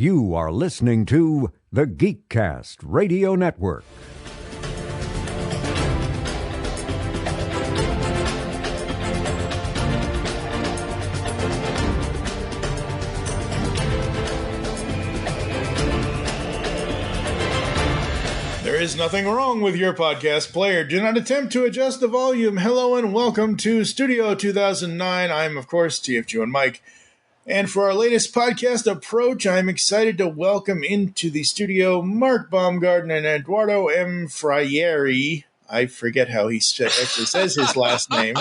You are listening to the Geekcast Radio Network. There is nothing wrong with your podcast player. Do not attempt to adjust the volume. Hello and welcome to Studio 2009. I'm, of course, TFG and Mike. And for our latest podcast approach, I'm excited to welcome into the studio Mark Baumgarten and Eduardo M. Freire. I forget how he actually says his last name.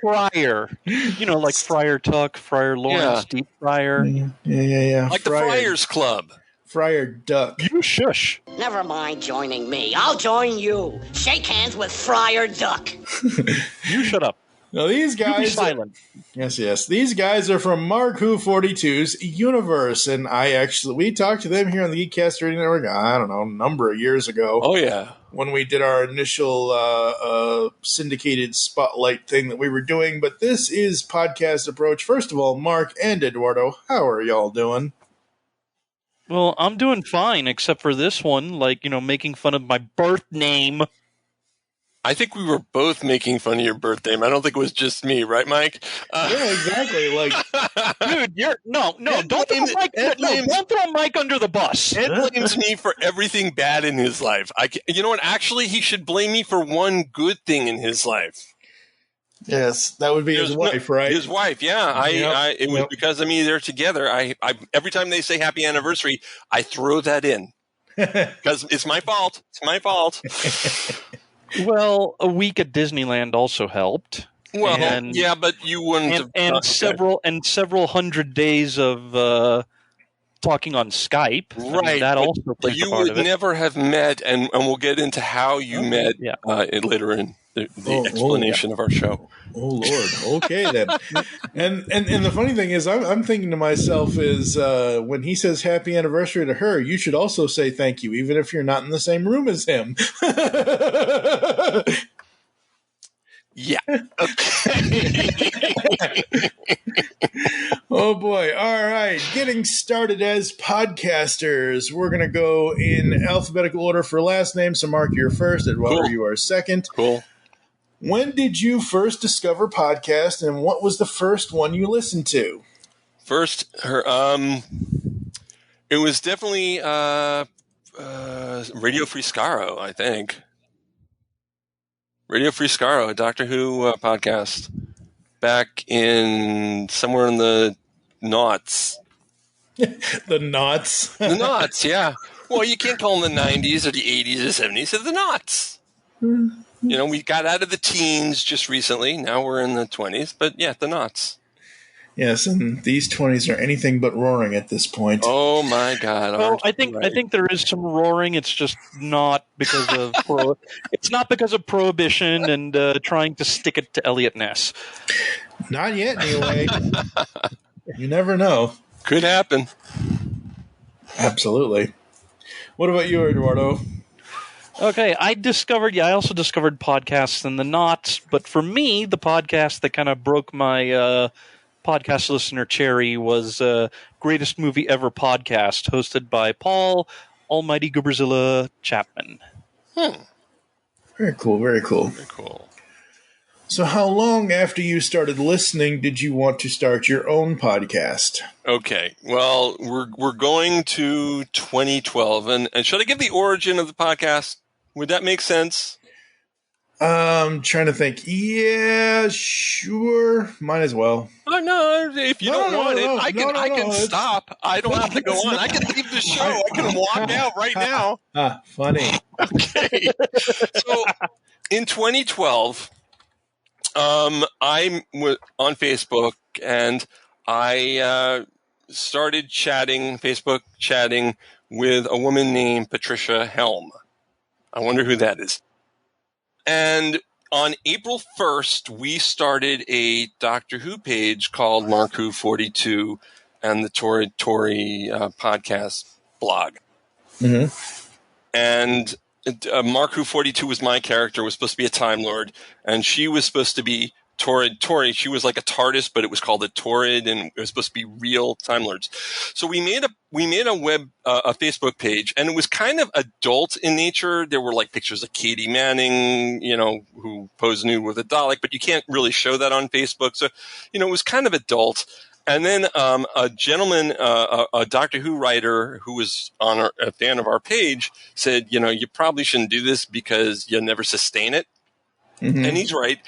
Friar. You know, like Friar Tuck, Friar Lawrence, Deep Fryer. Yeah. Like Friar, the Friars Club. Friar Duck. You shush. Never mind joining me. I'll join you. Shake hands with Friar Duck. You shut up. Now these guys, you be silent. Yes. These guys are from Mark Who 42's universe, and we talked to them here on the Geekcast Radio Network. I don't know, a number of years ago. Oh yeah, when we did our initial syndicated spotlight thing that we were doing. But this is podcast approach. First of all, Mark and Eduardo, how are y'all doing? Well, I'm doing fine, except for this one, making fun of my birth name. I think we were both making fun of your birth name. I don't think it was just me, right, Mike? Yeah, exactly. Dude, don't throw Mike under the bus. Ed blames me for everything bad in his life. You know what? Actually, he should blame me for one good thing in his life. Yes, that would be his wife, right? His wife, yeah. It was because of me. They're together. I every time they say happy anniversary, I throw that in because it's my fault. It's my fault. Well, a week at Disneyland also helped. Well, yeah, but you wouldn't have several hundred days of talking on Skype. Right, that also plays a part of it. You would never have met, and we'll get into how you met later in the explanation of our show. Oh Lord! Okay then. and the funny thing is, I'm thinking to myself is when he says happy anniversary to her, you should also say thank you, even if you're not in the same room as him. Yeah. Okay. Oh boy! All right, getting started as podcasters. We're gonna go in alphabetical order for last name. So Mark, you're first. Eduardo, cool. You are second. Cool. When did you first discover podcast, and what was the first one you listened to? It was definitely Radio Free Scaro, I think. Radio Free Scaro, a Doctor Who podcast, back in somewhere in the noughts. The noughts? The noughts, yeah. Well, you can't call them the 90s or the 80s or 70s. They're the noughts. You know, we got out of the teens just recently. Now we're in the 20s. But, yeah, the noughts. Yes, and these 20s are anything but roaring at this point. Oh, my God. Well, I think there is some roaring. It's just not because of it's not because of prohibition and trying to stick it to Elliot Ness. Not yet, anyway. You never know. Could happen. Absolutely. What about you, Eduardo? Okay, I also discovered podcasts in the noughts, but for me, the podcast that kind of broke my podcast listener cherry was Greatest Movie Ever podcast, hosted by Paul Almighty Gooberzilla Chapman. Very cool, very cool. Very cool. So how long after you started listening did you want to start your own podcast? Okay, well, we're going to 2012, and should I give the origin of the podcast? Would that make sense? Trying to think. Yeah, sure. Might as well. Oh, no, if you don't want it, I can stop. I don't have to go on. I can leave the show. I can walk out right now. Funny. Okay. So, in 2012, I'm on Facebook, and I started Facebook chatting with a woman named Patricia Helm. I wonder who that is. And on April 1st, we started a Doctor Who page called Mark Who 42 and the Tory podcast blog. Mm-hmm. And Mark Who 42 was my character, was supposed to be a Time Lord, and she was supposed to be Torrid. She was like a TARDIS, but it was called a Torrid, and it was supposed to be real Time Lords. So we made a a Facebook page, and it was kind of adult in nature. There were like pictures of Katie Manning, who posed nude with a Dalek, but you can't really show that on Facebook. So, it was kind of adult. And then a gentleman, a Doctor Who writer who was a fan of our page, said, you probably shouldn't do this because you'll never sustain it. Mm-hmm. And he's right,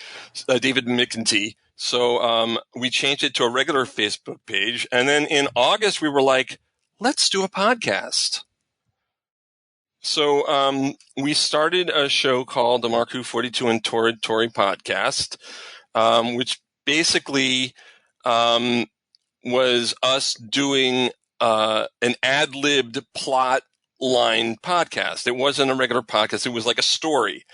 David McEntee. So we changed it to a regular Facebook page. And then in August, we were like, let's do a podcast. So we started a show called the Mark Who 42 and Torrid Tory podcast, which basically was us doing an ad-libbed plot line podcast. It wasn't a regular podcast. It was like a story.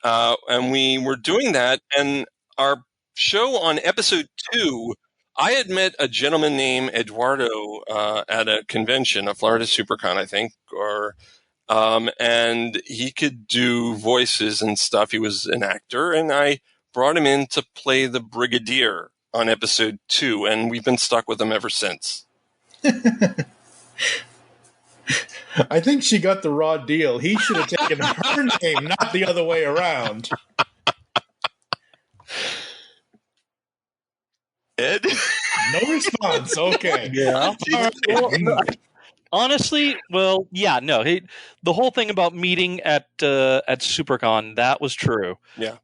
And we were doing that, and our show on episode 2, I had met a gentleman named Eduardo at a convention, a Florida SuperCon, I think, and he could do voices and stuff. He was an actor, and I brought him in to play the Brigadier on episode 2, and we've been stuck with him ever since. I think she got the raw deal. He should have taken her name, not the other way around. Ed? No response. Okay. Yeah. Honestly, well, yeah, no. The whole thing about meeting at SuperCon, that was true. Yeah.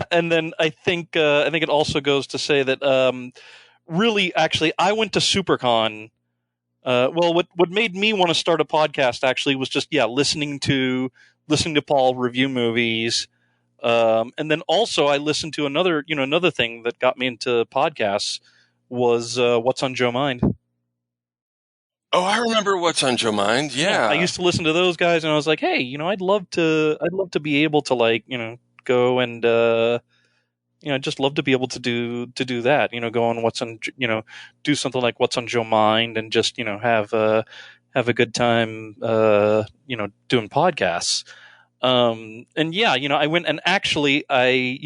And then I think it also goes to say that really, actually, I went to SuperCon. What made me want to start a podcast actually was just listening to Paul review movies, and then also I listened to another thing that got me into podcasts was What's on Joe Mind. Oh, I remember What's on Joe Mind. Yeah, I used to listen to those guys, and I was like, hey, I'd love to be able to go and I'd just love to be able to do that. Go on What's on, do something like What's on Joe Mind, and just have a good time, doing podcasts. And I went, and actually I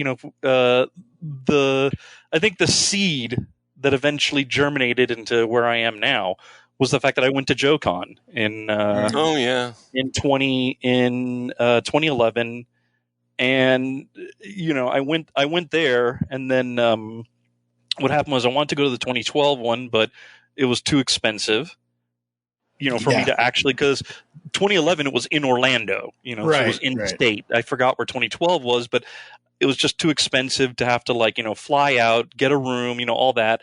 think the seed that eventually germinated into where I am now was the fact that I went to JoeCon in 2011. And I went there, and then what happened was I wanted to go to the 2012 one, but it was too expensive, for me to actually, because 2011 it was in Orlando, so it was in state. I forgot where 2012 was, but it was just too expensive to have to fly out, get a room, all that.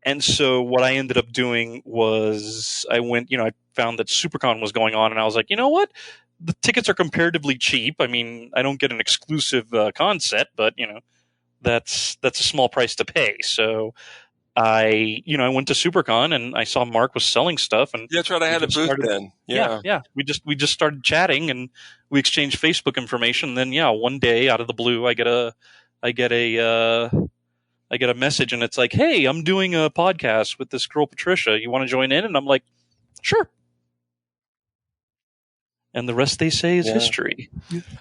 And so what I ended up doing was I went, I found that SuperCon was going on, and I was like, you know what? The tickets are comparatively cheap. I mean, I don't get an exclusive concept, but that's a small price to pay. So I went to SuperCon, and I saw Mark was selling stuff, and that's right. I had a booth then. Yeah. We just started chatting, and we exchanged Facebook information. And then one day out of the blue, I get a message, and it's like, hey, I'm doing a podcast with this girl Patricia. You want to join in? And I'm like, sure. And the rest, they say, is history.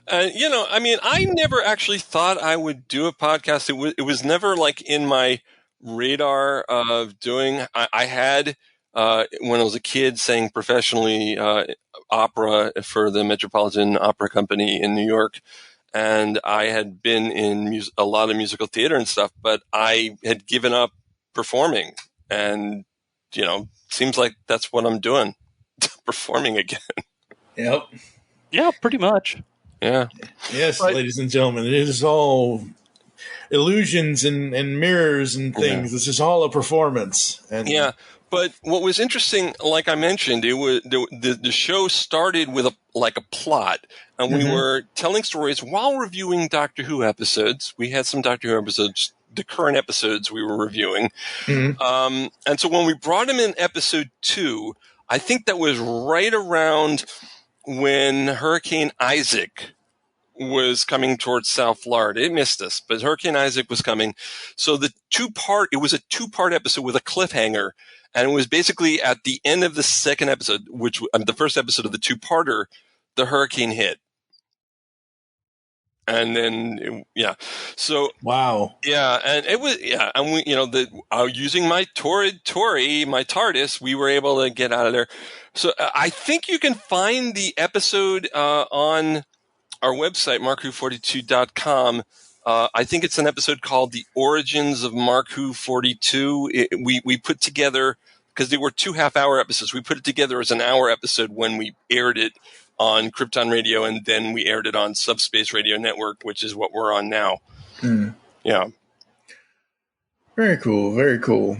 I never actually thought I would do a podcast. It was never in my radar of doing. I had, when I was a kid, sang professionally opera for the Metropolitan Opera Company in New York. And I had been in a lot of musical theater and stuff, but I had given up performing. And, seems like that's what I'm doing, performing again. Yep. Yeah, pretty much. Yeah. Yes, ladies and gentlemen, it is all illusions and mirrors and things. This is all a performance. And but what was interesting, like I mentioned, it was the show started with a plot, and we were telling stories while reviewing Doctor Who episodes. We had some Doctor Who episodes, the current episodes we were reviewing, and so when we brought him in episode 2, I think that was right around when Hurricane Isaac was coming towards South Florida. It missed us, but Hurricane Isaac was coming. So it was a 2-part episode with a cliffhanger. And it was basically at the end of the second episode, which the first episode of the 2-parter, the hurricane hit. And then, so wow. Yeah, and it was and we using my my TARDIS, we were able to get out of there. So I think you can find the episode on our website, markwho42.com. I think it's an episode called "The Origins of Mark Who 42." We put together, because there were 2 half-hour episodes. We put it together as an hour episode when we aired it on Krypton Radio, and then we aired it on Subspace Radio Network, which is what we're on now. Yeah. Very cool. Very cool.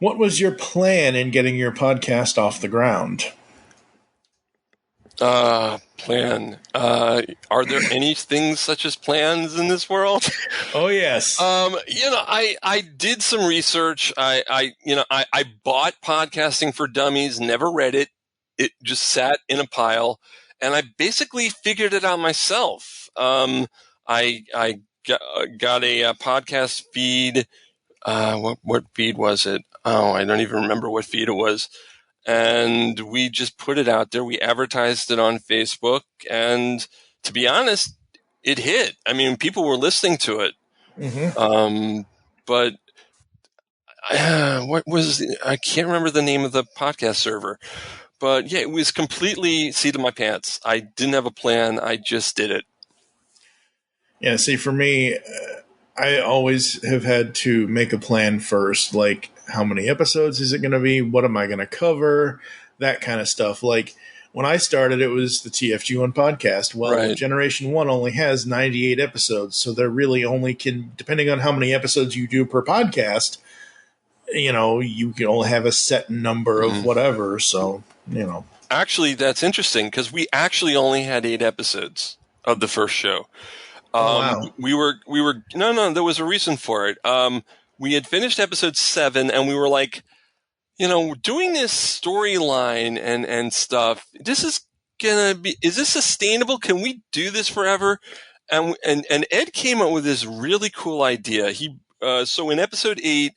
What was your plan in getting your podcast off the ground? Plan. Are there any things such as plans in this world? Oh, yes. I did some research. I bought Podcasting for Dummies, never read it. It just sat in a pile, and I basically figured it out myself. I got a podcast feed. What feed was it? Oh, I don't even remember what feed it was. And we just put it out there. We advertised it on Facebook, and to be honest, it hit. I mean, people were listening to it. Mm-hmm. But I can't remember the name of the podcast server. But yeah, it was completely seat of my pants. I didn't have a plan. I just did it. Yeah, see, for me, I always have had to make a plan first. Like, how many episodes is it going to be? What am I going to cover? That kind of stuff. Like, when I started, it was the TFG1 podcast. Well, right. Generation 1 only has 98 episodes, so there really only can, depending on how many episodes you do per podcast, you can only have a set number of whatever, so, Actually, that's interesting, because we actually only had 8 episodes of the first show. Wow. We were no, there was a reason for it. We had finished episode 7, and we were like, doing this storyline and stuff, this is this sustainable? Can we do this forever? And Ed came up with this really cool idea. So in episode 8,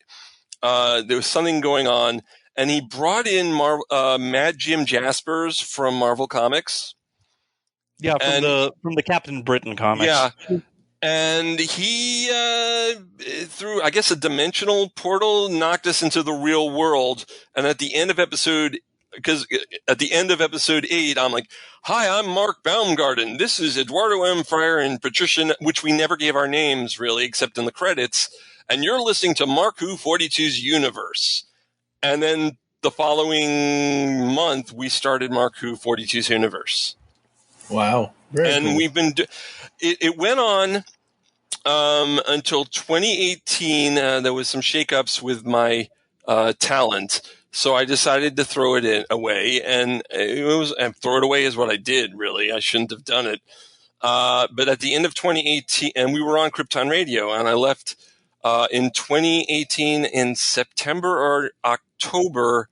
there was something going on, and he brought in Mad Jim Jaspers from Marvel Comics. Yeah, from the Captain Britain comics. Yeah, and he through, I guess, a dimensional portal knocked us into the real world. And at the end of episode 8, I'm like, "Hi, I'm Mark Baumgarten. This is Eduardo M. Freire and Patricia," which we never gave our names really, except in the credits. "And you're listening to Mark Who 42's Universe." And then the following month, we started Mark Who 42's Universe. Wow. Very cool. We've been it went on until 2018. There was some shakeups with my talent, so I decided to throw it away, and throw it away is what I did. Really, I shouldn't have done it. But at the end of 2018, and we were on Krypton Radio, and I left in 2018 in September or October.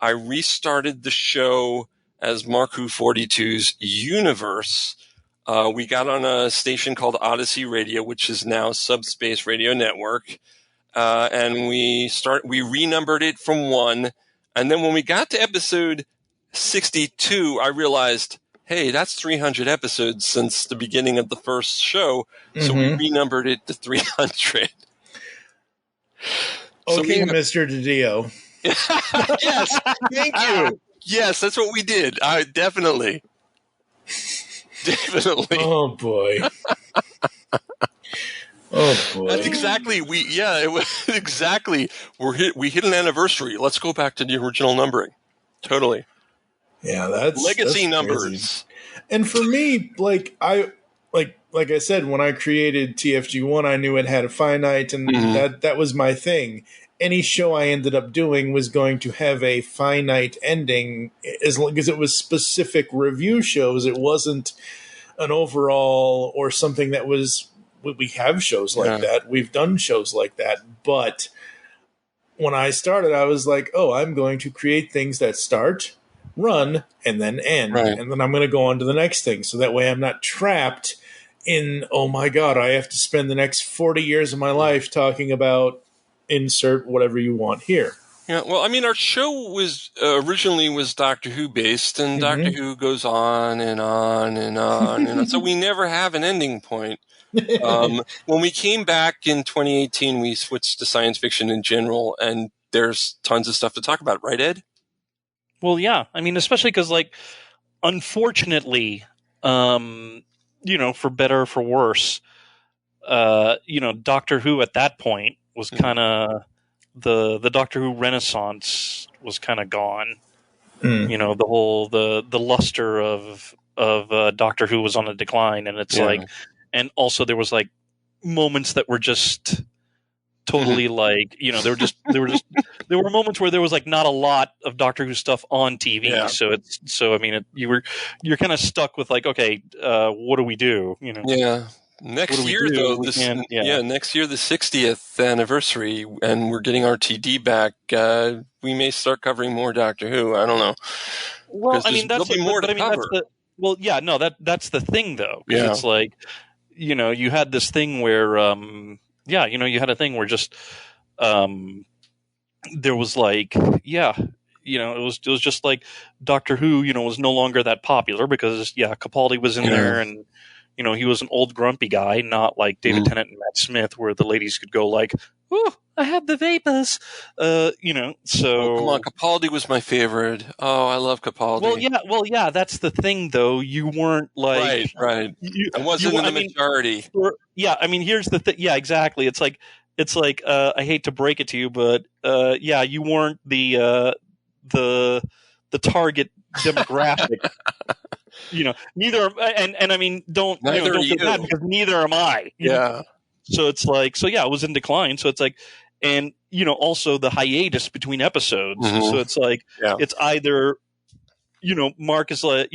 I restarted the show as Mark Who 42's Universe. We got on a station called Odyssey Radio, which is now Subspace Radio Network. And we renumbered it from 1. And then when we got to episode 62, I realized, hey, that's 300 episodes since the beginning of the first show. So we renumbered it to 300. Okay, Mr. DiDio. Yes, thank you. Yes, that's what we did. Definitely. Definitely. Oh, boy. Oh, boy. That's exactly, it was exactly, we hit an anniversary. Let's go back to the original numbering. Totally. Yeah, that's legacy numbers. Crazy. And for me, like I said, when I created TFG1, I knew it had a finite, and that was my thing. Any show I ended up doing was going to have a finite ending, as long as it was specific review shows. It wasn't an overall or something that was. We have shows like that. We've done shows like that. But when I started, I was like, oh, I'm going to create things that start, run, and then end. Right. And then I'm going to go on to the next thing. So that way I'm not trapped in, oh my God, I have to spend the next 40 years of my life talking about insert whatever you want here. Yeah, well, I mean, our show was originally was Doctor Who based, and Doctor Who goes on and on and on, and so we never have an ending point. When we came back in 2018, we switched to science fiction in general, and there's tons of stuff to talk about, right, Ed? Well, yeah. I mean, especially because, like, unfortunately, for better or for worse, Doctor Who at that point was kind of the Doctor Who Renaissance was kind of gone. The whole the luster of Doctor Who was on a decline, and it's like, and also there was like moments that were just totally like, there were moments where there was like not a lot of Doctor Who stuff on TV. Yeah. You're kind of stuck with like, okay, what do we do? Yeah. Next year, though, next year, the 60th anniversary, and we're getting RTD back. We may start covering more Doctor Who. I don't know. Well, I mean, that's the thing, though. Yeah. It's like, you had this thing where, you had a thing where just, there was like, it was just like Doctor Who, was no longer that popular because, Capaldi was in there, and he was an old grumpy guy, not like David Tennant and Matt Smith, where the ladies could go like, "Ooh, I have the vapors," so. Oh, come on, Capaldi was my favorite. Oh, I love Capaldi. Well, yeah. That's the thing, though. You weren't like right. I wasn't in the majority. Here's the thing. Yeah, exactly. It's like I hate to break it to you, but you weren't the target demographic. Neither, and I mean, don't feel bad because neither am I. So it's like, it was in decline. So it's like, and also the hiatus between episodes. So it's like, it's either, Mark is like,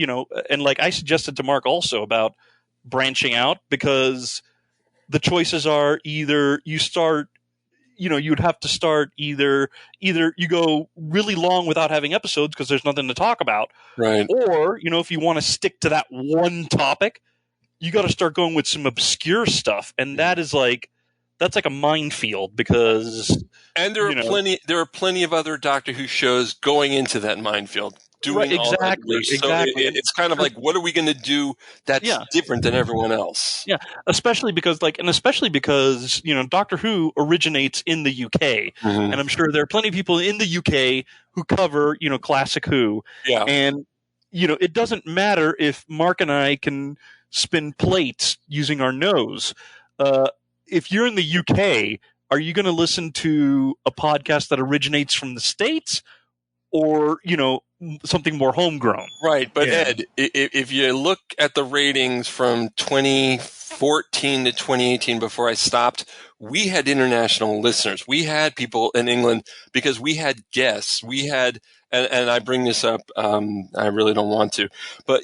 and like I suggested to Mark also about branching out, because the choices are either you start, you'd have to start either you go really long without having episodes because there's nothing to talk about. Right. Or, if you want to stick to that one topic, you got to start going with some obscure stuff. And that's like a minefield because. And there are plenty of other Doctor Who shows going into that minefield. Exactly. It's kind of like, what are we going to do that's different than everyone else? Yeah, especially because Doctor Who originates in the UK, and I'm sure there are plenty of people in the UK who cover classic Who. Yeah, and it doesn't matter if Mark and I can spin plates using our nose. If you're in the UK, are you going to listen to a podcast that originates from the States, or something more homegrown? Right, but Ed, if you look at the ratings from 2014 to 2018, before I stopped, we had international listeners. We had people in England because we had guests. We had, and I bring this up, I really don't want to, but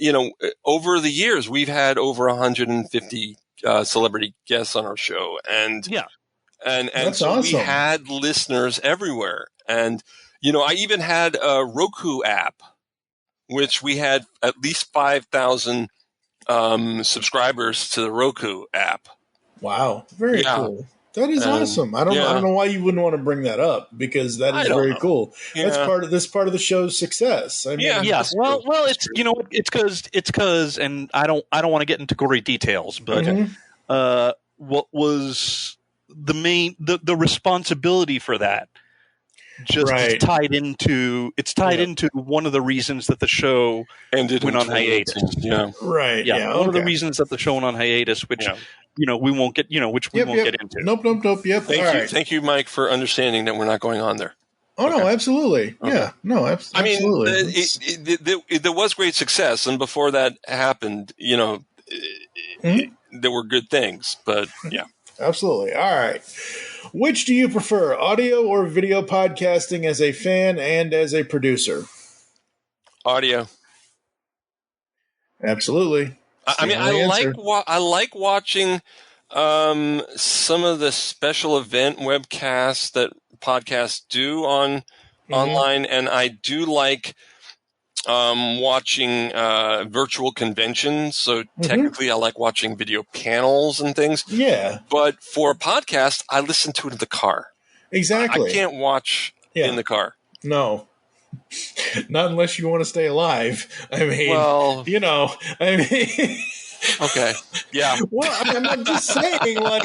over the years, we've had over 150 celebrity guests on our show, and That's so awesome. We had listeners everywhere, and I even had a Roku app, which we had at least 5,000 subscribers to the Roku app. Wow, very cool. That is awesome. I don't know why you wouldn't want to bring that up, because that is very cool. Yeah. That's part of the show's success. I mean, Well, it's it's because, and I don't want to get into gory details, but what was the responsibility for that? It's tied into one of the reasons that the show ended went on hiatus. One of the reasons that the show went on hiatus, which we won't get get into. Nope. Yep. Thank you, Mike, for understanding that we're not going on there. Oh no, absolutely. Okay. Yeah, no, absolutely. I mean, there was great success, and before that happened, there were good things, but absolutely. All right. Which do you prefer, audio or video podcasting, as a fan and as a producer? Audio. Absolutely. I like watching some of the special event webcasts that podcasts do on online, and I do like watching virtual conventions. So technically, I like watching video panels and things. Yeah. But for a podcast, I listen to it in the car. Exactly. I can't watch in the car. No. Not unless you want to stay alive. I mean, Well, I mean... Okay. Yeah. Well, I'm just saying, like,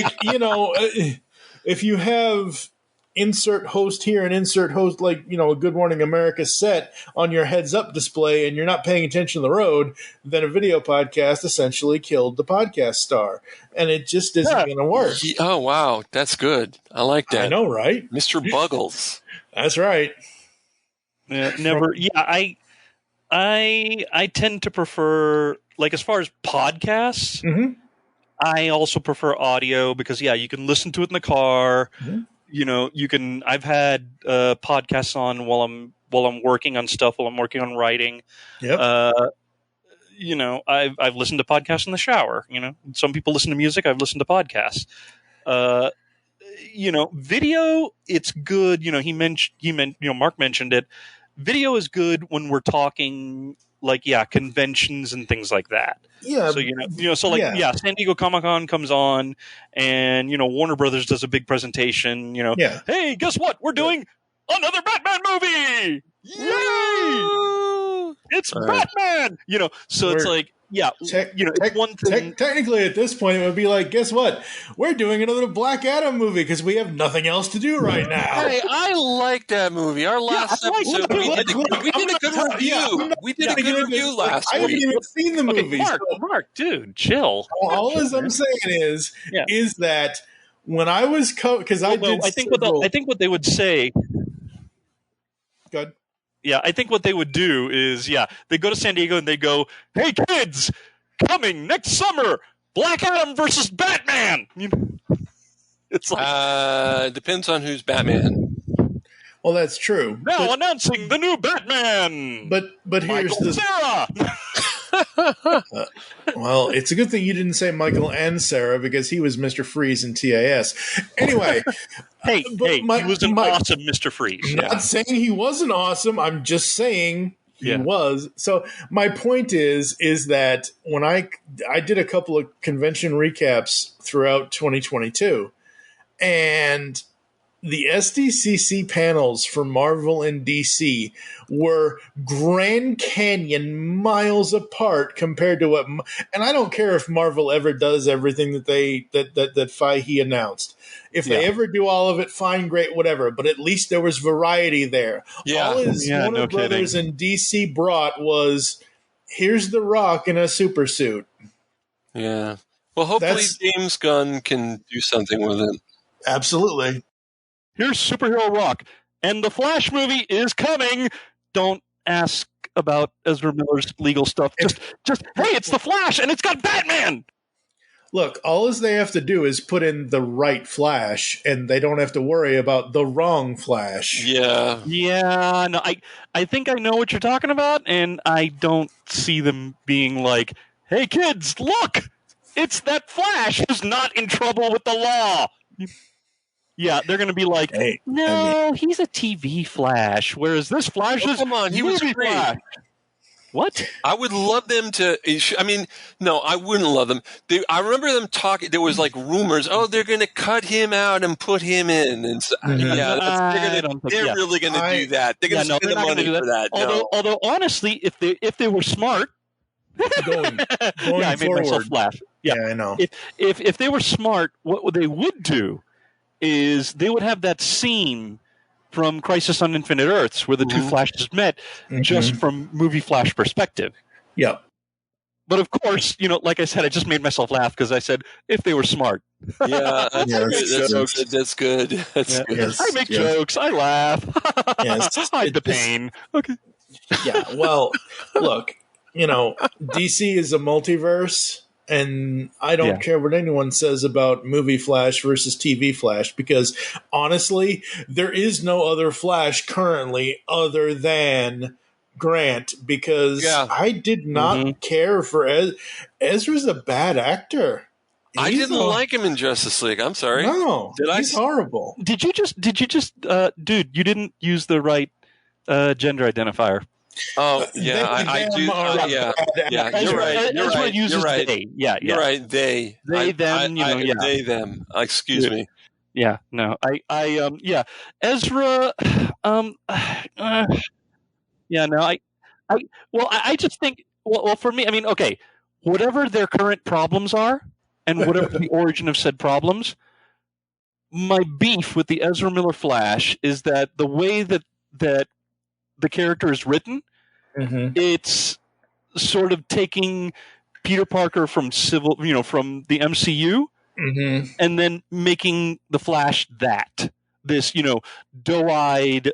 if you have insert host here and insert host, like, a Good Morning America set on your heads up display and you're not paying attention to the road, then a video podcast essentially killed the podcast star. And it just isn't going to work. Oh, wow. That's good. I like that. I know, right? Mr. Buggles. That's right. Yeah, never. Yeah, I tend to prefer, like, as far as podcasts, I also prefer audio because, you can listen to it in the car. You can. I've had podcasts on while I'm working on stuff, while I'm working on writing. Yep. I've listened to podcasts in the shower. Some people listen to music. I've listened to podcasts. Video, it's good. Mark mentioned it. Video is good when we're talking, like, conventions and things like that. Yeah. So, San Diego Comic-Con comes on and, Warner Brothers does a big presentation, hey, guess what? We're doing another Batman movie! Yay! It's Batman! It's like, it's one thing. Technically, at this point, it would be like, guess what? We're doing another Black Adam movie because we have nothing else to do right now. Hey, I like that movie. Our last episode, we did a good review. We did a good review last week. I haven't even seen the movie. Mark, dude, chill. All I'm saying is that when I was because I think what they would say. Good. Yeah, I think what they would do is, they go to San Diego and they go, hey, kids, coming next summer, Black Adam versus Batman. It's like... depends on who's Batman. Well, that's true. Now announcing the new Batman. But here's Michael Cera. Well, it's a good thing you didn't say Michael and Sarah because he was Mr. Freeze in TAS. Anyway. He was an awesome Mr. Freeze. Not saying he wasn't awesome. I'm just saying he was. So my point is that when I did a couple of convention recaps throughout 2022, and the SDCC panels for Marvel and DC were Grand Canyon miles apart compared to what, and I don't care if Marvel ever does everything that that Feihe announced. If they ever do all of it, fine, great, whatever. But at least there was variety there. Yeah. All his Warner Brothers and DC brought was, here's The Rock in a super suit. Yeah. Well, hopefully James Gunn can do something with it. Absolutely. Here's Superhero Rock, and the Flash movie is coming. Don't ask about Ezra Miller's legal stuff. Just hey, it's the Flash, and it's got Batman. Look, all they have to do is put in the right Flash, and they don't have to worry about the wrong Flash. Yeah. Yeah. No, I think I know what you're talking about, and I don't see them being like, "Hey, kids, look, it's that Flash who's not in trouble with the law." Yeah, they're going to be like, he's a TV Flash, whereas this Flash is come on, he was movie great. Flash. What? I would love them to. I mean, no, I wouldn't love them. I remember them talking. There was like rumors. Oh, they're going to cut him out and put him in. And so, they're really going to do that. They're going to spend the money for that. Although, honestly, if they were smart, going I made myself laugh. Yeah, I know. If they were smart, what they would do is they would have that scene from Crisis on Infinite Earths where the two Flashes met, just from movie Flash perspective. Yeah. But of course, like I said, I just made myself laugh because I said, if they were smart. Yeah, that's good. That's good. Yes, I make jokes. I laugh. Hide the pain. Okay. Yeah, well, look, DC is a multiverse. And I don't care what anyone says about movie Flash versus TV Flash, because honestly, there is no other Flash currently other than Grant, because I did not care for Ezra's a bad actor. I didn't like him in Justice League. I'm sorry. No, he's horrible. Did you just, dude, you didn't use the right gender identifier. Oh yeah, I do. Yeah, you're right. You're right. Uses You're right. They. Yeah. You're right. They, them. They, them. Excuse me. Yeah, no, yeah, Ezra, yeah, no, I, well, I just think, well, for me, I mean, okay, whatever their current problems are, and whatever the origin of said problems, my beef with the Ezra Miller Flash is that the way that the character is written, it's sort of taking Peter Parker from from the MCU, and then making the Flash this, doe-eyed,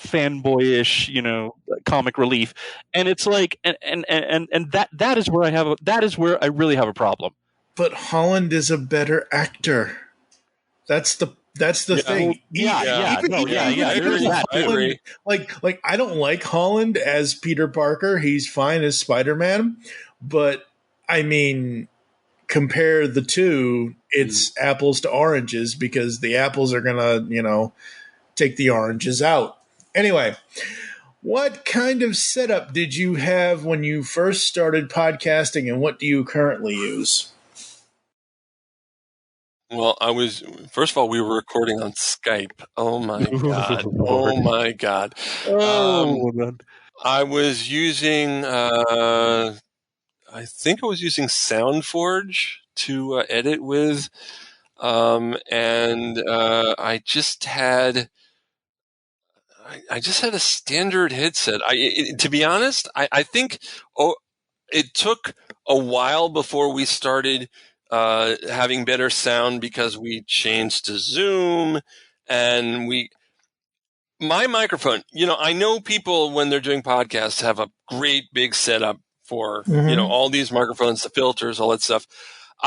fanboyish, comic relief, and it's like, and that is where I really have a problem. But Holland is a better actor. That's the thing. I agree. Like I don't like Holland as Peter Parker. He's fine as Spider-Man, but I mean, compare the two, it's apples to oranges, because the apples are gonna, take the oranges out. Anyway, what kind of setup did you have when you first started podcasting, and what do you currently use? Well, first of all, we were recording on Skype. Oh my God. Oh my God. I was using, I think I was using SoundForge to edit with. And I just had a standard headset. To be honest, I think it took a while before we started having better sound, because we changed to Zoom, and my microphone, I know people when they're doing podcasts have a great big setup for, all these microphones, the filters, all that stuff.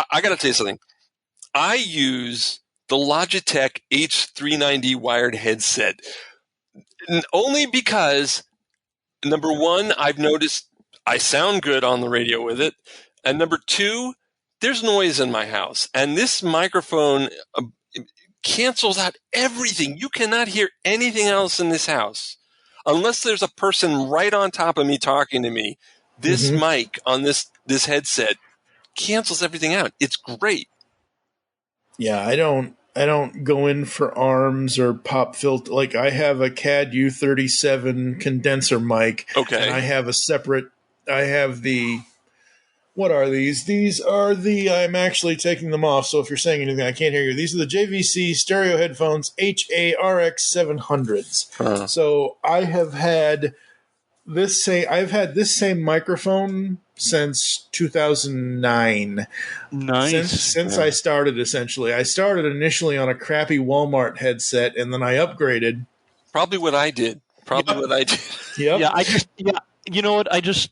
I got to tell you something. I use the Logitech H390 wired headset only because, number one, I've noticed I sound good on the radio with it. And number two, there's noise in my house. And this microphone cancels out everything. You cannot hear anything else in this house. Unless there's a person right on top of me talking to me, this mic on this headset cancels everything out. It's great. Yeah, I don't go in for arms or pop filter. Like, I have a CAD U37 condenser mic. Okay. And I have what are these? These are I'm actually taking them off, so if you're saying anything, I can't hear you. These are the JVC stereo headphones HARX 700s. So I've had this same microphone since 2009. Nice. Since I started, essentially. I started initially on a crappy Walmart headset, and then I upgraded. Probably what I did. Yep. Yeah, you know what? I just,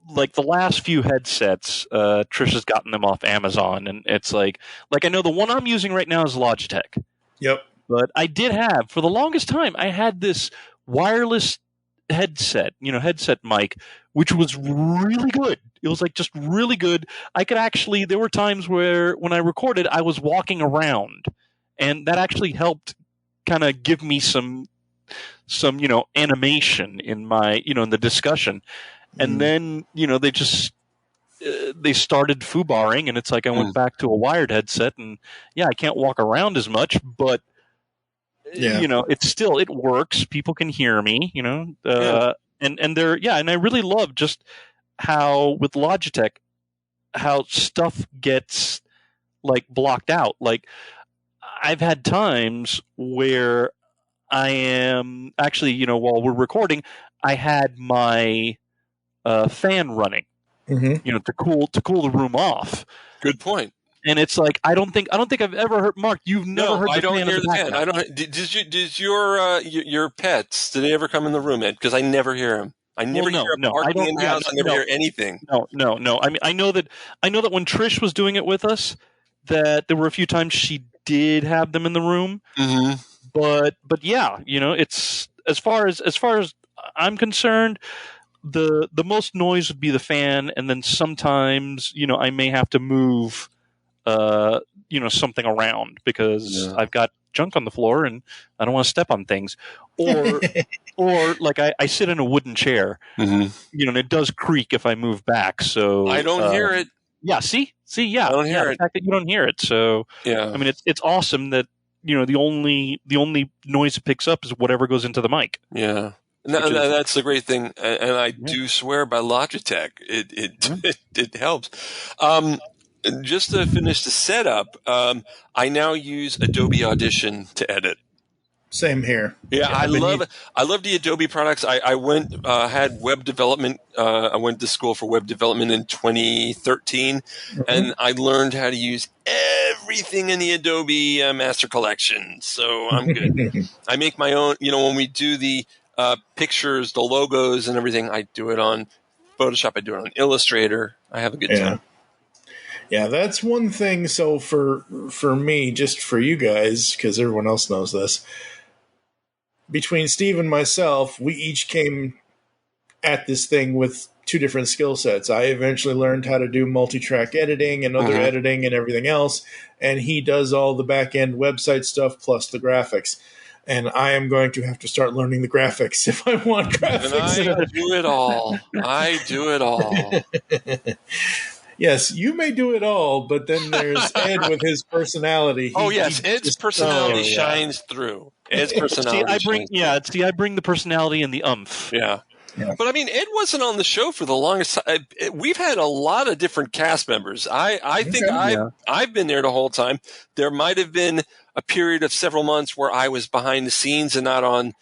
like the last few headsets, Trish has gotten them off Amazon, and it's like I know the one I'm using right now is Logitech. Yep. But I did have, for the longest time, I had this wireless headset mic, which was really good. It was like just really good. I could actually, there were times where when I recorded, I was walking around, and that actually helped kind of give me some animation in my, in the discussion. And then, they started foobarring, and it's like I went back to a wired headset, and I can't walk around as much, but it works. People can hear me, and and I really love just how with Logitech, how stuff gets like blocked out. Like, I've had times where I am actually, while we're recording, I had my fan running, to cool the room off. Good point. And it's like I don't think I've ever heard, Mark. You've never heard the fan. I don't hear the fan. I don't. Did your pets? Did they ever come in the room, Ed? Because I never hear them. I never hear them barking in the house. I never hear anything. No. I mean, I know that when Trish was doing it with us, that there were a few times she did have them in the room. But yeah, it's as far as I'm concerned, the most noise would be the fan, and then sometimes I may have to move something around because I've got junk on the floor and I don't want to step on things, or like I sit in a wooden chair, and it does creak if I move back. So I don't hear it. Yeah. See. Yeah. I don't hear The it. fact that you don't hear it. So Yeah. I mean, it's awesome that the only noise it picks up is whatever goes into the mic. Yeah. That's the great thing, and I do swear by Logitech. It helps. Just to finish the setup, I now use Adobe Audition to edit. Same here. Yeah, I love the Adobe products. I went had web development. I went to school for web development in 2013, and I learned how to use everything in the Adobe Master Collection. So I'm good. I make my own. When we do the pictures, the logos, and everything, I do it on Photoshop. I do it on Illustrator. I have a good time. Yeah, that's one thing. So for me, just for you guys, because everyone else knows this, between Steve and myself, we each came at this thing with two different skill sets. I eventually learned how to do multi-track editing and other editing and everything else, and he does all the back-end website stuff plus the graphics. And I am going to have to start learning the graphics if I want graphics. And I do it all. I do it all. Yes, you may do it all, but then there's Ed with his personality. Ed's personality shines through. Ed's personality. I bring the personality and the umph. Yeah. But I mean, Ed wasn't on the show for the longest time. We've had a lot of different cast members. I think I've been there the whole time. There might have been a period of several months where I was behind the scenes and not on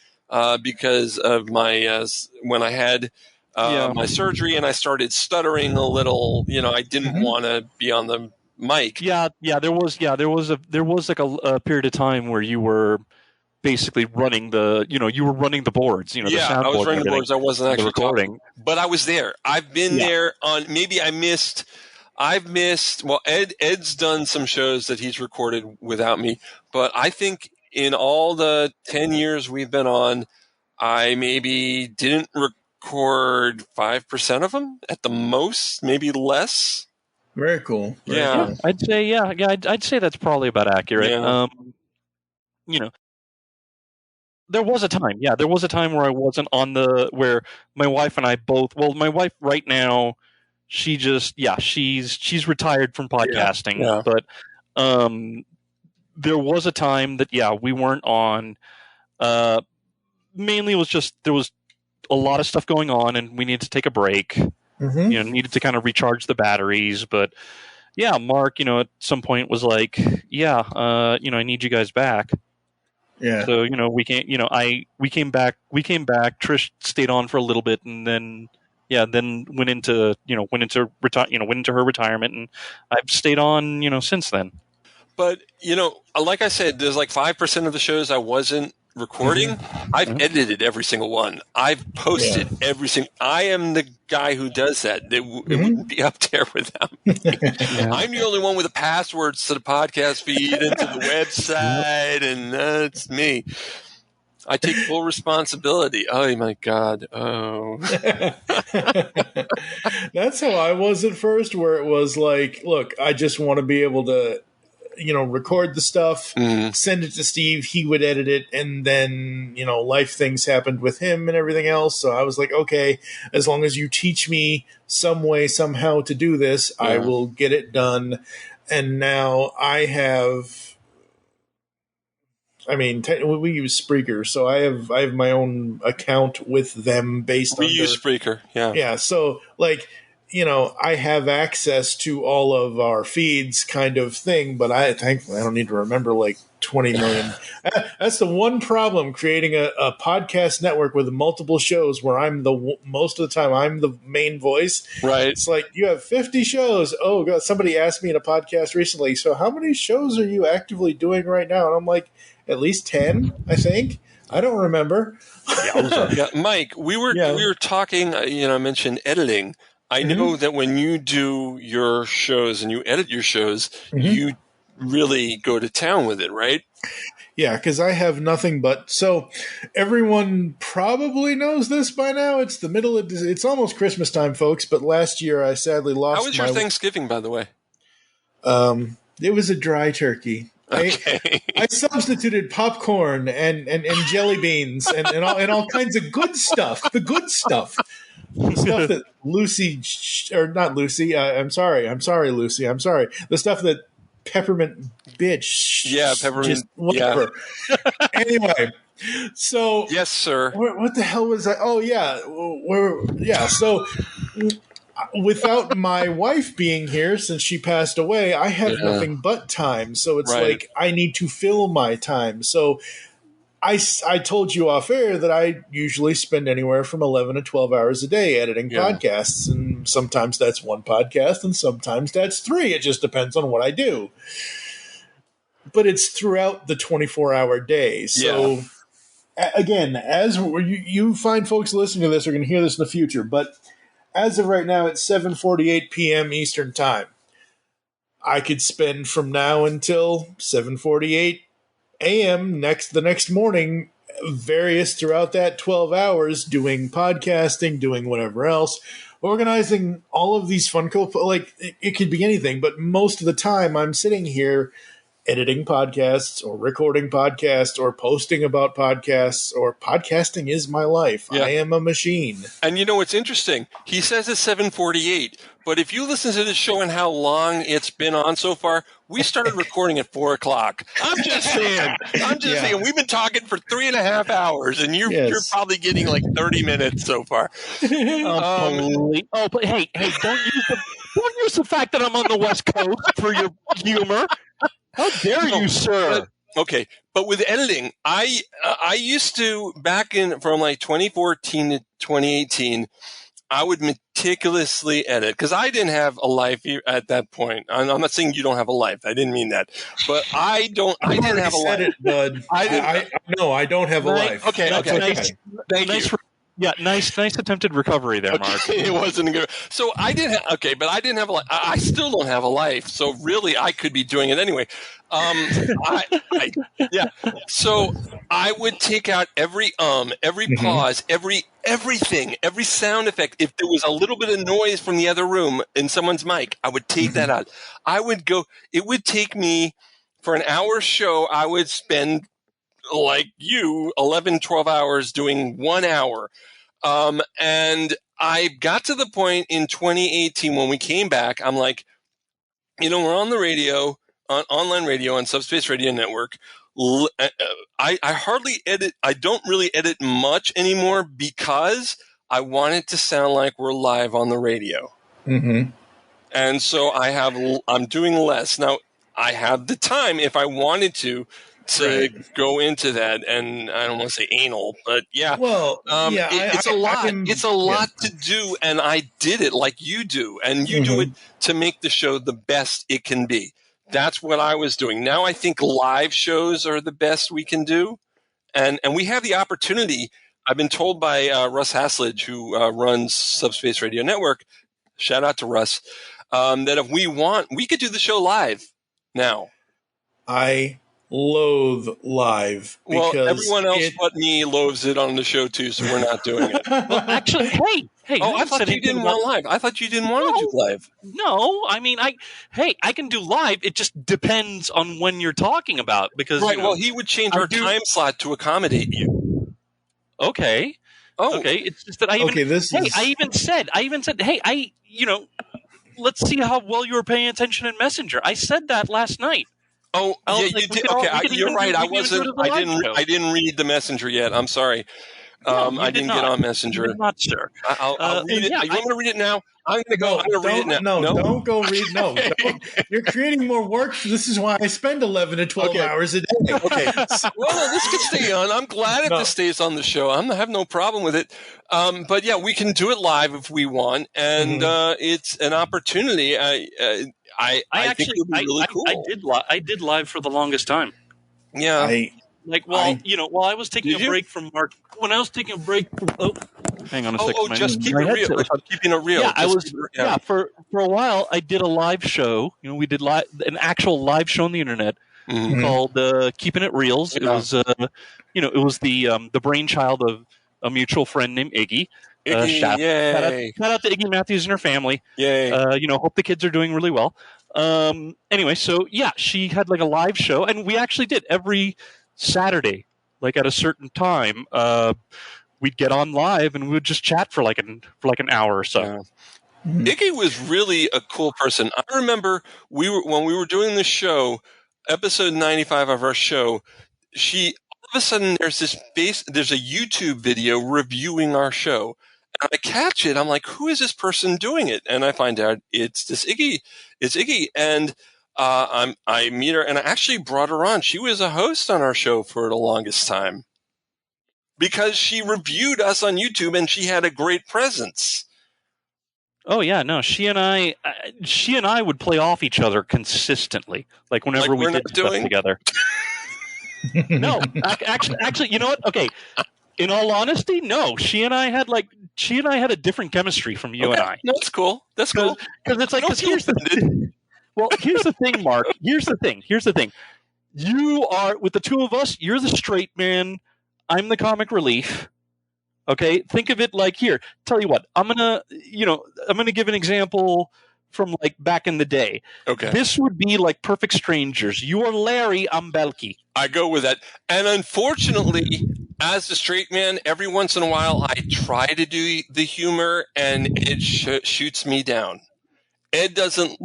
because of my when I had my surgery and I started stuttering a little. I didn't want to be on the mic. There was like a period of time where you were basically running the boards. The soundboard. I was running the boards. I wasn't actually recording, talking, but I was there. I've been there on. Maybe I've missed. Well, Ed's done some shows that he's recorded without me, but I think in all the 10 years we've been on, I maybe didn't record 5% of them at the most, maybe less. Very cool. Yeah, I'd say I'd say that's probably about accurate. Yeah. There was a time where I wasn't on where my wife and I both. Well, my wife right now, she's retired from podcasting, but there was a time that we weren't on. Mainly, it was just there was a lot of stuff going on, and we needed to take a break. Needed to kind of recharge the batteries, but Mark, at some point was like, I need you guys back. Yeah. So we can't. We came back. Trish stayed on for a little bit, and then went into her retirement, and I've stayed on since then. But like I said, there's like 5% of the shows I wasn't recording. I've edited every single one. I've posted every single. I am the guy who does that. It wouldn't be up there without me. I'm the only one with the passwords to the podcast feed and to the website, and that's me. I take full responsibility. Oh my God! Oh, that's how I was at first. Where it was like, look, I just want to be able to. Record the stuff, send it to Steve. He would edit it, and then life things happened with him and everything else. So I was like, okay, as long as you teach me some way, somehow to do this, I will get it done. And now I have. I mean, we use Spreaker, so I have my own account with them based on. We use Spreaker, yeah. So I have access to all of our feeds kind of thing, but thankfully I don't need to remember like 20 million. That's the one problem creating a podcast network with multiple shows where most of the time I'm the main voice. Right. It's like you have 50 shows. Oh God, somebody asked me in a podcast recently, so how many shows are you actively doing right now? And I'm like, at least 10, I think. I don't remember. Mike, we were talking, I mentioned editing. I know that when you do your shows and you edit your shows, you really go to town with it, right? Yeah, because I have nothing but. So everyone probably knows this by now. It's it's almost Christmas time, folks. But last year I sadly lost. How was your Thanksgiving, by the way? It was a dry turkey. Okay. I substituted popcorn and jelly beans and all kinds of good stuff. The good stuff. The stuff that Lucy, or not Lucy, I'm sorry, Lucy, I'm sorry. The stuff that Peppermint bitch, Peppermint, just whatever. Anyway, so yes, sir. what the hell was I? Oh yeah, So without my wife being here, since she passed away, I have nothing but time. So it's like I need to fill my time. So I told you off air that I usually spend anywhere from 11 to 12 hours a day editing podcasts. And sometimes that's one podcast and sometimes that's 3. It just depends on what I do. But it's throughout the 24-hour day. So, again, as you find folks listening to this are going to hear this in the future. But as of right now, it's 7:48 p.m. Eastern Time. I could spend from now until 7:48 a.m. the next morning, various throughout that 12 hours, doing podcasting, doing whatever else, organizing all of these fun, like it could be anything, but most of the time I'm sitting here editing podcasts or recording podcasts or posting about podcasts, or podcasting is my life. Yeah. I am a machine. And you know what's interesting? He says it's 7:48, but if you listen to this show and how long it's been on so far, we started recording at 4 o'clock. I'm just saying. Saying. We've been talking for 3.5 hours, and you're probably getting like 30 minutes so far. But hey, don't use the fact that I'm on the West Coast for your humor. How dare you, sir? Okay, but with editing, I used to, back in from like 2014 to 2018, I would meticulously edit because I didn't have a life at that point. I'm not saying you don't have a life. I didn't mean that, but I didn't have a life. Bud. I don't have a life. Okay. Thank you. Yeah, nice attempted recovery there, Mark. It wasn't good. So I didn't. But I didn't have a life. I still don't have a life. So really, I could be doing it anyway. So I would take out every every pause, everything, every sound effect. If there was a little bit of noise from the other room in someone's mic, I would take that out. I would go. It would take me for an hour show. I would spend, like you, 11, 12 hours doing 1 hour. And I got to the point in 2018 when we came back, I'm like, we're on the radio, on online radio, on Subspace Radio Network. I hardly edit. I don't really edit much anymore because I want it to sound like we're live on the radio. Mm-hmm. And so I'm doing less. Now, I have the time if I wanted to go into that, and I don't want to say anal, but it's a lot. It's a lot to do, and I did it like you do, and you do it to make the show the best it can be. That's what I was doing. Now I think live shows are the best we can do, and we have the opportunity. I've been told by Russ Hasledge, who runs Subspace Radio Network, shout out to Russ, that if we want, we could do the show live now. I loathe live. Well, everyone else but me loathes it on the show too, so we're not doing it. Well, actually, hey. Oh, I thought you didn't want live. I thought you didn't want to do live. No, I mean, I can do live. It just depends on when you're talking about, because well, he would change our time slot to accommodate you. Okay. Oh, okay. It's just that I even said, hey, let's see how well you were paying attention in Messenger. I said that last night. Oh, yeah, you did. You're right. I didn't read the Messenger yet. I'm sorry. I didn't get on Messenger. I'm not sure. I'll read it. You want me to read it now? I'm going to go. I'm going to read it now. No, don't go read. No, you're creating more work. This is why I spend 11 to 12 hours a day. Okay. Well, this can stay on. I'm glad if this stays on the show. I have no problem with it. But yeah, we can do it live if we want, and it's an opportunity. I think it would be really cool. I did live for the longest time. Yeah. While I was taking a break from Mark, when I was taking a break from, hang on a second. Just keep it real. Keeping it real. Yeah, for a while I did a live show. We did an actual live show on the internet called Keeping It Reals. It was it was the brainchild of a mutual friend named Iggy. Shout out to Iggy Matthews and her family. Yay. Hope the kids are doing really well. Anyway, so yeah, she had like a live show, and we actually did every Saturday, like at a certain time. we'd get on live and we would just chat for like an hour or so. Yeah. Iggy was really a cool person. I remember when we were doing the show, episode 95 of our show, all of a sudden there's a YouTube video reviewing our show. And I catch it. I'm like, who is this person doing it? And I find out it's Iggy. It's Iggy. And I meet her, and I actually brought her on. She was a host on our show for the longest time because she reviewed us on YouTube, and she had a great presence. Oh yeah, no. She and I would play off each other consistently, like whenever we did stuff together. No, actually, you know what? Okay, in all honesty, no. She and I had a different chemistry from you and I. No, that's cool. That's cool. Because it's like, here's the thing, Mark. Here's the thing. You are, with the two of us, you're the straight man. I'm the comic relief. Okay, think of it like, here. Tell you what, I'm gonna give an example from like back in the day. Okay, this would be like Perfect Strangers. You are Larry, I'm Belky. I go with that, and unfortunately, as the straight man, every once in a while, I try to do the humor, and it shoots me down. Ed doesn't.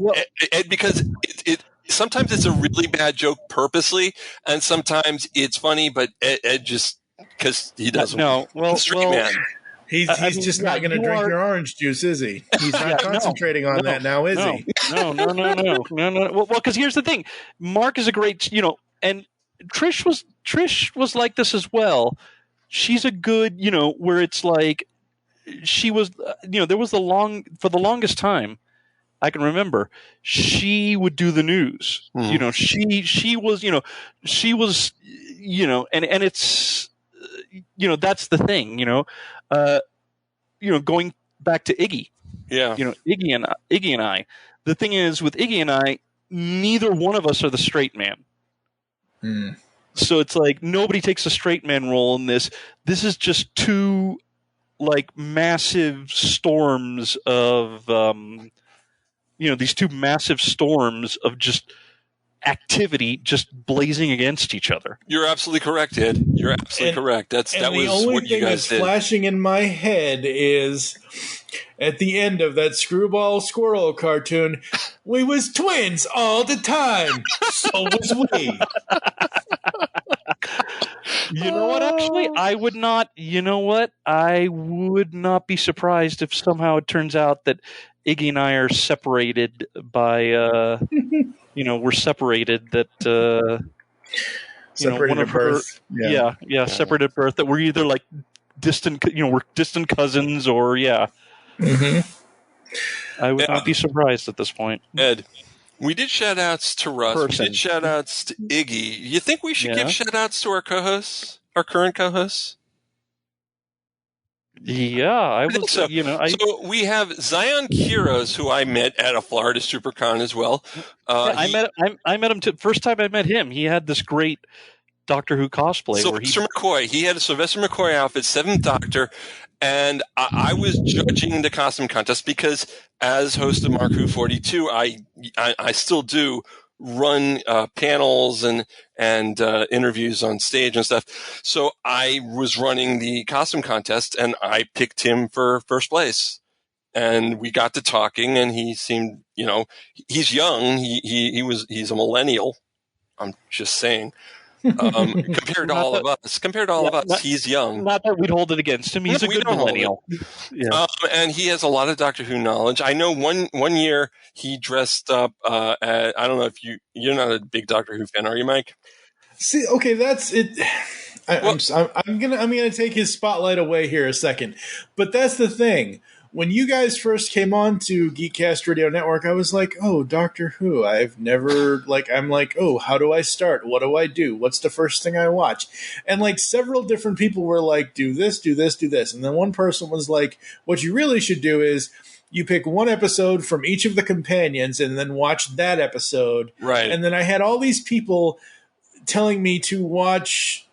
Ed, because it sometimes it's a really bad joke purposely, and sometimes it's funny, but Ed just. Because he doesn't. No, well, man. He's just not going to drink your orange juice, is he? He's not concentrating on that now, is he? No. Well, because here's the thing: Mark is a great, and Trish was like this as well. She's a good, where it's like she was, there was for the longest time. I can remember she would do the news. Mm-hmm. She was, and it's. That's the thing, going back to Iggy. Yeah. Iggy and I. The thing is, with Iggy and I, neither one of us are the straight man. Mm. So it's like nobody takes a straight man role in this. This is just two like massive storms of these two massive storms of just activity just blazing against each other. You're absolutely correct, Ed. You're absolutely correct. That was what you guys did. The only thing that's flashing in my head is at the end of that Screwball Squirrel cartoon, we was twins all the time. So was we. You know what? Actually, I would not. You know what? I would not be surprised if somehow it turns out that Iggy and I are separated by. We're separated. That separated at birth. Separated at birth. That we're either like distant. We're distant cousins, or Mm-hmm. I would not be surprised at this point. Ed, we did shout-outs to Russ. We did shout-outs to Iggy. You think we should give shout-outs to our co-hosts, our current co-hosts? Yeah, I would. So we have Zion Kiros, who I met at a Florida SuperCon as well. I met him too. First time I met him, he had this great Doctor Who cosplay. Sylvester McCoy. He had a Sylvester McCoy outfit, 7th Doctor, and I was judging the costume contest because as host of Mark Who 42, I still do run panels and interviews on stage and stuff. So I was running the costume contest, and I picked him for first place. And we got to talking, and he seemed, he's young. He's a millennial. I'm just saying. Compared to all of us, he's young. Not that we'd hold it against him. He's a good millennial. Yeah. And he has a lot of Doctor Who knowledge. I know one year he dressed up. I don't know if you're not a big Doctor Who fan, are you, Mike? See, okay, that's it. I'm gonna take his spotlight away here a second, but that's the thing. When you guys first came on to Geekcast Radio Network, I was like, oh, Doctor Who. I've never, I'm like, oh, how do I start? What do I do? What's the first thing I watch? And several different people were like, do this, do this, do this. And then one person was like, what you really should do is you pick one episode from each of the companions and then watch that episode. Right. And then I had all these people telling me to watch,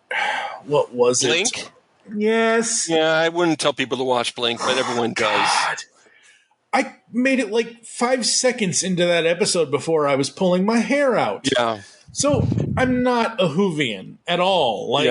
what was Blink? it? Yes. Yeah, I wouldn't tell people to watch Blink, but everyone does. I made it 5 seconds into that episode before I was pulling my hair out. Yeah. So I'm not a Whovian at all.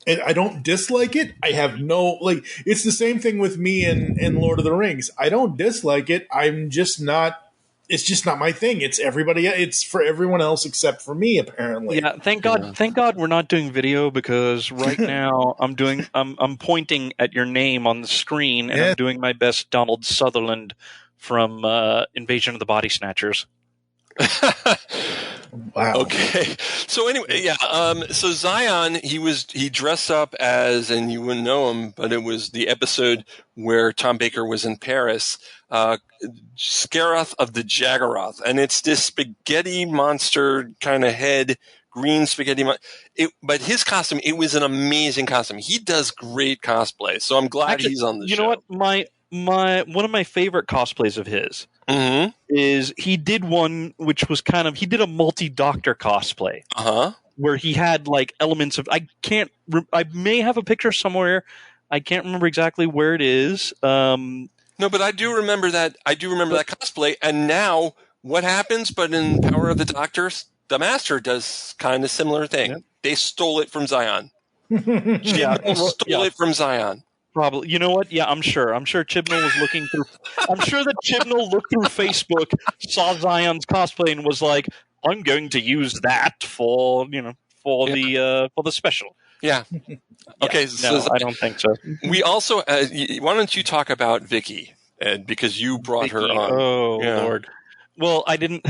I don't dislike it. I have no it's the same thing with me and Lord of the Rings. I don't dislike it. I'm just not. It's just not my thing. It's everybody. It's for everyone else except for me, apparently. Yeah, thank God we're not doing video, because right now I'm pointing at your name on the screen, and I'm doing my best Donald Sutherland from Invasion of the Body Snatchers. Wow. Okay. So anyway, yeah. So Zion, he dressed up as, and you wouldn't know him, but it was the episode where Tom Baker was in Paris, Scaroth of the Jaggeroth, and it's this spaghetti monster kind of head, green spaghetti. But his costume, it was an amazing costume. He does great cosplay, so I'm glad he's on the show. You know what? My one of my favorite cosplays of his is he did one which was he did a multi-doctor cosplay. Where he had like elements of, I may have a picture somewhere. I can't remember exactly where it is. No, but I do remember that. I do remember that cosplay. And now what happens? But in Power of the Doctors, the Master does kind of similar thing. Yep. They stole it from Zion. Stole it from Zion. Probably. You know what? Yeah, I'm sure. Chibnall was looking through. I'm sure that Chibnall looked through Facebook, saw Zion's cosplay, and was like, "I'm going to use that for the special." Yeah. Okay. No, I don't think so. We also. Why don't you talk about Vicky, Ed? Because you brought her on. Oh Lord. Well, I didn't.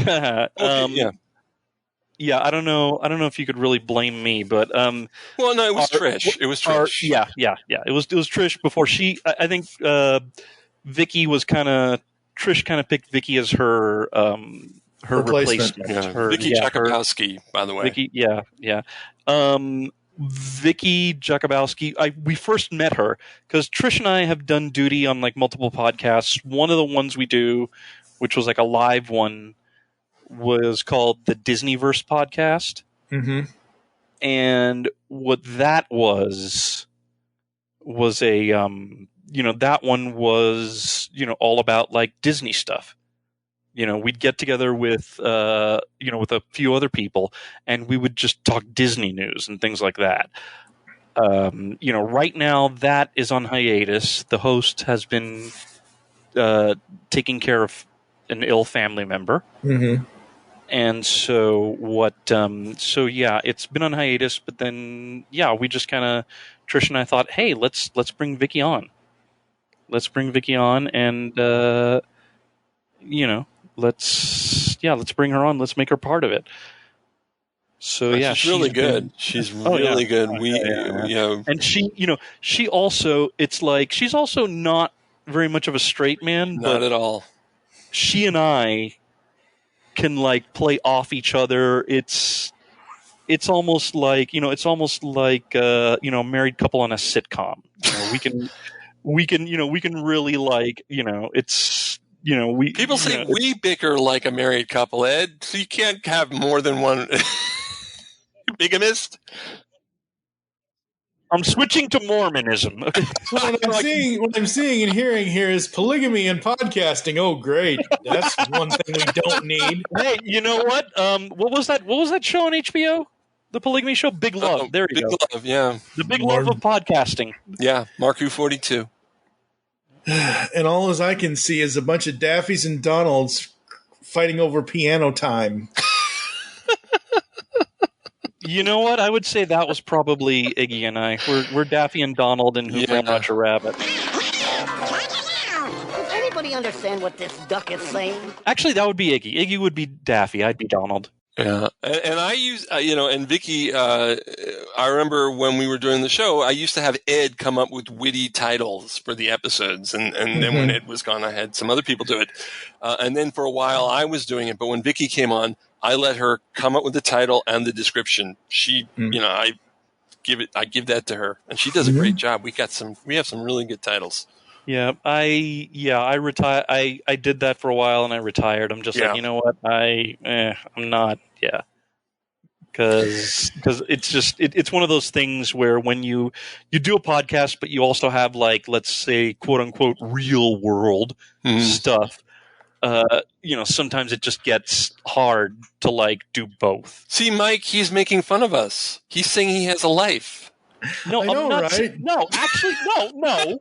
Yeah, I don't know if you could really blame me, but well, no, it was Trish. It was Trish. Yeah. It was Trish before she. I think Vicky was Trish kind of picked Vicky as her replacement. Yeah. Vicky Jakubowski, by the way. Vicky, yeah. Vicky Jakubowski. We first met her because Trish and I have done duty on like multiple podcasts. One of the ones we do, which was like a live one, was called the Disneyverse podcast. Mm-hmm. And what that was a that one was all about like Disney stuff. We'd get together with with a few other people, and we would just talk Disney news and things like that. Right now that is on hiatus. The host has been taking care of an ill family member. Mm-hmm. And so it's been on hiatus, but then, we just Trish and I thought, hey, let's bring Vicky on. Let's bring Vicky on and, let's bring her on. Let's make her part of it. So she's really good. She's really good. And she also, it's like, she's also not very much of a straight man. Not at all. She and I can like play off each other. It's almost like a married couple on a sitcom. We can really like it's people say we bicker like a married couple, Ed. So you can't have more than one bigamist. I'm switching to Mormonism. Okay. What I'm seeing and hearing here is polygamy and podcasting. Oh, great! That's one thing we don't need. Hey, you know what? What was that show on HBO? The polygamy show, Big Love. There you go. Big Love, yeah. The Big Love of podcasting. Yeah, Marku 42. And all as I can see is a bunch of Daffies and Donalds fighting over piano time. You know what? I would say that was probably Iggy and I. We're Daffy and Donald and Who Framed Roger Rabbit. Does anybody understand what this duck is saying? Actually, that would be Iggy. Iggy would be Daffy. I'd be Donald. Yeah, and I use, and Vicky, I remember when we were doing the show, I used to have Ed come up with witty titles for the episodes, and then when Ed was gone, I had some other people do it. And then for a while, I was doing it, but when Vicky came on, I let her come up with the title and the description. She, I give that to her, and she does a great job. We have some really good titles. Yeah, I retired. I did that for a while, and I retired. I'm just like, you know what? I'm not. Yeah, because it's just it's one of those things where when you do a podcast, but you also have like, let's say, quote unquote real world stuff. Sometimes it just gets hard to like do both. See, Mike, he's making fun of us. He's saying he has a life. No, I I'm know, not. right? No, actually, no.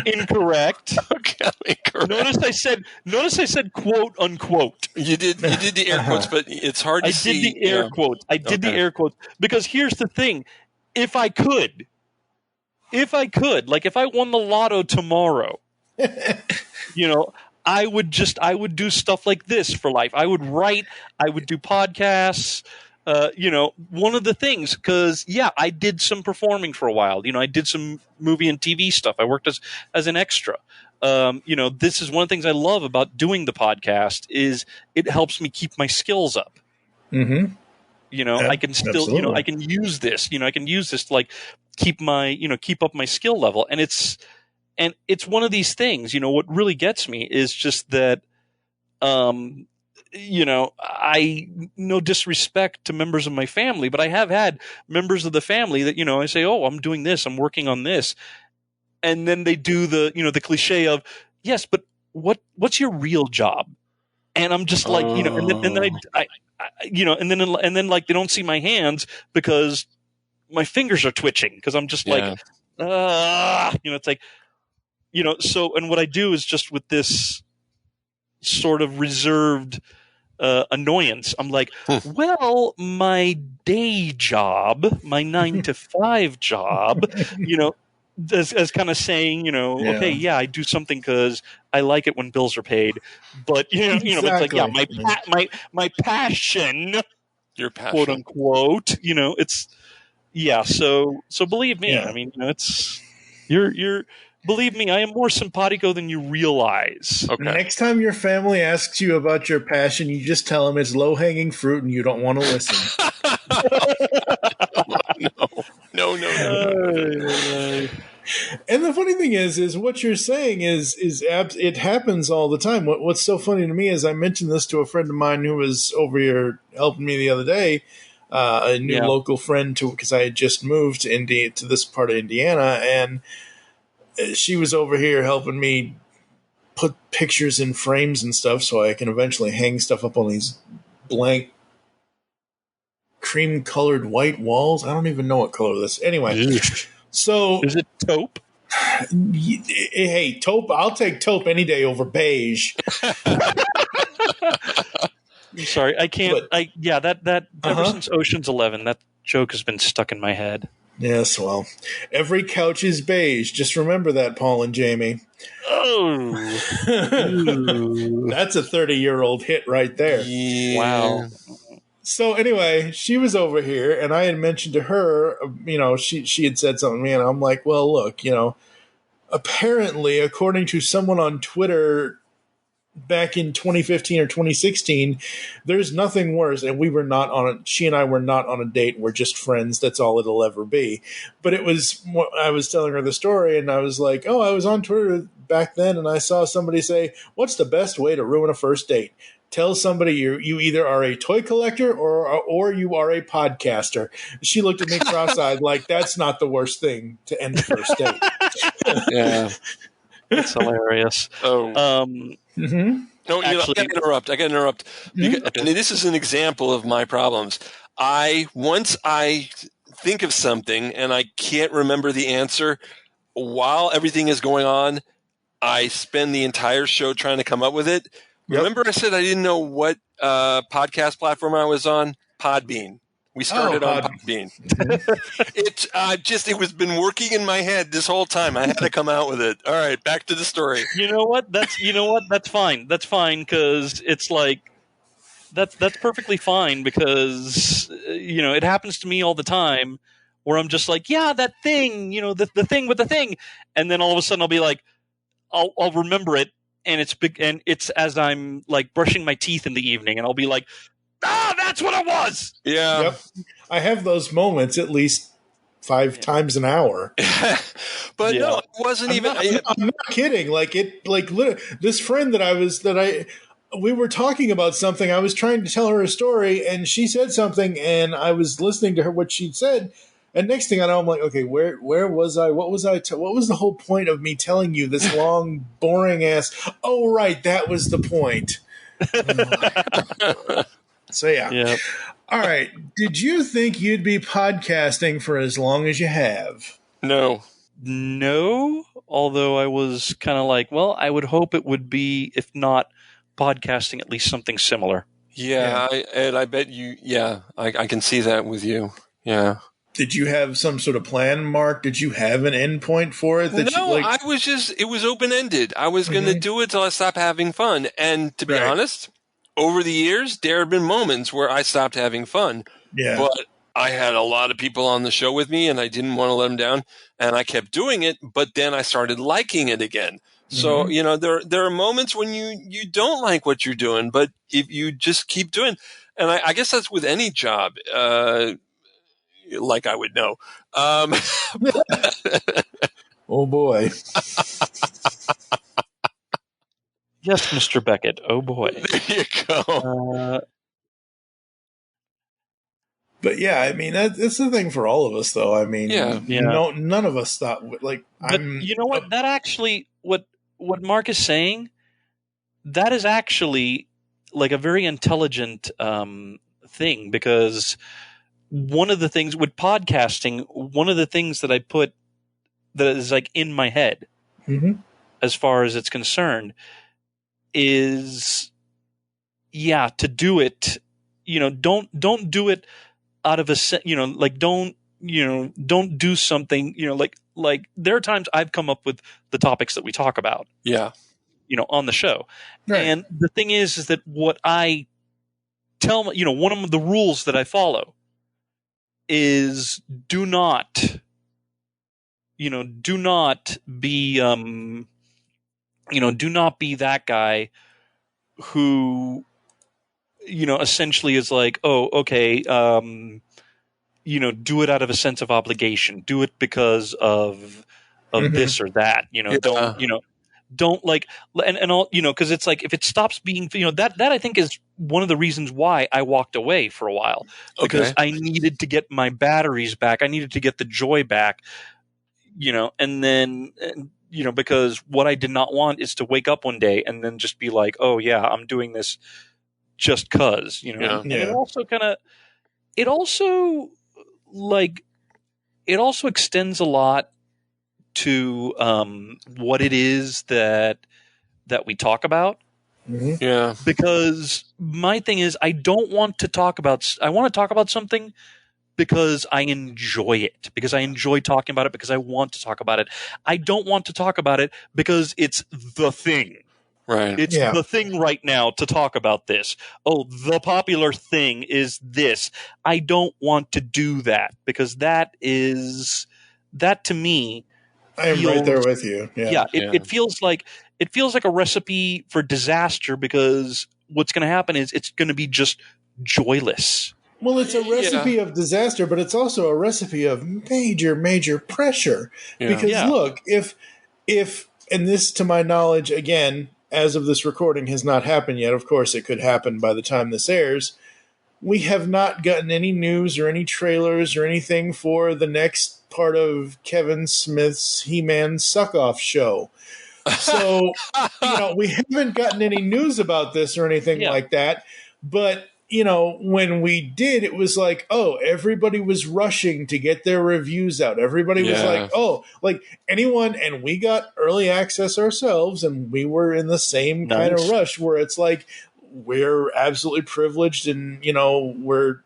Incorrect. Okay, correct. Notice I said quote unquote. You did the air quotes, but it's hard to I see. did the air quotes. I did the Okay. air quotes because here's the thing: if I could, like if I won the lotto tomorrow, I would do stuff like this for life. I would write. I would do podcasts. One of the things, because I did some performing for a while. I did some movie and TV stuff. I worked as an extra. This is one of the things I love about doing the podcast is it helps me keep my skills up. Mm-hmm. I can still, absolutely. I can use this. I can use this to like keep up my skill level, and it's one of these things. What really gets me is just that. I no disrespect to members of my family, but I have had members of the family that, I say, oh, I'm doing this, I'm working on this. And then they do the cliche of, yes, but what's your real job? And I'm just like, and then and then like they don't see my hands because my fingers are twitching because I'm just like, it's like, so, and what I do is just with this sort of reserved annoyance. I'm like, well, my day job, my 9 to 5 job, as kind of saying, okay, yeah, I do something because I like it when bills are paid, but it's like, yeah, my passion, your passion, quote unquote, it's so believe me, I mean, it's you're. Believe me, I am more simpatico than you realize. Okay. Next time your family asks you about your passion, you just tell them it's low-hanging fruit and you don't want to listen. No. And the funny thing is what you're saying is it happens all the time. What's so funny to me is I mentioned this to a friend of mine who was over here helping me the other day, a new local friend because I had just moved to this part of Indiana, and she was over here helping me put pictures in frames and stuff so I can eventually hang stuff up on these blank cream-colored white walls. I don't even know what color this is. Anyway, so... Is it taupe? Hey, taupe. I'll take taupe any day over beige. I'm sorry, I can't... ever since Ocean's 11, that joke has been stuck in my head. Yes, well, every couch is beige. Just remember that, Paul and Jamie. Oh. That's a 30-year-old hit right there. Yeah. Wow. So anyway, she was over here, and I had mentioned to her, she had said something to me, and I'm like, well, look, apparently, according to someone on Twitter back in 2015 or 2016, there's nothing worse, and she and I were not on a date, we're just friends, that's all it'll ever be. But I was telling her the story, and I was like, oh, I was on Twitter back then, and I saw somebody say, what's the best way to ruin a first date? Tell somebody you either are a toy collector or you are a podcaster. She looked at me cross-eyed like, that's not the worst thing to end the first date. Yeah. That's hilarious. Mm-hmm. No, I got to interrupt. Because, and this is an example of my problems. Once I think of something and I can't remember the answer, while everything is going on, I spend the entire show trying to come up with it. Yep. Remember I said I didn't know what podcast platform I was on? Podbean. We started on Podbean. It was been working in my head this whole time. I had to come out with it. All right, back to the story. You know what? That's fine. That's fine because it's like that's perfectly fine because it happens to me all the time where I'm just like, yeah, that thing, the thing with the thing, and then all of a sudden I'll be like, I'll remember it, and it's big, and it's as I'm like brushing my teeth in the evening, and I'll be like, that's what it was. Yeah. Yep. I have those moments at least 5 times an hour. But no, it wasn't I'm not kidding. Literally, this friend we were talking about something. I was trying to tell her a story, and she said something, and I was listening to her what she'd said. And next thing I know, I'm like, okay, where was I? What was what was the whole point of me telling you this long, boring ass? Oh, right, that was the point. So yeah. All right. Did you think you'd be podcasting for as long as you have? No. No, although I was kind of like, well, I would hope it would be, if not podcasting, at least something similar. Yeah, I bet you. Yeah, I can see that with you. Yeah. Did you have some sort of plan, Mark? Did you have an endpoint for it? I was just, it was open-ended. I was going to do it till I stopped having fun. And to be honest, over the years, there have been moments where I stopped having fun. Yeah. But I had a lot of people on the show with me, and I didn't want to let them down. And I kept doing it, but then I started liking it again. So, there are moments when you don't like what you're doing, but if you just keep doing, and I guess that's with any job, like I would know. Oh, boy. Yes, Mr. Beckett. Oh, boy. There you go. But yeah, I mean, that's the thing for all of us, though. I mean, none of us thought, like, but you know what? That actually, what Mark is saying, that is actually like a very intelligent thing, because one of the things with podcasting, one of the things that I put that is like in my head, as far as it's concerned, is to do it. Don't do it out of don't do something. Like there are times I've come up with the topics that we talk about. Yeah. On the show, right. And the thing is that what I tell one of the rules that I follow is do not be do not be that guy who essentially is like, oh, okay, do it out of a sense of obligation, do it because of this or that, don't like, and all, because it's like, if it stops being, that I think is one of the reasons why I walked away for a while, because I needed to get my batteries back. I needed to get the joy back, and then, because what I did not want is to wake up one day and then just be like, oh yeah, I'm doing this just cause, and it also extends a lot to what it is that we talk about. Yeah. Because my thing is, I want to talk about something because I enjoy it, because I enjoy talking about it, because I want to talk about it. I don't want to talk about it because it's the thing. Right. It's the thing right now to talk about this. Oh, the popular thing is this. I don't want to do that, because that to me, I am right there with you. It feels like a recipe for disaster, because what's going to happen is it's going to be just joyless. Well, it's a recipe of disaster, but it's also a recipe of major, major pressure. Yeah. Because look, if and this, to my knowledge, again, as of this recording, has not happened yet. Of course, it could happen by the time this airs. We have not gotten any news or any trailers or anything for the next part of Kevin Smith's He-Man Suck-Off show. So, we haven't gotten any news about this or anything like that. But, when we did, it was like, oh, everybody was rushing to get their reviews out. Everybody was like, oh, like anyone, and we got early access ourselves, and we were in the same kind of rush where it's like, we're absolutely privileged, and, we're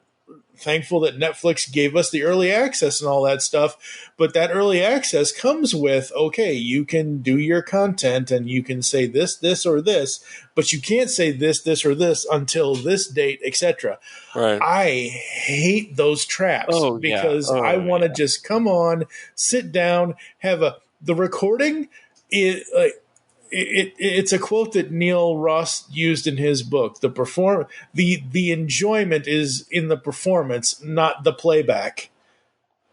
thankful that Netflix gave us the early access and all that stuff. But that early access comes with, okay, you can do your content and you can say this, this, or this, but you can't say this, this, or this until this date, etc. Right. I hate those traps because I want to just come on, sit down, have the recording. It's a quote that Neil Ross used in his book. The enjoyment is in the performance, not the playback.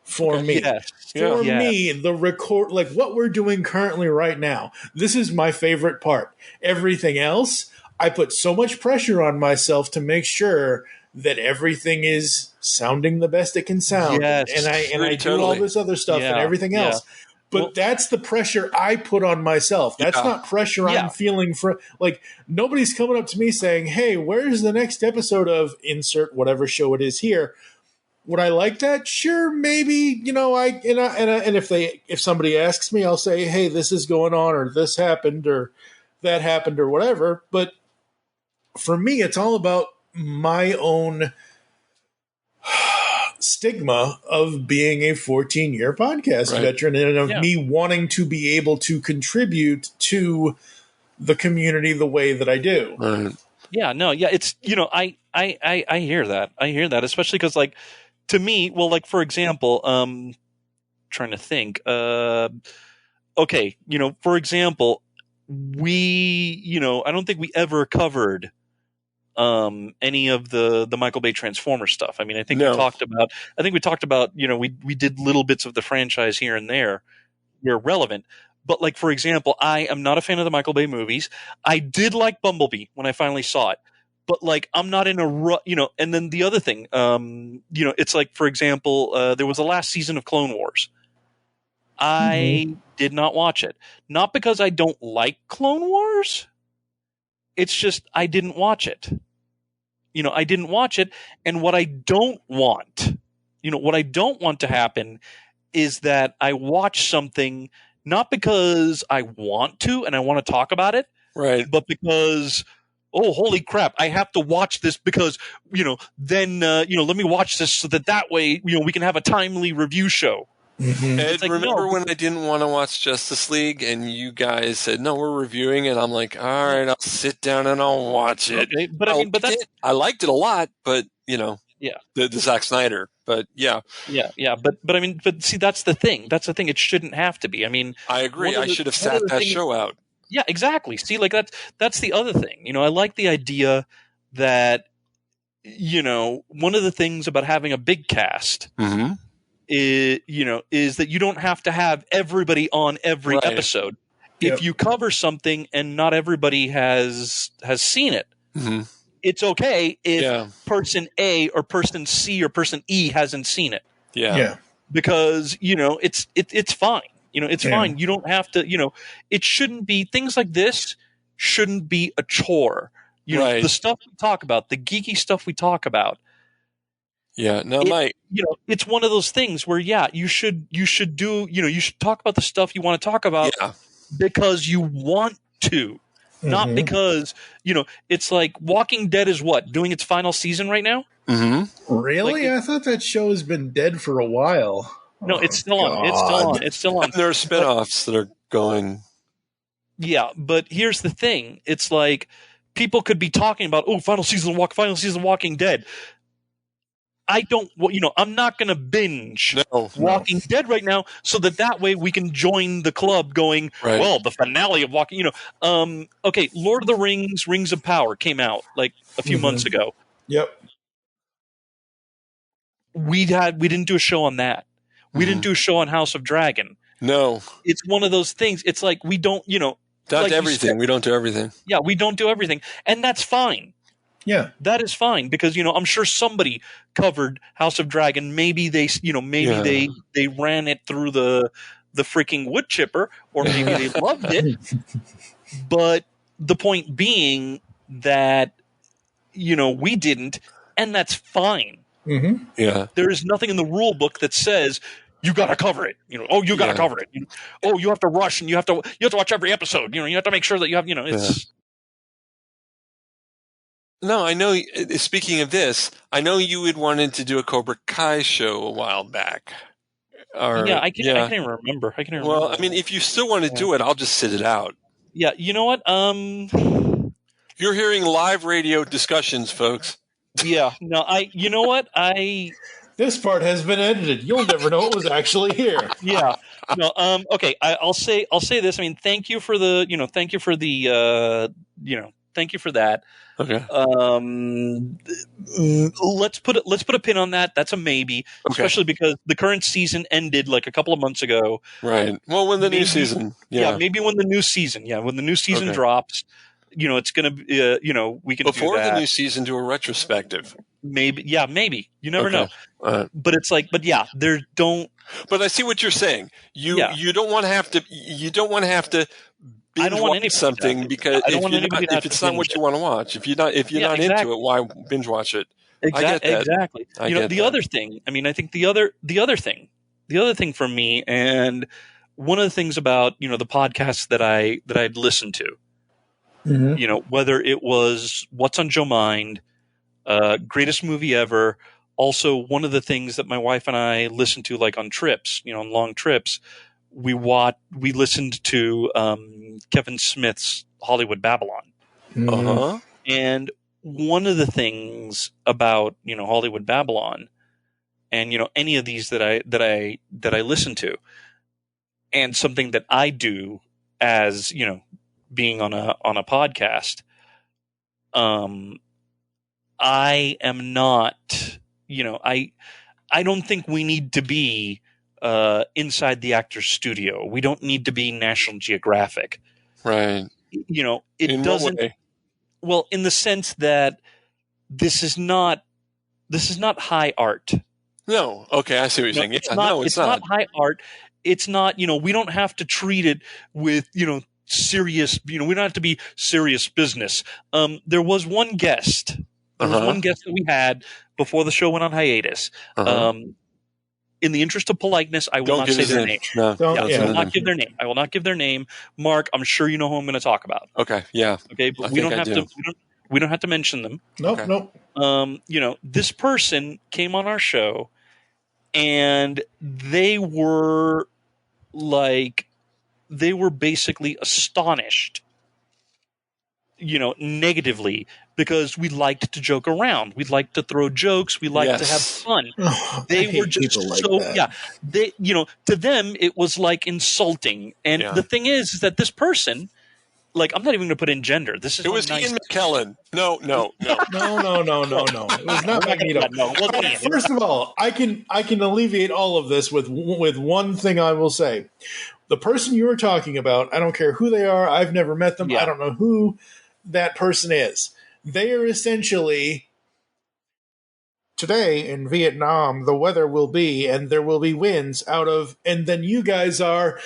For me, me, the record, like what we're doing currently right now, this is my favorite part. Everything else, I put so much pressure on myself to make sure that everything is sounding the best it can sound, and I do all this other stuff and everything else. But that's the pressure I put on myself. That's not pressure I'm feeling for. Like, nobody's coming up to me saying, hey, where's the next episode of insert whatever show it is here? Would I like that? Sure, maybe. And if somebody asks me, I'll say, hey, this is going on, or this happened, or that happened, or whatever. But for me, it's all about my own stigma of being a 14-year podcast veteran, and of me wanting to be able to contribute to the community the way that I do. It's I hear that, especially because, like, to me, well, like, for example, trying to think, for example, I don't think we ever covered any of the Michael Bay Transformers stuff. I mean, I think we talked about, we did little bits of the franchise here and there where relevant. But, like, for example, I am not a fan of the Michael Bay movies. I did like Bumblebee when I finally saw it. But, like, I'm not in a and then the other thing, it's like, for example, there was the last season of Clone Wars. I did not watch it. Not because I don't like Clone Wars. It's just I didn't watch it. I didn't watch it. And what I don't want to happen is that I watch something not because I want to and I want to talk about it, right? But because, oh, holy crap, I have to watch this because, let me watch this so that way, we can have a timely review show. Ed, remember when I didn't want to watch Justice League and you guys said, no, we're reviewing it? I'm like, all right, I'll sit down and I'll watch it. Okay, but I liked it a lot, but, the Zack Snyder, but but see, that's the thing. It shouldn't have to be. I mean, I agree. I should have sat that show out. Yeah, exactly. See, like, that's the other thing. I like the idea that, one of the things about having a big cast is that you don't have to have everybody on every episode. If you cover something and not everybody has seen it, it's okay if person A or person C or person E hasn't seen it. Because it's fine. It's fine. You don't have to. It shouldn't be, things like this shouldn't be a chore. The stuff we talk about, the geeky stuff we talk about. It's one of those things where you should do, you should talk about the stuff you want to talk about because you want to, not because, it's like Walking Dead is doing its final season right now. Really? I thought that show has been dead for a while. No, it's still on. It's still on. There are spinoffs that are going. Yeah, but here's the thing. It's like people could be talking about, final season of Walking Dead. I don't, I'm not going to binge Walking Dead right now so that way we can join the club going, well, the finale of Walking, okay, Lord of the Rings, Rings of Power came out like a few months ago. Yep. We didn't do a show on that. We didn't do a show on House of Dragon. No. It's one of those things. It's like we don't, not like everything. We don't do everything. Yeah, we don't do everything. And that's fine. Yeah, that is fine because I'm sure somebody covered House of Dragon. Maybe they they ran it through the freaking wood chipper, or maybe they loved it. But the point being that we didn't, and that's fine. Yeah, there is nothing in the rule book that says you got to cover it. You got to cover it. You have to rush and you have to watch every episode. You have to make sure that you have. It's. No, I know. Speaking of this, I know you had wanted to do a Cobra Kai show a while back. I can't even remember. Well, I mean, if you still want to do it, I'll just sit it out. Yeah, you know what? You're hearing live radio discussions, folks. Yeah, no, you know what? This part has been edited. You'll never know what was actually here. Yeah. No. Okay. I'll say this. I mean, thank you for the. Thank you for the. Thank you for that. Okay. Let's put a pin on that. That's a maybe, especially because the current season ended like a couple of months ago. Right. Well, when the new season. Yeah. Maybe when the new season. Yeah, when the new season drops. It's gonna. We can before do that. The new season do a retrospective. maybe you never Okay. know. But it's like, but yeah, there don't. But I see what you're saying. You don't want to have to. You don't want to have to I binge don't want watch anybody something to, because I don't want anybody to have if it's to not binge what it. you want to watch, if you're not Exactly. into it, why binge watch it? I get that. Exactly. I get the that. other thing. I mean, I think the other thing for me, and one of the things about the podcasts that I'd listened to, whether it was What's on Joe Mind, Greatest Movie Ever. Also, one of the things that my wife and I listened to, like on trips, on long trips, we listened to Kevin Smith's Hollywood Babylon. Uh-huh. And one of the things about Hollywood Babylon, and any of these that I listen to, and something that I do as being on a podcast, I am not, I don't think we need to be inside the actor's studio. We don't need to be National Geographic. Right. It In doesn't. what way? Well, in the sense that this is not high art. No. Okay, I see what you're saying. It's Yeah, not. no, It's not high art. It's not. We don't have to treat it with serious. We don't have to be serious business. There was one guest. There was one guest that we had before the show went on hiatus. In the interest of politeness, I will not say their name. No, I will not give their name. I will not give their name. Mark, I'm sure you know who I'm going to talk about. Okay, yeah. Okay, but we don't have to. We don't have to mention them. Nope. This person came on our show, and they were basically astonished, negatively, because we liked to joke around. We liked to throw jokes. We liked to have fun. They were just They, to them, it was like insulting. And the thing is that this person, I'm not even going to put in gender. It was Ian McKellen. No. No. It was not Magneto. First of all, I can alleviate all of this with one thing I will say. The person you were talking about, I don't care who they are. I've never met them. I don't know who that person is. They are essentially, today in Vietnam, the weather will be, and there will be winds out of, and then you guys are,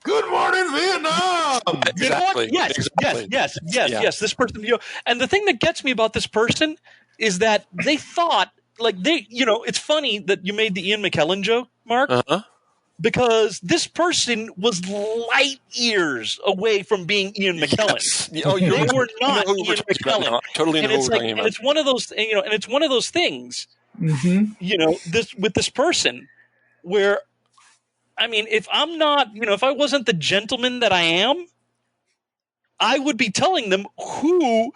good morning, Vietnam! Exactly. Yes. This person, and the thing that gets me about this person is that they thought, it's funny that you made the Ian McKellen joke, Mark. Because this person was light years away from being Ian McKellen. Yes. They were not Ian McKellen. Totally know who we're talking about. And it's one of those, and it's one of those things, this person, where, I mean, if I'm not, if I wasn't the gentleman that I am, I would be telling them, who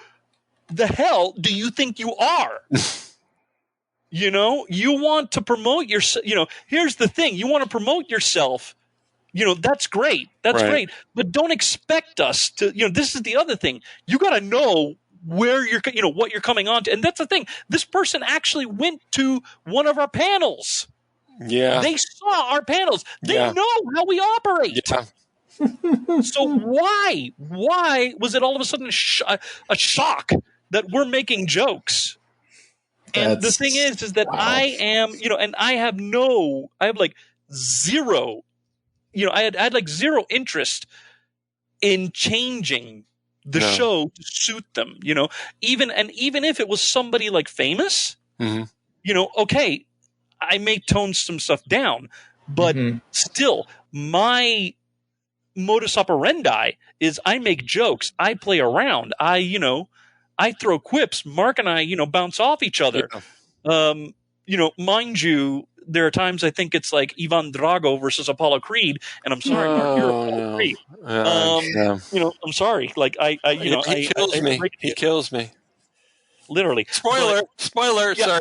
the hell do you think you are? You want to promote yourself. Here's the thing. You want to promote yourself. That's great. That's great. But don't expect us to, this is the other thing. You got to know where you're, what you're coming on to. And that's the thing. This person actually went to one of our panels. Yeah. They saw our panels. They know how we operate. Yeah. So why was it all of a sudden a shock that we're making jokes? And the thing is that I am, and I have zero, I had zero interest in changing the show to suit them, even if it was somebody famous, okay, I may tone some stuff down, but still my modus operandi is I make jokes, I play around, I throw quips. Mark and I, bounce off each other. Yeah. Mind you, there are times I think it's like Ivan Drago versus Apollo Creed, and I'm sorry, Mark, you're Apollo Creed. I'm sorry. He kills me. He kills me. Literally. Spoiler. Sorry. Yeah,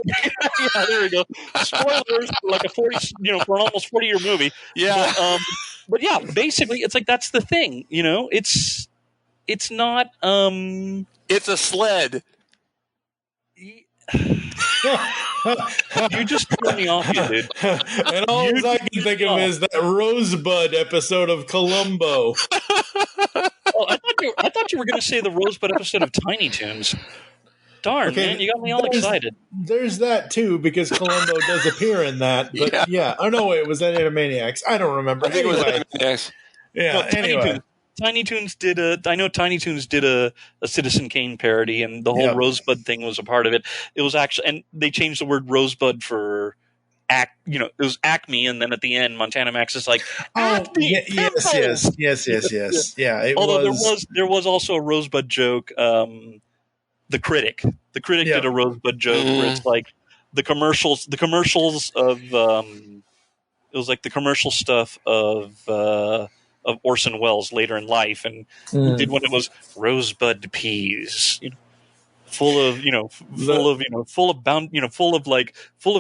there we go. Spoilers for a 40, for an almost 40-year movie. Yeah. But yeah, basically, it's that's the thing. It's not. It's a sled. You just turned me off, dude. And all I can think of is that Rosebud episode of Columbo. Oh, I thought you were going to say the Rosebud episode of Tiny Toons. Darn, man, you got me all excited. There's that too, because Columbo does appear in that. But yeah. Oh no, wait, was that Animaniacs? I don't remember. I think it was Animaniacs. Yeah. No, anyway. Tiny Toons did I know Tiny Toons did a Citizen Kane parody, and the whole Rosebud thing was a part of it. It was actually, and they changed the word Rosebud for it was Acme, and then at the end, Montana Max is like, Acme, yes. Yeah, although there was also a Rosebud joke. The Critic did a Rosebud joke where it's like the commercials of it was like the commercial stuff of Orson Welles later in life, and he did when it was Rosebud peas, full of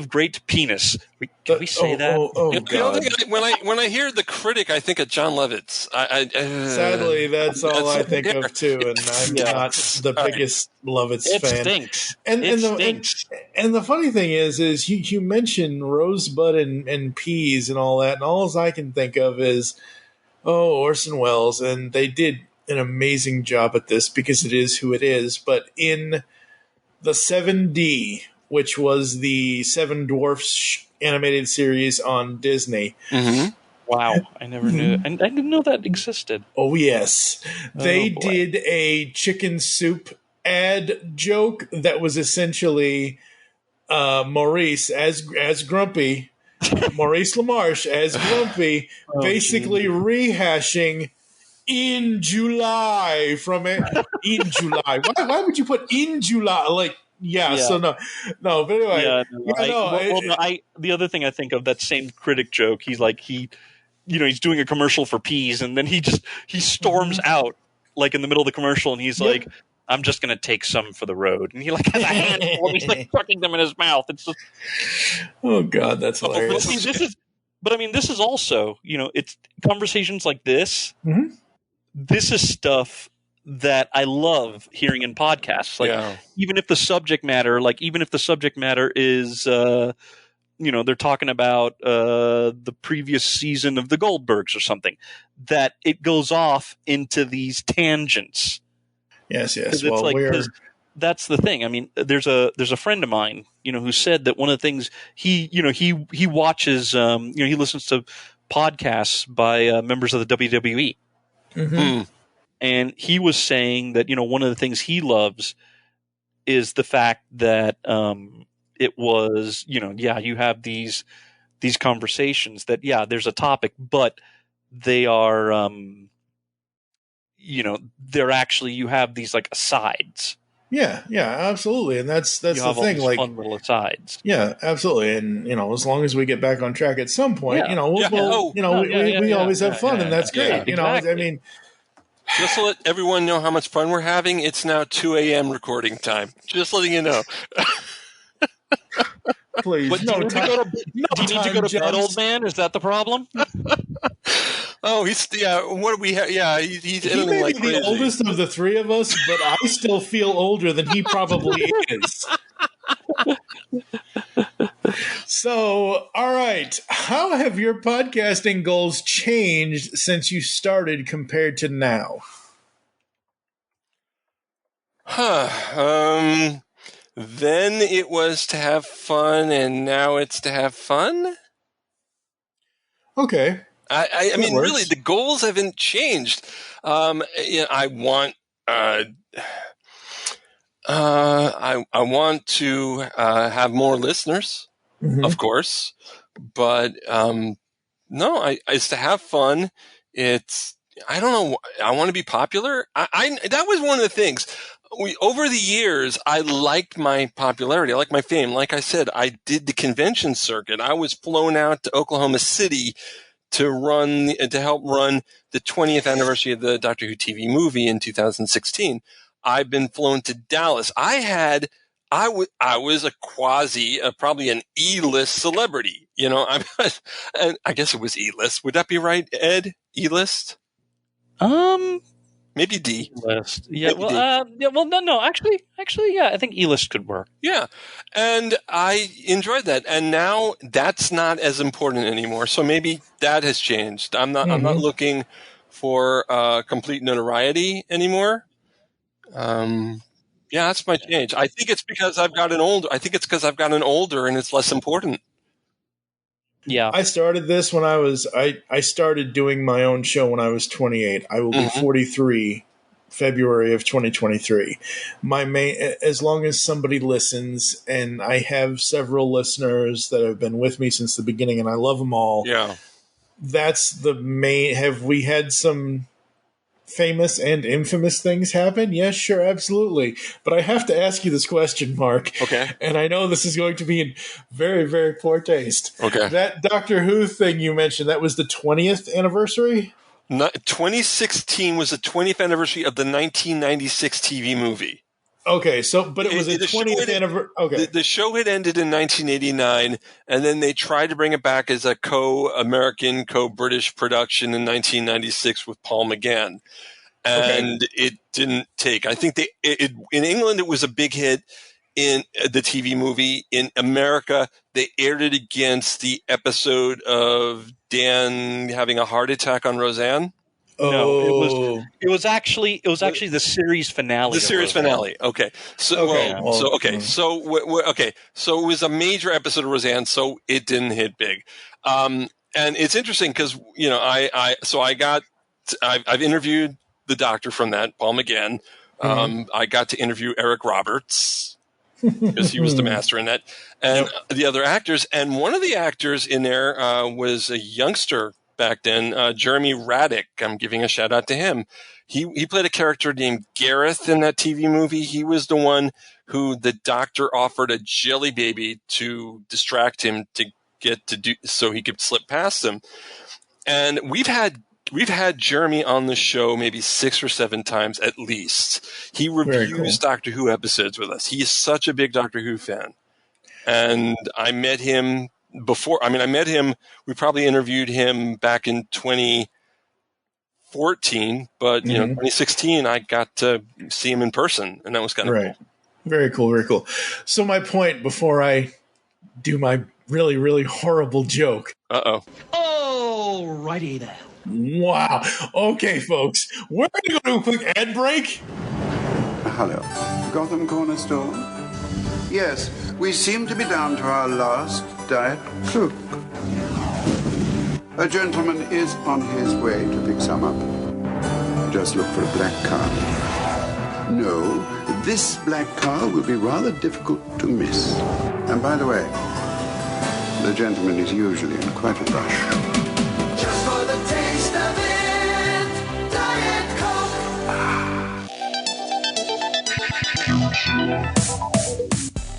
great penis. Can we say that? God. When I hear The Critic, I think of John Lovitz. Sadly, that's all I think of too, and I'm not the biggest Lovitz fan. It stinks. And the funny thing is you mentioned Rosebud and peas and all that, and all I can think of is Orson Welles, and they did an amazing job at this because it is who it is. But in the 7D, which was the Seven Dwarfs animated series on Disney. Mm-hmm. Wow, I never knew. I didn't know that existed. Oh, yes. They did a chicken soup ad joke that was essentially Maurice as Grumpy, Maurice LaMarche as Grumpy, basically rehashing in July from it. In July. Why would you put in July? Like, so no, but anyway. The other thing I think of, that same Critic joke, he's like, he's doing a commercial for peas, and then he storms out like in the middle of the commercial, and he's like, I'm just going to take some for the road. And he like has a handful, and he's like tucking them in his mouth. It's just, oh God, that's hilarious. This is also, it's conversations like this. Mm-hmm. This is stuff that I love hearing in podcasts. Like, even if the subject matter is, they're talking about the previous season of the Goldbergs or something, that it goes off into these tangents. Yes. Well, that's the thing. I mean, there's a friend of mine, who said that one of the things he watches, he listens to podcasts by members of the WWE. Mm-hmm. And he was saying that, one of the things he loves is the fact that it was, you have these conversations that, there's a topic, but they are, they're actually, you have these like asides. Yeah, absolutely, and that's the thing. All these fun little asides. Yeah, absolutely, and as long as we get back on track at some point, we always have fun, and that's great. Exactly. I mean, just to let everyone know how much fun we're having, it's now 2 a.m. recording time. Just letting you know. Please, do you need to go to bed, old man? Is that the problem? Oh, what do we have? Yeah, he's he may like be crazy. the oldest of the three of us, but I still feel older than he probably is. So, all right. How have your podcasting goals changed since you started compared to now? Then it was to have fun, and now it's to have fun? Okay. I mean, really, the goals haven't changed. I want I want to have more listeners, of course, but no, it's to have fun. I don't know. I want to be popular. That was one of the things. Over the years, I liked my popularity. I liked my fame. Like I said, I did the convention circuit. I was flown out to Oklahoma City to help run the 20th anniversary of the Doctor Who TV movie in 2016. I've been flown to Dallas. I was a probably an E-list celebrity. And I guess it was E-list. Would that be right, Ed? E-list? Maybe D. E-list. Yeah. No. Actually, yeah. I think E-list could work. Yeah, and I enjoyed that. And now that's not as important anymore. So maybe that has changed. I'm not looking for complete notoriety anymore. Yeah, that's my change. I think it's because I've gotten older. And it's less important. Yeah. I started this when I started doing my own show when I was 28. I will be 43 February of 2023. My main, as long as somebody listens, and I have several listeners that have been with me since the beginning, and I love them all. Yeah. That's the main. Have we had some famous and infamous things happen? Yes, sure, absolutely. But I have to ask you this question, Mark. Okay. And I know this is going to be in very, very poor taste. Okay. That Doctor Who thing you mentioned, that was the 20th anniversary? 2016 was the 20th anniversary of the 1996 TV movie. Okay, but it was a 20th anniversary. Okay. The show had ended in 1989, and then they tried to bring it back as a co-American, co-British production in 1996 with Paul McGann. And it didn't take. I think in England it was a big hit in the TV movie. In America, they aired it against the episode of Dan having a heart attack on Roseanne. No, it was actually the series finale. The series finale. Okay. So it was a major episode of Roseanne, so it didn't hit big. And it's interesting because I've interviewed the doctor from that, Paul McGann. I got to interview Eric Roberts because he was the master in that, and the other actors. And one of the actors in there was a youngster back then, Jeremy Raddick. I'm giving a shout out to him. He played a character named Gareth in that TV movie. He was the one who the doctor offered a jelly baby to distract him to get to do so he could slip past him. And we've had Jeremy on the show maybe 6 or 7 times at least. He reviews Doctor Who episodes with us. He is such a big Doctor Who fan. And I met him before. I mean, we probably interviewed him back in 2014, but 2016 I got to see him in person, and that was kind of cool. Very cool, very cool. So my point before I do my really, really horrible joke. Alrighty then. Wow. Okay, folks. We're going to go to a quick ad break. Hello. Gotham Corner Store? Yes, we seem to be down to our last Diet Coke. A gentleman is on his way to pick some up. Just look for a black car. No, this black car will be rather difficult to miss. And by the way, the gentleman is usually in quite a rush. Just for the taste of it, Diet Coke.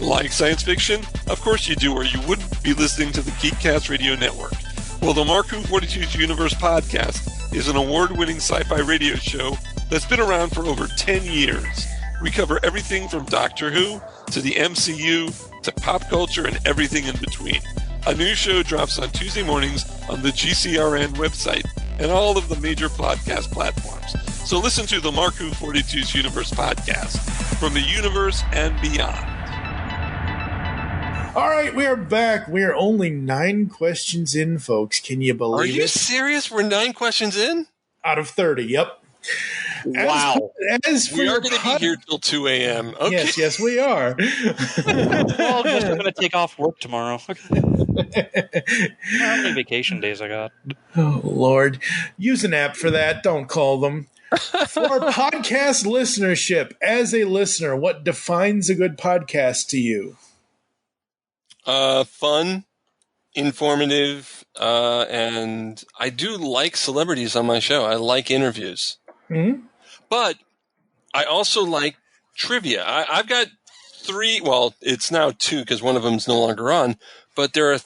Like science fiction? Of course you do, or you wouldn't be listening to the Geekcast Radio Network. Well, the Mark Who 42's Universe podcast is an award-winning sci-fi radio show that's been around for over 10 years. We cover everything from Doctor Who to the MCU to pop culture and everything in between. A new show drops on Tuesday mornings on the GCRN website and all of the major podcast platforms. So listen to the Mark Who 42's Universe podcast from the universe and beyond. All right, we are back. We are only 9 questions in, folks. Can you believe it? Are you serious? We're 9 questions in? Out of 30, yep. Wow. We are going to be here till 2 a.m. Okay. Yes, we are. Well, I guess I'm going to take off work tomorrow. How many vacation days I got? Oh, Lord. Use an app for that. Don't call them. For podcast listenership, as a listener, what defines a good podcast to you? Fun, informative, and I do like celebrities on my show. I like interviews. Mm-hmm. But I also like trivia. I've got 3. Well, it's now 2 because one of them's no longer on. But there are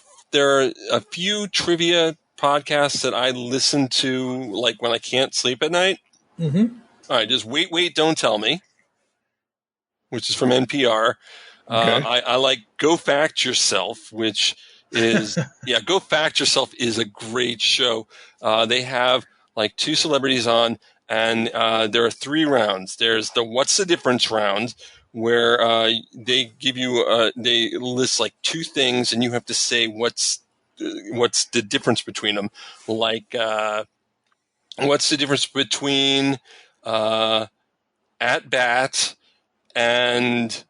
a few trivia podcasts that I listen to, like when I can't sleep at night. Mm-hmm. All right, just wait, don't tell me, which is from NPR. Okay. I like Go Fact Yourself, which is Go Fact Yourself is a great show. They have like 2 celebrities on. And there are 3 rounds. There's the What's the Difference round, where they give you they list like 2 things, and you have to say what's the difference between them. Like what's the difference between at bat and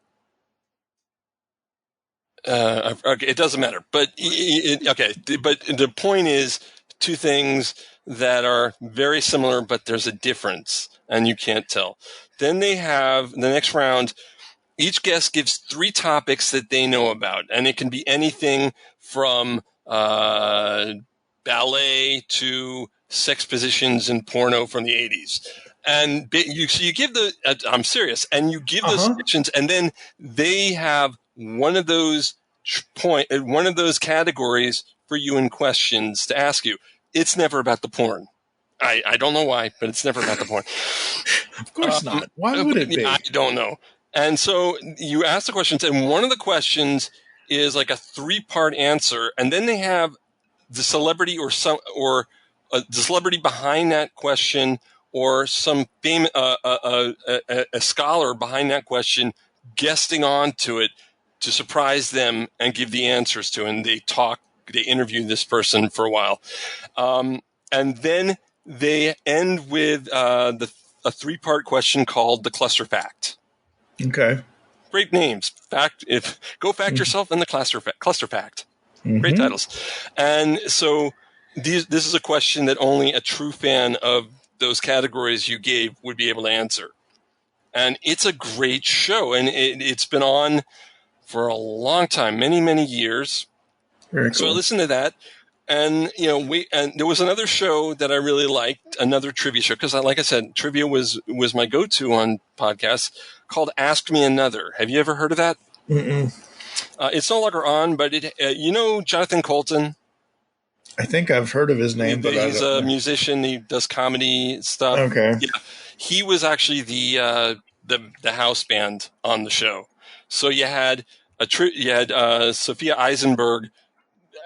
okay, it doesn't matter. But but the point is two things that are very similar, but there's a difference, and you can't tell. Then they have the next round. Each guest gives 3 topics that they know about, and it can be anything from ballet to sex positions in porno from the 80s. And you give I'm serious, and you give those sections, and then they have one of those categories for you in questions to ask you. It's never about the porn. I don't know why, but it's never about the porn. Of course not. Why would it be? I don't know. And so you ask the questions, and one of the questions is like a 3-part answer, and then they have the celebrity or the celebrity behind that question, or some famous a scholar behind that question guesting onto it to surprise them and give the answers to it. And they interview this person for a while, and then they end with a 3-part question called the cluster fact. Okay. Great names. Go fact yourself in the cluster fact. Mm-hmm. Great titles. And so this is a question that only a true fan of those categories you gave would be able to answer. And it's a great show, and it's been on for a long time, many, many years. Very cool. So I listened to that, and and there was another show that I really liked, another trivia show, because like I said, trivia was my go-to on podcasts, called Ask Me Another. Have you ever heard of that? Mm-mm. It's no longer on, but Jonathan Colton. I think I've heard of his name, but he's a musician. He does comedy stuff. Okay. Yeah, he was actually the house band on the show. So you had Sophia Eisenberg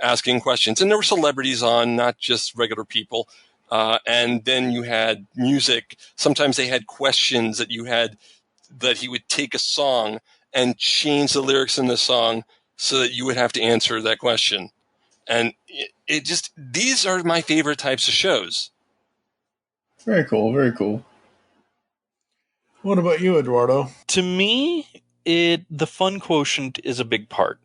asking questions, and there were celebrities on, not just regular people. And then you had music. Sometimes they had questions that he would take a song and change the lyrics in the song so that you would have to answer that question. And these are my favorite types of shows. Very cool. Very cool. What about you, Eduardo? To me, the fun quotient is a big part.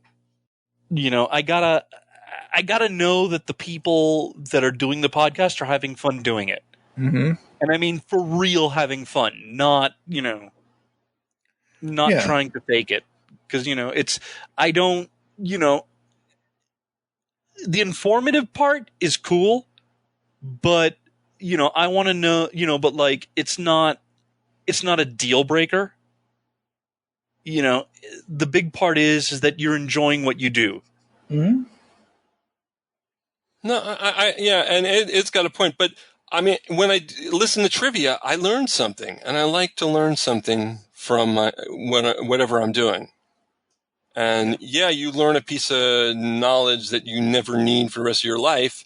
I gotta know that the people that are doing the podcast are having fun doing it. Mm-hmm. And I mean, for real, having fun, not trying to fake it. Because, the informative part is cool, but, I want to know, but like, it's not a deal breaker. The big part is that you're enjoying what you do. Mm-hmm. No, and it's got a point. But I mean, when I listen to trivia, I learn something, and I like to learn something from whatever I'm doing. And you learn a piece of knowledge that you never need for the rest of your life,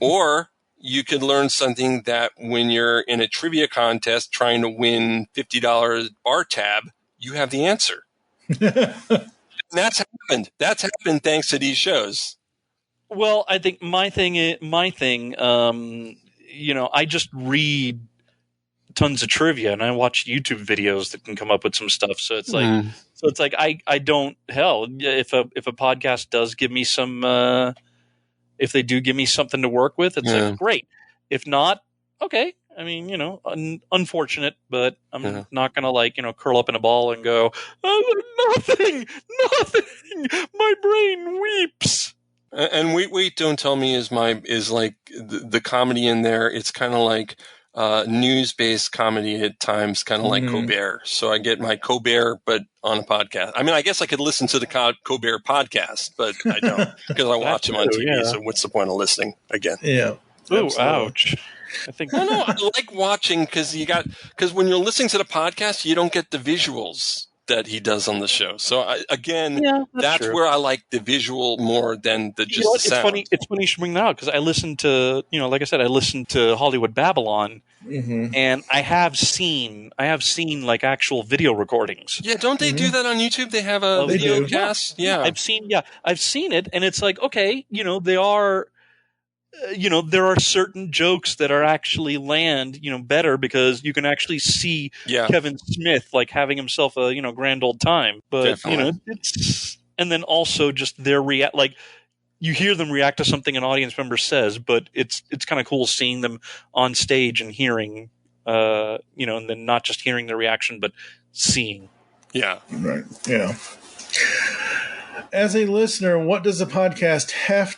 or you could learn something that when you're in a trivia contest trying to win $50 bar tab, you have the answer. And that's happened. That's happened thanks to these shows. Well, I think my thing, I just read tons of trivia and I watch YouTube videos that can come up with some stuff. So it's like, I don't, if a podcast does give me some, if they do give me something to work with, it's like, great. If not, okay. I mean, unfortunate, but I'm not going to curl up in a ball and go, nothing, my brain weeps. And Wait, Don't Tell Me is like the comedy in there. It's kind of like news-based comedy at times, kind of like Colbert. So I get my Colbert, but on a podcast. I mean, I guess I could listen to the Colbert podcast, but I don't because I watch him on TV. Yeah. So what's the point of listening again? Yeah. Oh, ouch. I think no, I like watching because when you're listening to the podcast, you don't get the visuals that he does on the show. So that's where I like the visual more than the just the sound. It's funny you should bring that out because I listened to, like I said, I listened to Hollywood Babylon, and I have seen like actual video recordings. Yeah, don't they do that on YouTube? They have a video cast. Yeah, I've seen it, and it's like, okay, they are. there are certain jokes that are actually land, better because you can actually see Kevin Smith like having himself a, grand old time. But, it's, and then also just their like you hear them react to something an audience member says, but it's kind of cool seeing them on stage and hearing, and then not just hearing the reaction, but seeing. Yeah. Right. Yeah. As a listener, what does a podcast have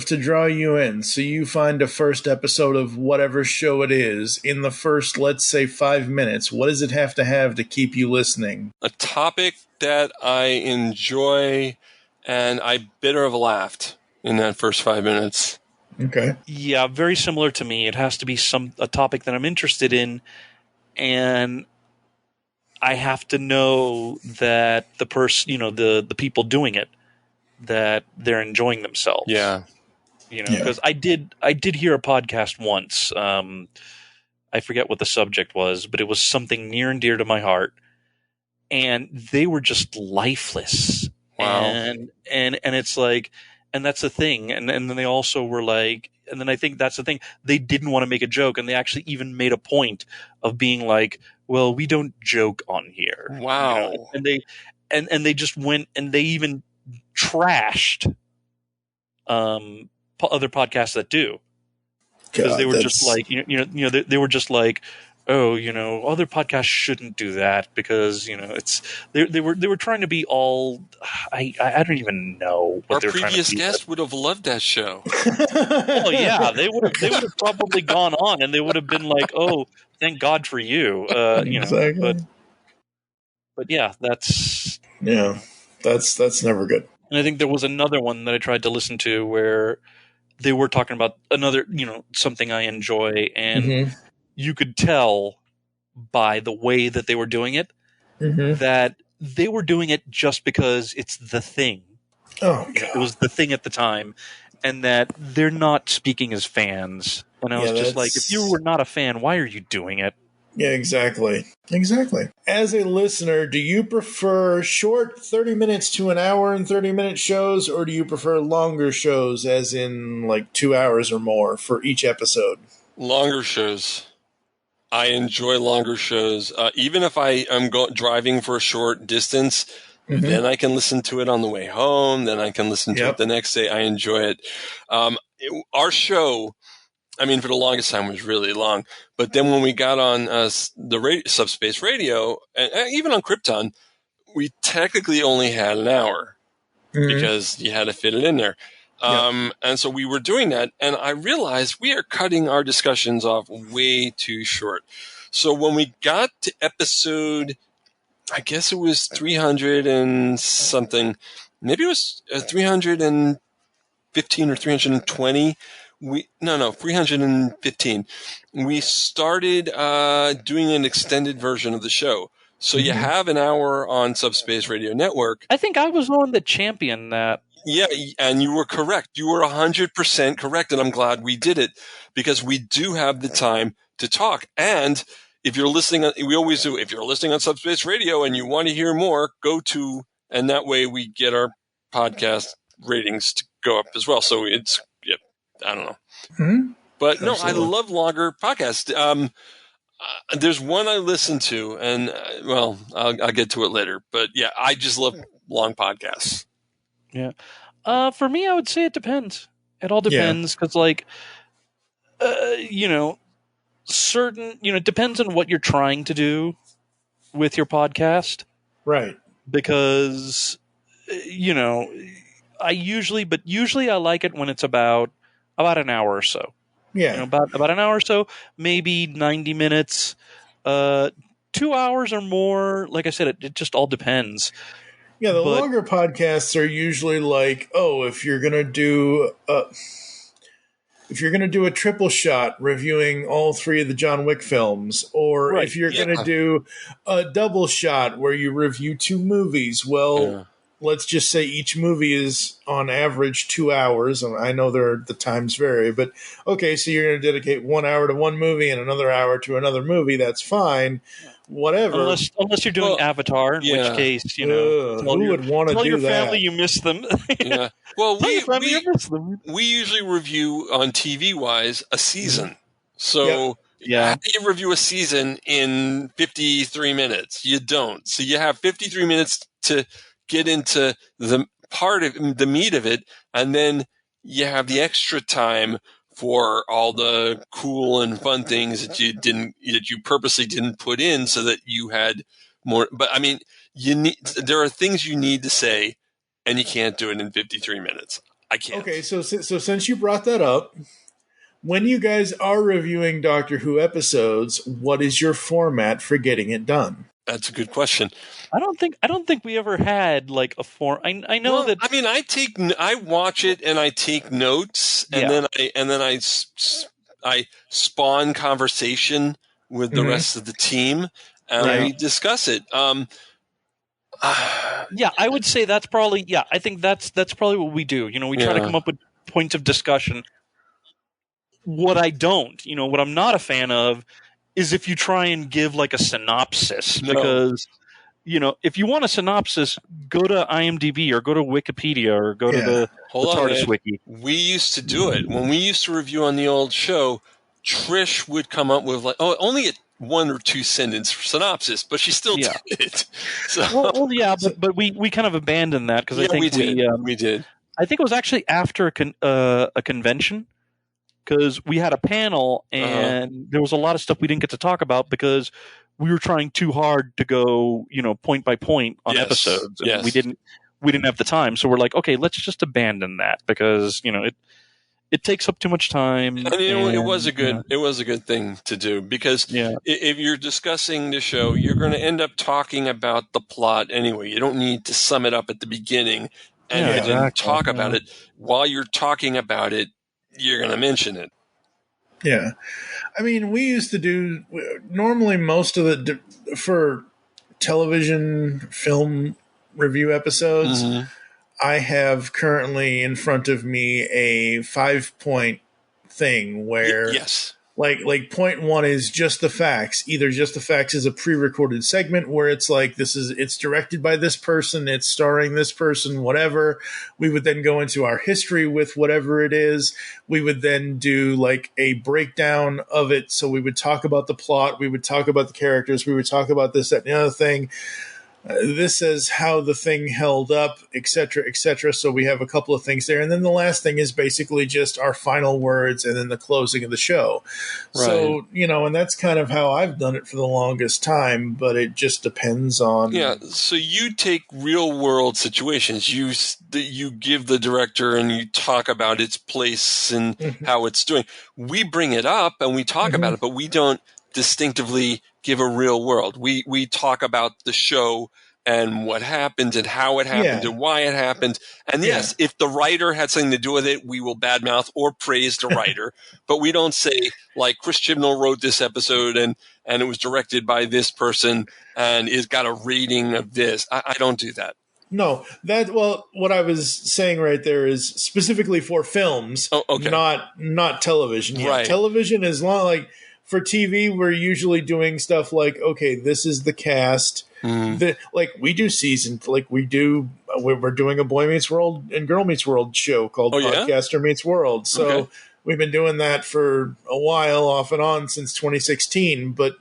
to draw you in? So you find a first episode of whatever show it is in the first, let's say, 5 minutes. What does it have to keep you listening? A topic that I enjoy and I bitter have laughed in that first 5 minutes. Okay. Yeah, very similar to me. It has to be a topic that I'm interested in, and I have to know that the person, the people doing it, that they're enjoying themselves. Yeah. Because I did hear a podcast once. I forget what the subject was, but it was something near and dear to my heart, and they were just lifeless. Wow. And it's like, and that's the thing. And then they also were like, and then I think that's the thing. They didn't want to make a joke, and they actually even made a point of being like, well, we don't joke on here. Wow. And they just went and they even trashed other podcasts that do, because they were just like, they were just like, oh, other podcasts shouldn't do that because it's they were trying to be all. I don't even know what our previous guest would have loved that show. Oh yeah, they would have probably gone on and they would have been like, oh, thank God for you, Exactly. But yeah, that's never good. And I think there was another one that I tried to listen to where they were talking about another, something I enjoy, and you could tell by the way that they were doing it that they were doing it just because it's the thing. Oh, God. It was the thing at the time, and that they're not speaking as fans. And I was just like, if you were not a fan, why are you doing it? Yeah, exactly. As a listener, do you prefer short 30 minutes to an hour and 30-minute shows, or do you prefer longer shows, as in like 2 hours or more for each episode? Longer shows. I enjoy longer shows. Even if I am driving for a short distance, then I can listen to it on the way home. Then I can listen to it the next day. I enjoy it. Our show, I mean, for the longest time was really long. But then when we got on the Subspace Radio, and even on Krypton, we technically only had an hour because you had to fit it in there. And so we were doing that, and I realized we are cutting our discussions off way too short. So when we got to episode, I guess it was 300 and something, maybe it was 315 or 320. 315. We started doing an extended version of the show. So you have an hour on Subspace Radio Network. I think I was one that championed that. Yeah, and you were correct. You were 100% correct, and I'm glad we did it because we do have the time to talk. And if you're listening, we always do. If you're listening on Subspace Radio and you want to hear more, go to, and that way we get our podcast ratings to go up as well. So it's, I don't know. But no, I love longer podcasts. There's one I listen to, and I'll get to it later. But yeah, I just love long podcasts. Yeah. For me, I would say it depends. It all depends because, certain, it depends on what you're trying to do with your podcast. Right. Because, usually I like it when it's about an hour or so. Yeah. About an hour or so, maybe 90 minutes, 2 hours or more. Like I said, it just all depends. Yeah, the longer podcasts are usually like, if you're gonna do a triple shot reviewing all 3 of the John Wick films, or if you're gonna do a double shot where you review 2 movies, let's just say each movie is on average 2 hours, and I know the times vary, but okay, so you're going to dedicate 1 hour to one movie and another hour to another movie. That's fine, whatever. Unless you're doing Avatar, in which case, who would want to do tell your that? family you miss them. Yeah. Well, Tell your family you miss them. we usually review on TV wise a season. So Yeah. how do you review a season in 53 minutes? You don't. So you have 53 minutes to get into the part of the meat of it, and then you have the extra time for all the cool and fun things that you purposely didn't put in so that you had more. But I mean, there are things you need to say, and you can't do it in 53 minutes. I can't. Okay, so since you brought that up, when you guys are reviewing Doctor Who episodes, what is your format for getting it done? That's a good question. I don't think we ever had like a form. I know that. I mean, I watch it and I take notes, and then I spawn conversation with the rest of the team, and we discuss it. Yeah, I would say that's probably. Yeah, I think that's probably what we do. We try to come up with points of discussion. What I'm not a fan of is if you try and give like a synopsis, because if you want a synopsis, go to IMDb or go to Wikipedia or go to the TARDIS wiki. We used to do it when we used to review on the old show. Trish would come up with only a 1 or 2 sentence synopsis, but she still did it. So, but we kind of abandoned that because I think we did. I think it was actually after a convention. Because we had a panel and there was a lot of stuff we didn't get to talk about because we were trying too hard to go, point by point on episodes. And we didn't have the time. So we're like, okay, let's just abandon that because, it takes up too much time. And it was a good thing to do because if you're discussing the show, you're going to end up talking about the plot anyway. You don't need to sum it up at the beginning and then talk about it. While you're talking about it, you're going to mention it. Yeah. I mean, we used to do normally most of the for television film review episodes. I have currently in front of me a 5-point thing where like point 1 is just the facts. Either just the facts is a pre-recorded segment where it's like it's directed by this person, it's starring this person, whatever. We would then go into our history with whatever it is. We would then do like a breakdown of it. So we would talk about the plot, we would talk about the characters, we would talk about this, that, and the other thing. This is how the thing held up, etc., etc. So we have a couple of things there. And then the last thing is basically just our final words and then the closing of the show. Right. So, and that's kind of how I've done it for the longest time, but it just depends on... Yeah, so you take real-world situations. You give the director and you talk about its place and how it's doing. We bring it up and we talk about it, but we don't distinctly give a real world. We talk about the show and what happened and how it happened and why it happened. And yes, if the writer had something to do with it, we will badmouth or praise the writer. But we don't say, like, Chris Chibnall wrote this episode and it was directed by this person and it's got a rating of this. I don't do that. No, what I was saying right there is specifically for films, not television. Yeah, right. Television is like... For TV, we're usually doing stuff like, okay, this is the cast. Like we do season, like we're doing a Boy Meets World and Girl Meets World show called Podcaster Meets World. So we've been doing that for a while, off and on since 2016. But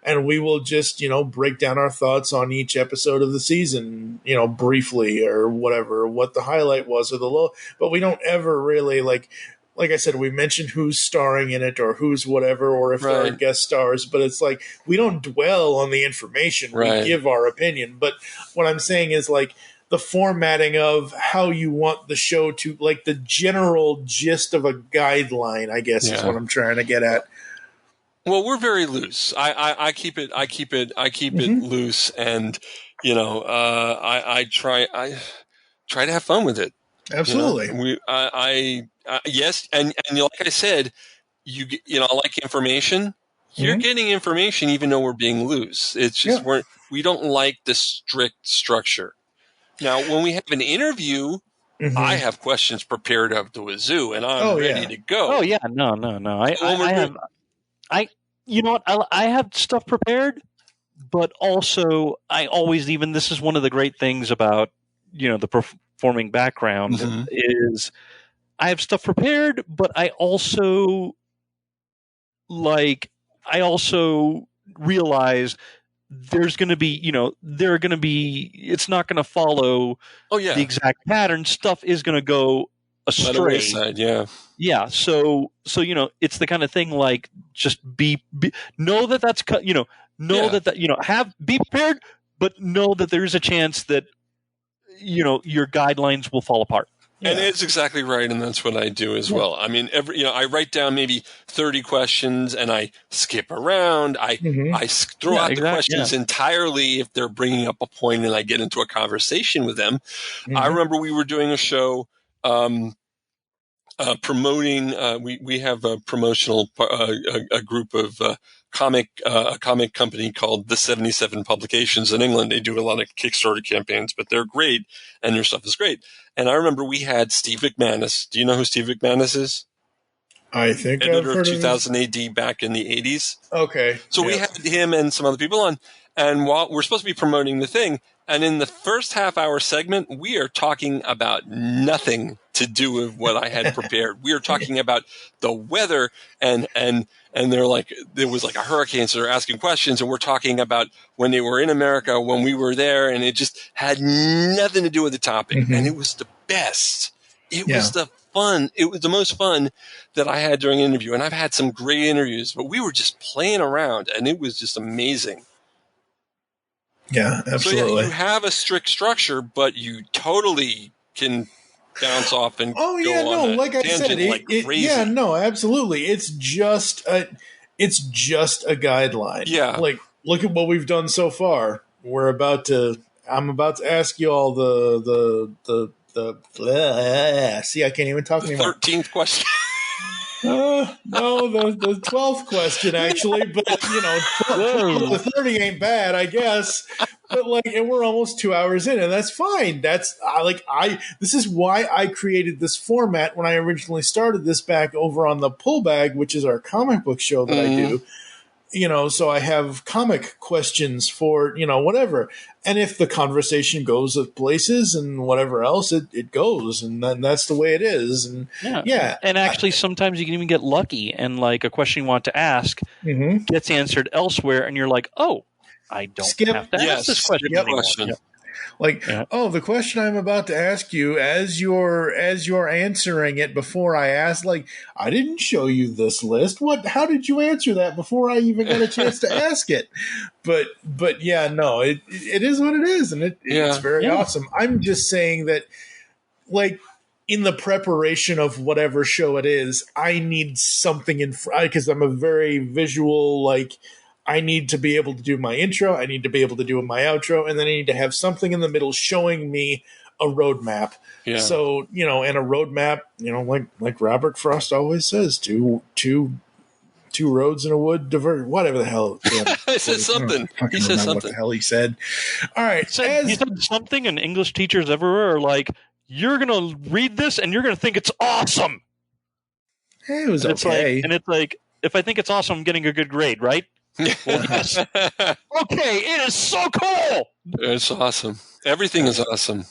and we will just break down our thoughts on each episode of the season, briefly or whatever, what the highlight was or the low. But we don't ever really like I said, we mention who's starring in it or who's whatever, or if there are guest stars, but it's like we don't dwell on the information. We give our opinion. But what I'm saying is like the formatting of how you want the show to, like the general gist of a guideline, I guess is what I'm trying to get at. Well, we're very loose. I keep it loose, and I try to have fun with it. Absolutely. Yes, and like I said, I like information. You're getting information, even though we're being loose. It's just we don't like the strict structure. Now, when we have an interview, I have questions prepared up to a zoo, and I'm ready to go. Oh yeah, no. You know what? I have stuff prepared, but also I always this is one of the great things about the performing background is I have stuff prepared, but I also realize there's going to be, it's not going to follow the exact pattern. Stuff is going to go astray. By the wayside, yeah. Yeah. So, it's the kind of thing like just know that that's, be prepared, but know that there's a chance that, your guidelines will fall apart. And it's exactly right, and that's what I do as well. I mean, I write down maybe 30 questions, and I skip around. I throw out the questions entirely if they're bringing up a point, and I get into a conversation with them. I remember we were doing a show promoting. We have a promotional a group of a comic company called the 77 Publications in England. They do a lot of Kickstarter campaigns, but they're great, and their stuff is great. And I remember we had Steve McManus. Do you know who Steve McManus is? I think editor of 2000 AD back in the 80s. Okay. So we had him and some other people on, and while we're supposed to be promoting the thing, and in the first half-hour segment, we are talking about nothing to do with what I had prepared. We are talking about the weather, and they're like, there was like a hurricane, so they're asking questions, and we're talking about when they were in America, when we were there, and it just had nothing to do with the topic, and it was the best. It was the fun. It was the most fun that I had during an interview, and I've had some great interviews, but we were just playing around, and it was just amazing. Yeah, absolutely. So you have a strict structure, but you totally can bounce off and go on like I said, like crazy. Absolutely. It's just a guideline. Yeah, like look at what we've done so far. I'm about to ask you all the see, I can't even talk anymore. 13th question. No, the 12th question actually, but 12 to 30 ain't bad, I guess. But and we're almost 2 hours in, and that's fine. This is why I created this format when I originally started this back over on the Pull Bag, which is our comic book show that I do. So I have comic questions for, whatever. And if the conversation goes with places and whatever else, it goes. And then that's the way it is. And And actually, sometimes you can even get lucky and like a question you want to ask gets answered elsewhere. And you're like, oh, I don't have to ask this question anymore. The question I'm about to ask you as you're answering it before I ask, I didn't show you this list. How did you answer that before I even got a chance to ask it? But it is what it is. And it's very awesome. I'm just saying that in the preparation of whatever show it is, I need something because I'm a very visual, I need to be able to do my intro, I need to be able to do my outro, and then I need to have something in the middle showing me a roadmap. Yeah. So, and a roadmap, like Robert Frost always says, two roads in a wood diverge, whatever the hell. He says something. He says something. What the hell he said. All right. He said something, and English teachers everywhere are like, you're going to read this and you're going to think it's awesome. Hey, it was okay. And it's like, if I think it's awesome, I'm getting a good grade, right? Well, yes. Okay, it is so cool. It's awesome. Everything is awesome.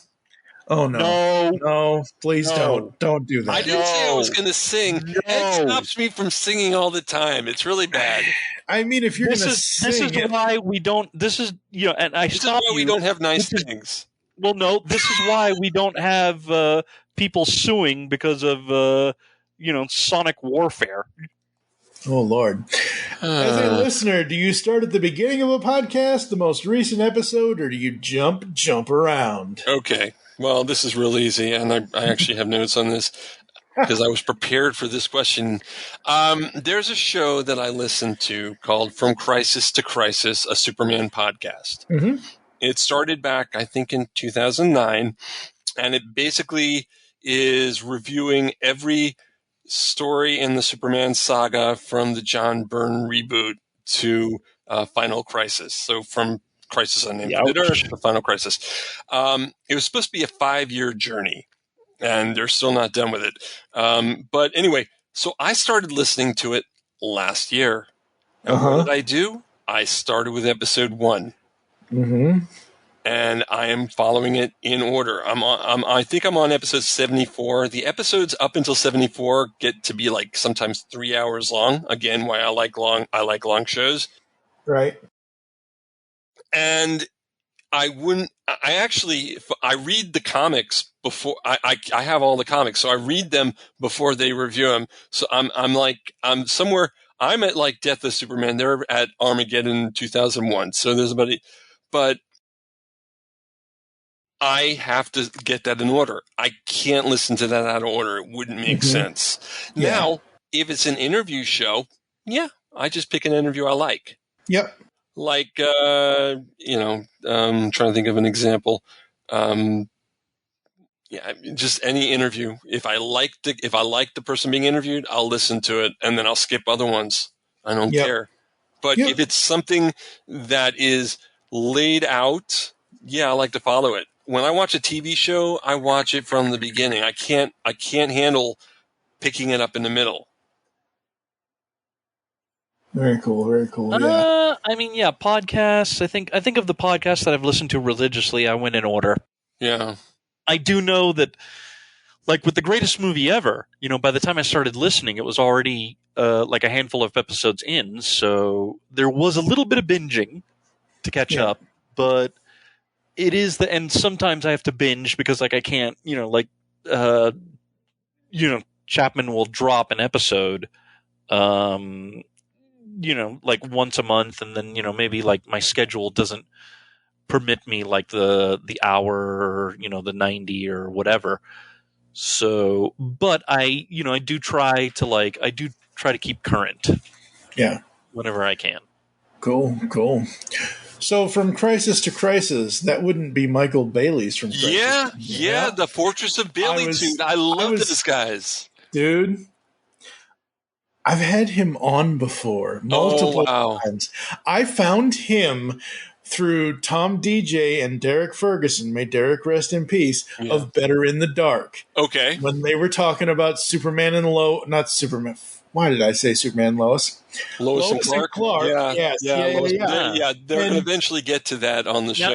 Oh no! Please don't do that. I didn't say I was going to sing. It stops me from singing all the time. It's really bad. I mean, if you're going to sing, this is why we don't. This is and I this stop is why we don't have nice things. Well, no, this is why we don't have people suing because of sonic warfare. Oh, Lord. As a listener, do you start at the beginning of a podcast, the most recent episode, or do you jump around? Okay. Well, this is real easy, and I actually have notes on this because I was prepared for this question. There's a show that I listen to called From Crisis to Crisis, a Superman podcast. Mm-hmm. It started back, I think, in 2009, and it basically is reviewing every story in the Superman saga from the John Byrne reboot to Final Crisis. So from Crisis on Yeah, Infinite Earth, The Final Crisis. It was supposed to be a 5-year journey, and they're still not done with it. But anyway, so I started listening to it last year. And what did I do? I started with episode 1. Mm-hmm. And I am following it in order. I think I'm on episode 74. The episodes up until 74 get to be like sometimes 3 hours long. Again, why I like long shows. Right. And I read the comics before I have all the comics, so I read them before they review them. So I'm at like Death of Superman. They're at Armageddon 2001. So there's but I have to get that in order. I can't listen to that out of order. It wouldn't make sense. Yeah. Now, if it's an interview show, yeah, I just pick an interview I like. Yep. Like, trying to think of an example. Just any interview. If I like the person being interviewed, I'll listen to it, and then I'll skip other ones. I don't care. But if it's something that is laid out, yeah, I like to follow it. When I watch a TV show, I watch it from the beginning. I can't handle picking it up in the middle. Very cool. Very cool. Yeah. Podcasts. I think of the podcasts that I've listened to religiously, I went in order. Yeah. I do know that, like with The Greatest Movie Ever, by the time I started listening, it was already like a handful of episodes in, so there was a little bit of binging to catch up, but it is and sometimes I have to binge because like I can't, Chapman will drop an episode, like once a month, and then, maybe like my schedule doesn't permit me like the hour or, the 90 or whatever. So, but I do try to keep current. Yeah. Whenever I can. Cool. So from Crisis to Crisis, that wouldn't be Michael Bailey's from Crisis. Yeah, the Fortress of Baileytude. I love those guys. Dude, I've had him on before multiple times. I found him through Tom DJ and Derek Ferguson, may Derek rest in peace, of Better in the Dark. Okay. When they were talking about Superman and not Superman. Why did I say Superman, Lois? Lois and Clark. Yeah. Yes. Yeah. They're going to eventually get to that on the show.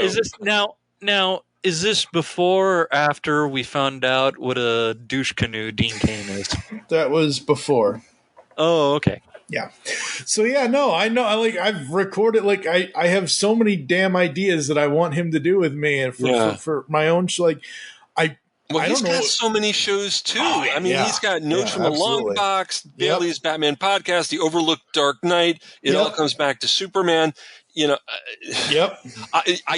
Is this before or after we found out what a douche canoe Dean Cain is? That was before. Oh, okay. Yeah. So I know. I've recorded. I have so many damn ideas that I want him to do with me, and for my own. He's got so many shows too. He's got Notes from a Long Box, Bailey's Batman podcast, The Overlooked Dark Knight. It all comes back to Superman. I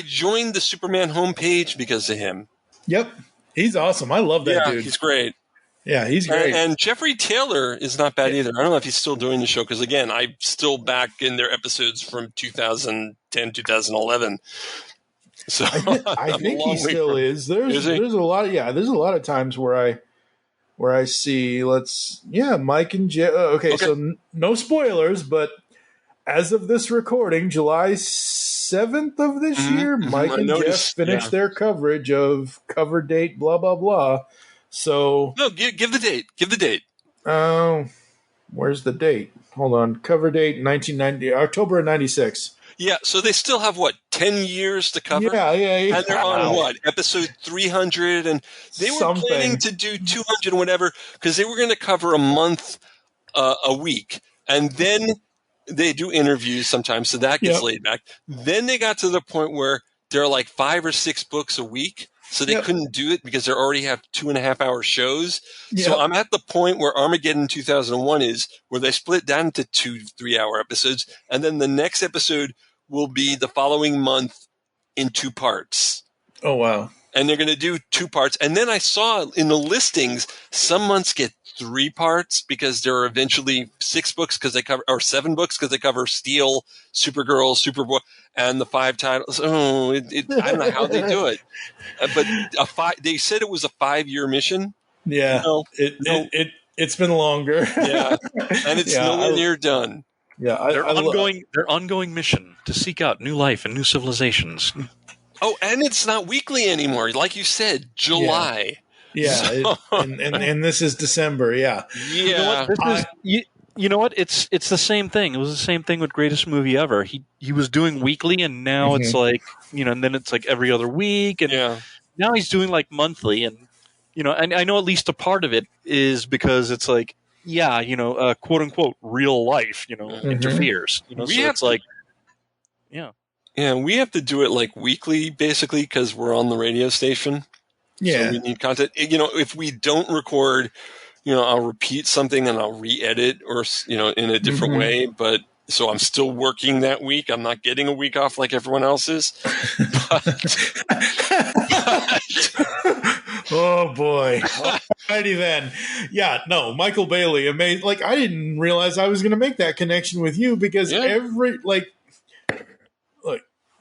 joined the Superman homepage because of him. Yep. He's awesome. I love that dude. He's great. Yeah, he's great. And Jeffrey Taylor is not bad either. I don't know if he's still doing the show because, again, I'm still back in their episodes from 2010, 2011. So I think he still is. There's a lot. There's a lot of times where I see. Mike and Jeff. Okay, so no spoilers, but as of this recording, July 7th of this year, Mike and Jeff finished their coverage of cover date. Blah blah blah. So no, give the date. Give the date. Where's the date? Hold on. Cover date 1990, October of 96. Yeah, so they still have 10 years to cover? Yeah. And they're on episode 300, and they were planning to do 200 and whatever because they were going to cover a month a week, and then they do interviews sometimes, so that gets laid back. Then they got to the point where there are like 5 or 6 books a week. So they couldn't do it because they already have 2.5-hour shows. Yep. So I'm at the point where Armageddon 2001 is, where they split down into 2 3-hour episodes. And then the next episode will be the following month in 2 parts. Oh, wow. And they're going to do 2 parts. And then I saw in the listings, some months get 3 parts because there are eventually 6 books because they cover, or 7 books because they cover Steel, Supergirl, Superboy, and the 5 titles. Oh, I don't know how they do it. But they said it was a 5-year mission. Yeah. It's been longer. Yeah. And it's nowhere near done. Yeah, their ongoing mission to seek out new life and new civilizations. Oh, and it's not weekly anymore. Like you said, July. Yeah, and this is December. Yeah, Yeah. You know what? It's the same thing. It was the same thing with Greatest Movie Ever. He was doing weekly, and now it's like, and then it's like every other week, and now he's doing like monthly, and and I know at least a part of it is because it's like, quote unquote real life, interferes. Yeah, we have to do it like weekly, basically, because we're on the radio station. Yeah. So we need content. If we don't record, I'll repeat something and I'll re-edit or, in a different way. But so I'm still working that week. I'm not getting a week off like everyone else is. Oh, boy. Alrighty then. Yeah, no, Michael Bailey, amazing. Like, I didn't realize I was going to make that connection with you because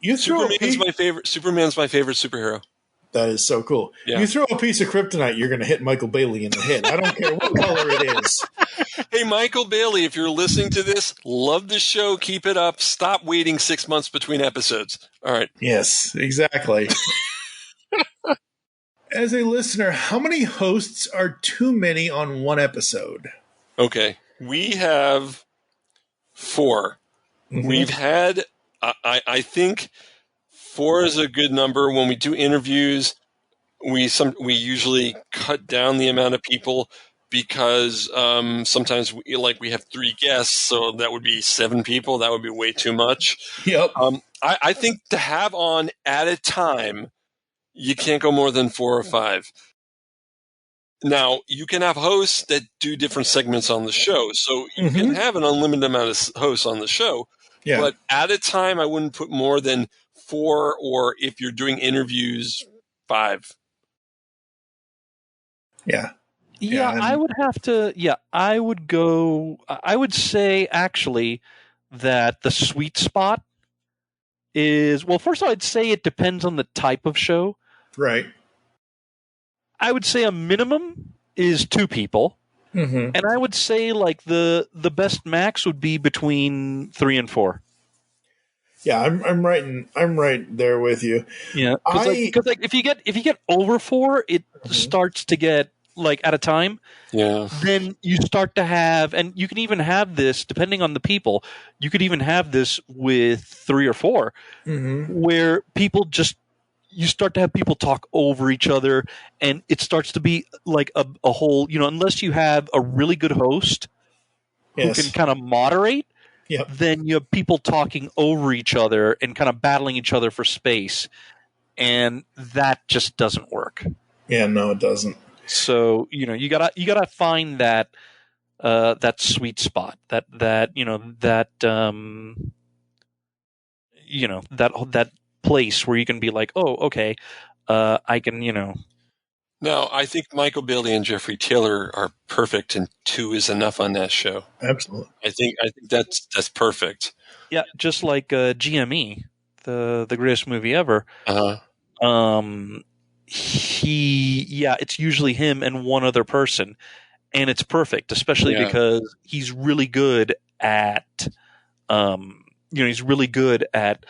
you throw Superman's my favorite superhero. That is so cool. Yeah. You throw a piece of kryptonite, you're going to hit Michael Bailey in the head. I don't care what color it is. Hey, Michael Bailey, if you're listening to this, love the show. Keep it up. Stop waiting 6 months between episodes. All right. Yes, exactly. As a listener, how many hosts are too many on one episode? Okay. We have 4. Mm-hmm. We've had, I think 4 is a good number. When we do interviews, we usually cut down the amount of people because sometimes we have 3 guests, so that would be 7 people. That would be way too much. Yep. I think to have on at a time, you can't go more than 4 or 5. Now, you can have hosts that do different segments on the show, so you can have an unlimited amount of hosts on the show. Yeah. But at a time, I wouldn't put more than 4, or if you're doing interviews, 5. Yeah. Yeah, I would have to. Yeah, I would go. I would say actually that the sweet spot is, well, first of all, I'd say it depends on the type of show. Right. I would say a minimum is 2 people. Mm-hmm. And I would say like the best max would be between 3 and 4. Yeah, I'm right there with you. Yeah, because if you get over 4, it starts to get like at a time. Yeah. Then you start to have, and you can even have this depending on the people. You could even have this with 3 or 4, where you start to have people talk over each other, and it starts to be like a whole. Unless you have a really good host who can kind of moderate. Yep. Then you have people talking over each other and kind of battling each other for space, and that just doesn't work. Yeah, no, it doesn't. So you gotta find that sweet spot, that place where you can be like, oh, okay, I can Now, I think Michael Bailey and Jeffrey Taylor are perfect, and 2 is enough on that show. Absolutely. I think that's perfect. Yeah, just like GME, the greatest movie ever. It's usually him and one other person, and it's perfect, especially because he's really good at, he's really good at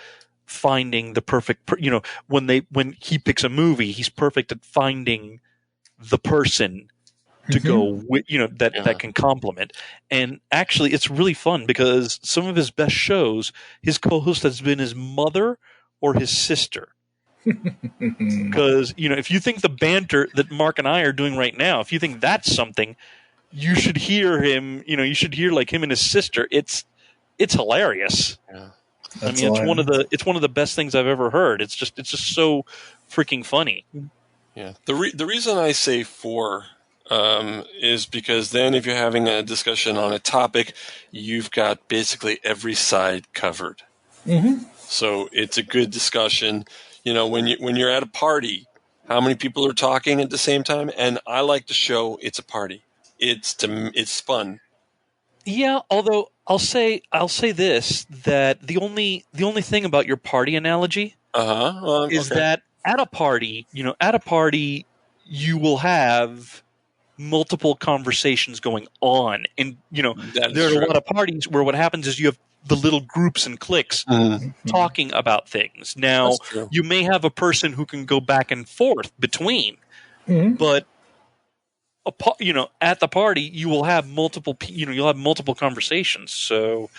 finding the perfect, when he picks a movie, he's perfect at finding the person to go with, that can complement. And actually, it's really fun because some of his best shows, his co-host has been his mother or his sister. Because, if you think the banter that Mark and I are doing right now, if you think that's something, you should hear him, you should hear like him and his sister. It's hilarious. Yeah. It's one of the best things I've ever heard. It's just so freaking funny. Yeah. The reason I say 4 is because then if you're having a discussion on a topic, you've got basically every side covered. So it's a good discussion. When you're at a party, how many people are talking at the same time? And I like to show it's a party. It's fun. Yeah, although I'll say this, that the only thing about your party analogy is that at a party, you will have multiple conversations going on. And, That is there are true. a lot of parties where what happens is you have the little groups and cliques talking about things. Now, That's true. you may have a person who can go back and forth between, but at the party you will have you'll have multiple conversations. So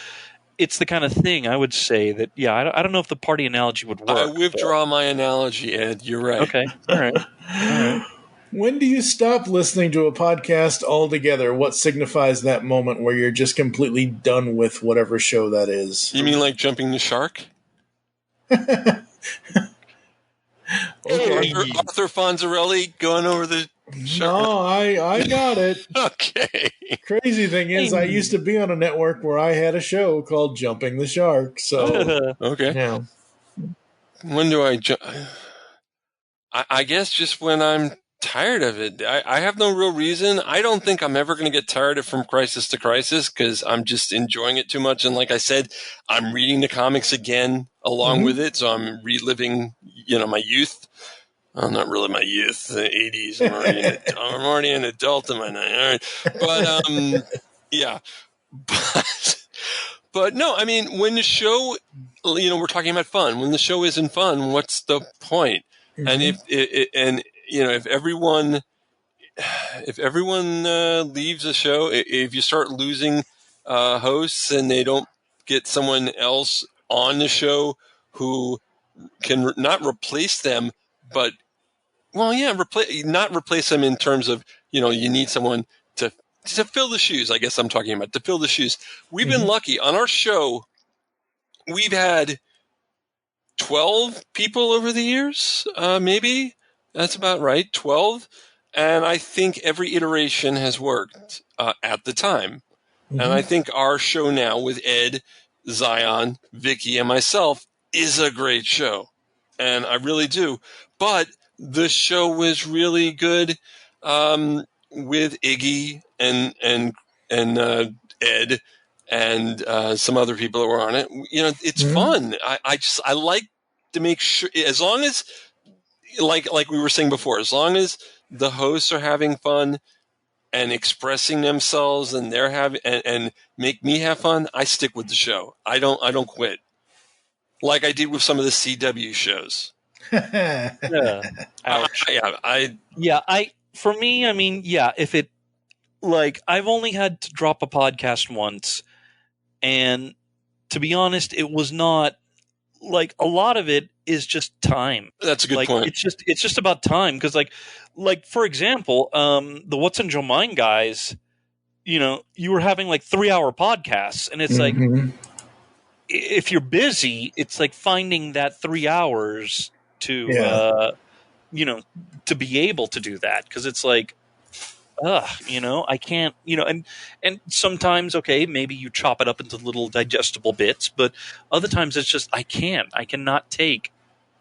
it's the kind of thing I would say that I don't know if the party analogy would work. I withdraw my analogy, Ed. You're right. Okay, all right. When do you stop listening to a podcast altogether? What signifies that moment where you're just completely done with whatever show that is? You mean like jumping the shark? Okay. Arthur Fonzarelli going over the shark? No, I got it. Okay. Crazy thing is, I used to be on a network where I had a show called Jumping the Shark. So, Okay. yeah. When do I jump? I guess just when I'm tired of it. I have no real reason. I don't think I'm ever going to get tired of From Crisis to Crisis because I'm just enjoying it too much. And like I said, I'm reading the comics again along with it. So I'm reliving, my youth. Well, not really my youth, the 80s. I'm already an adult in my night. All right. But, yeah. But no, I mean, when the show, we're talking about fun. When the show isn't fun, what's the point? And if everyone leaves a show, if you start losing hosts and they don't get someone else on the show who can not replace them, but not replace them in terms of you need someone to fill the shoes. I guess I'm talking about to fill the shoes. We've been lucky on our show. We've had 12 people over the years, maybe. That's about right, 12. And I think every iteration has worked at the time. And I think our show now with Ed, Zion, Vicky, and myself is a great show. And I really do. But the show was really good with Iggy and Ed and some other people that were on it. It's fun. I like to make sure, as long as, like we were saying before, as long as the hosts are having fun and expressing themselves and they're having and make me have fun, I stick with the show. I don't quit. Like I did with some of the CW shows. Ouch. If it, I've only had to drop a podcast once, and to be honest, it was not a lot of it is just time. That's a good point. It's just about time because for example, the What's in Your Mind guys, you were having 3-hour podcasts, and it's if you're busy, it's finding that 3 hours to to be able to do that, because it's I can't, and sometimes, okay, maybe you chop it up into little digestible bits, but other times it's just, I cannot take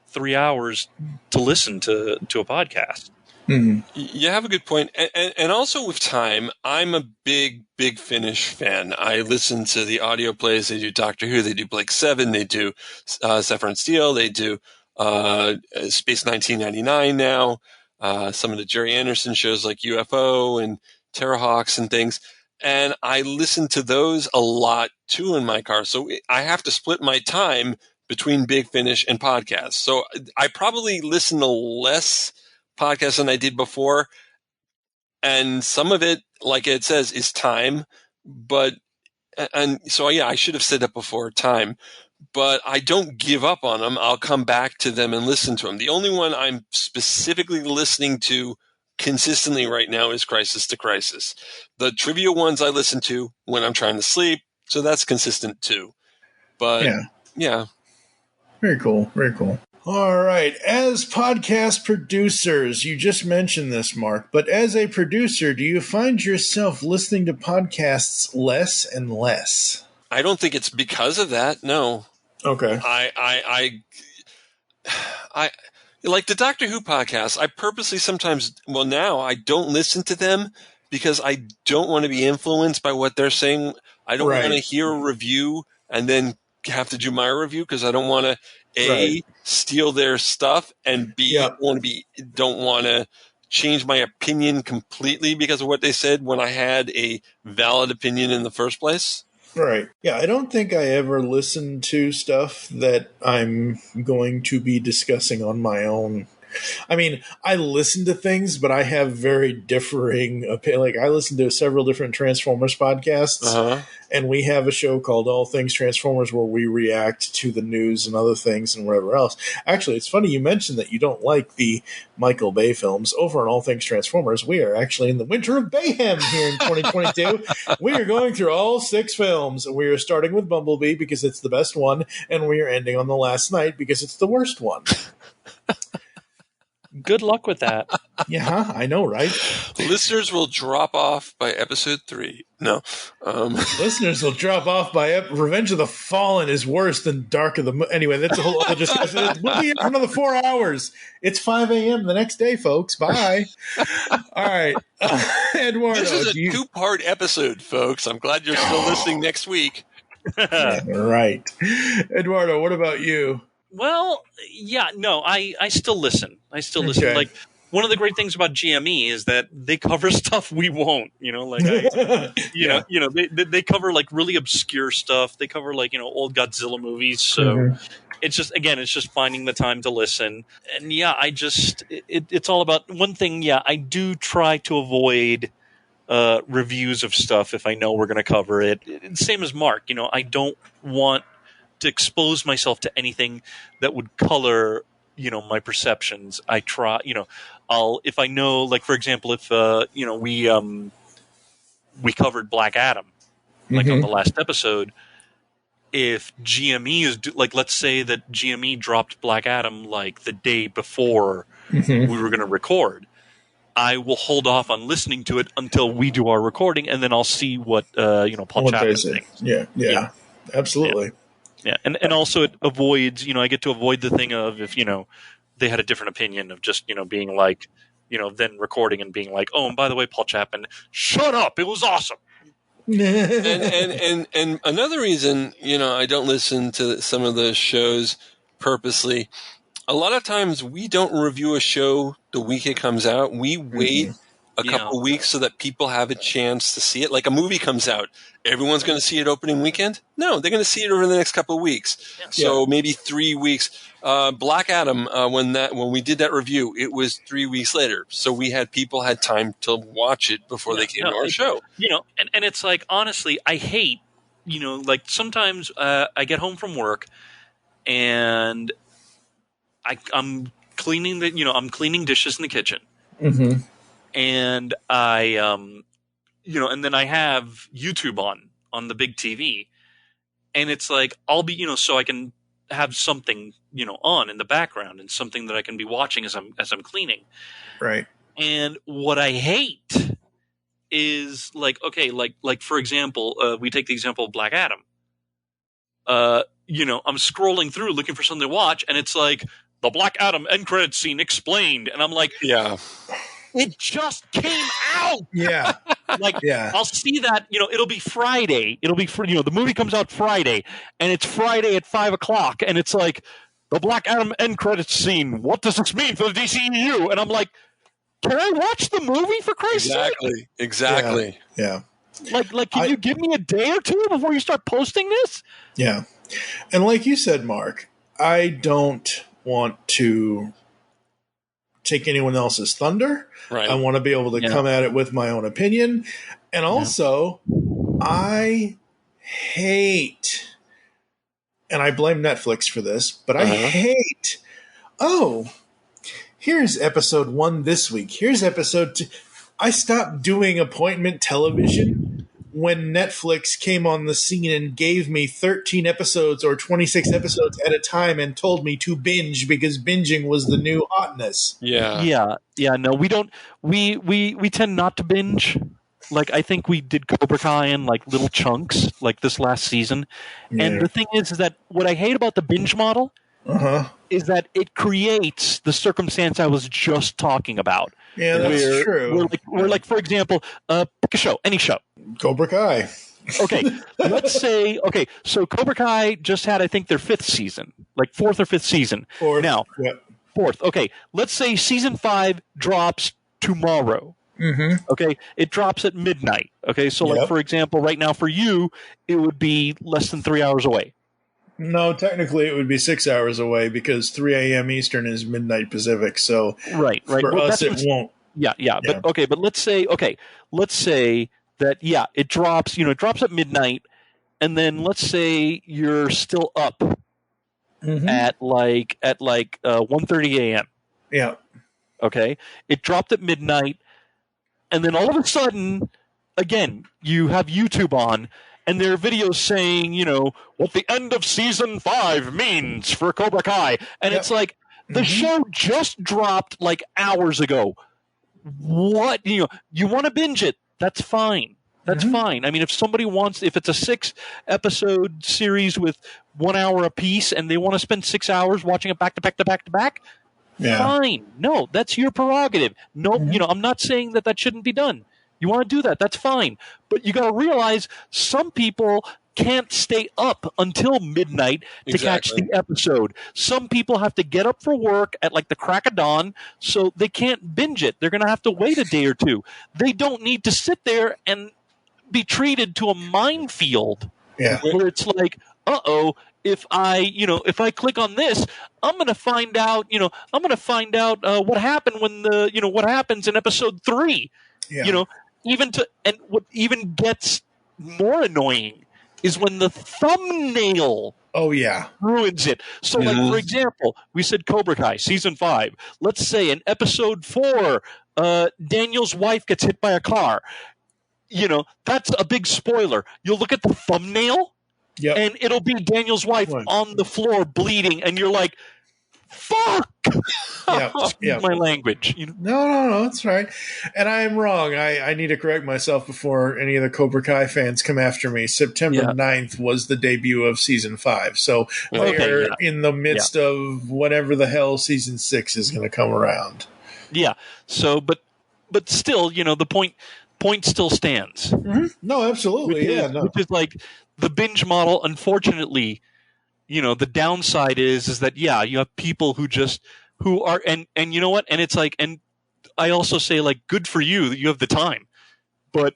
3 hours to listen to a podcast. You have a good point. And also with time, I'm a big Finnish fan. I listen to the audio plays. They do Doctor Who, they do Blake 7, they do Zephyr and Steel, they do Space 1999 now, some of the Jerry Anderson shows like UFO and Terrahawks and things. And I listen to those a lot too in my car. So I have to split my time between Big Finish and podcasts. So I probably listen to less podcasts than I did before. And some of it, like it says, is time. I should have said that before, time. But I don't give up on them. I'll come back to them and listen to them. The only one I'm specifically listening to consistently right now is Crisis to Crisis. The trivia ones I listen to when I'm trying to sleep, so that's consistent too. But yeah. Very cool. Very cool. All right. As podcast producers, you just mentioned this, Mark, but as a producer, do you find yourself listening to podcasts less and less? I don't think it's because of that. No. Okay. I like the Doctor Who podcast. I purposely now I don't listen to them because I don't want to be influenced by what they're saying. I don't want to hear a review and then have to do my review because I don't want to steal their stuff, and B don't want to change my opinion completely because of what they said when I had a valid opinion in the first place. Right. Yeah, I don't think I ever listened to stuff that I'm going to be discussing on my own. I mean, I listen to things, but I have very differing opinion. Like, I listen to several different Transformers podcasts, and we have a show called All Things Transformers where we react to the news and other things and whatever else. Actually, it's funny you mentioned that you don't like the Michael Bay films. Over on All Things Transformers, we are actually in the winter of Bayhem here in 2022. We are going through all 6 films. We are starting with Bumblebee because it's the best one, and we are ending on The Last Night because it's the worst one. Good luck with that. Yeah, I know, right? Listeners will drop off by episode 3. No. Listeners will drop off by Revenge of the Fallen is worse than Dark of the Moon. Anyway, that's a whole other discussion. We'll be here for another 4 hours. It's 5 a.m. the next day, folks. Bye. All right. Eduardo. This is a 2-part episode, folks. I'm glad you're still listening next week. Yeah, right. Eduardo, what about you? Well, yeah, no, I still listen. I still listen. Okay. Like, one of the great things about GME is that they cover stuff we won't. You know, like they cover like really obscure stuff. They cover like old Godzilla movies. So it's just finding the time to listen. And yeah, it's all about one thing. Yeah, I do try to avoid reviews of stuff if I know we're going to cover it. Same as Mark. I don't want to expose myself to anything that would color my perceptions. I try, if I know, like, for example, if we covered Black Adam, like on the last episode, if GME is like, let's say that GME dropped Black Adam like the day before we were going to record, I will hold off on listening to it until we do our recording, and then I'll see what Paul Chapman thinks. Yeah, absolutely. Yeah, and also it avoids, I get to avoid the thing of if, they had a different opinion of just, being like, then recording and being like, oh, and by the way, Paul Chapman, shut up, it was awesome. and another reason, I don't listen to some of the shows purposely. A lot of times we don't review a show the week it comes out. We wait a couple weeks so that people have a chance to see it. Like a movie comes out, everyone's going to see it opening weekend? No, they're going to see it over the next couple of weeks. Yeah. So maybe 3 weeks. Black Adam, when we did that review, it was 3 weeks later. So people had time to watch it before they came to our show. And it's like, honestly, I hate, like sometimes I get home from work and I'm cleaning I'm cleaning dishes in the kitchen. And I, and then I have YouTube on the big TV, and it's like, I'll be, so I can have something, on in the background and something that I can be watching as I'm cleaning. Right. And what I hate is like, okay, like for example, we take the example of Black Adam. I'm scrolling through looking for something to watch, and it's like the Black Adam end credits scene explained, and I'm like, yeah. It just came out. Yeah. I'll see that, it'll be Friday. It'll be, the movie comes out Friday, and it's Friday at 5:00, and it's like, the Black Adam end credits scene. What does this mean for the DCEU? And I'm like, can I watch the movie for Christ's sake? Exactly. Yeah. Like, can you give me a day or two before you start posting this? Yeah. And like you said, Mark, I don't want to take anyone else's thunder. Right. I want to be able to come at it with my own opinion. And also, I hate, and I blame Netflix for this, but I hate, here's episode 1 this week. Here's episode 2. I stopped doing appointment television when Netflix came on the scene and gave me 13 episodes or 26 episodes at a time and told me to binge because binging was the new hotness. Yeah. No, we don't. We tend not to binge. Like, I think we did Cobra Kai in like little chunks, like this last season. Yeah. And the thing is that what I hate about the binge model is that it creates the circumstance I was just talking about. Yeah, that's true. We're like, for example, pick a show, any show. Cobra Kai. Okay, let's say, so Cobra Kai just had, I think, their 5th season, like 4th or 5th season. Fourth. Now, 4th. Okay, let's say season 5 drops tomorrow. Mm-hmm. Okay, it drops at midnight. Okay, so like for example, right now for you, it would be less than 3 hours away. No, technically it would be 6 hours away because 3 a.m. Eastern is midnight Pacific. So right. for Well, us, it won't. Yeah. But let's say that it drops. It drops at midnight, and then let's say you're still up at 1:30 a.m. Yeah. Okay, it dropped at midnight, and then all of a sudden, again, you have YouTube on. And there are videos saying, what the end of season 5 means for Cobra Kai. And it's like, the show just dropped like hours ago. What? You want to binge it? That's fine. That's fine. I mean, if somebody if it's a 6-episode series with 1 hour apiece and they want to spend 6 hours watching it back to back to back to back, fine. No, that's your prerogative. No, I'm not saying that shouldn't be done. You want to do that, that's fine. But you got to realize some people can't stay up until midnight to catch the episode. Some people have to get up for work at like the crack of dawn, so they can't binge it. They're going to have to wait a day or two. They don't need to sit there and be treated to a minefield where it's like, if I click on this, I'm going to find out, what happened when what happens in episode 3. Yeah. What even gets more annoying is when the thumbnail ruins it. So, like, for example, we said Cobra Kai, season 5. Let's say in episode 4, Daniel's wife gets hit by a car. That's a big spoiler. You'll look at the thumbnail, and it'll be Daniel's wife on the floor bleeding, and you're like, fuck! My language. No, that's right. And I am wrong. I need to correct myself before any of the Cobra Kai fans come after me. September 9th was the debut of season 5. So they're in the midst of whatever the hell season 6 is going to come around. Yeah. So, but still, the point still stands. Mm-hmm. No, absolutely. Which is like the binge model, unfortunately. The downside is that you have people who are and you know what, and it's like, and I also say, like, good for you that you have the time, but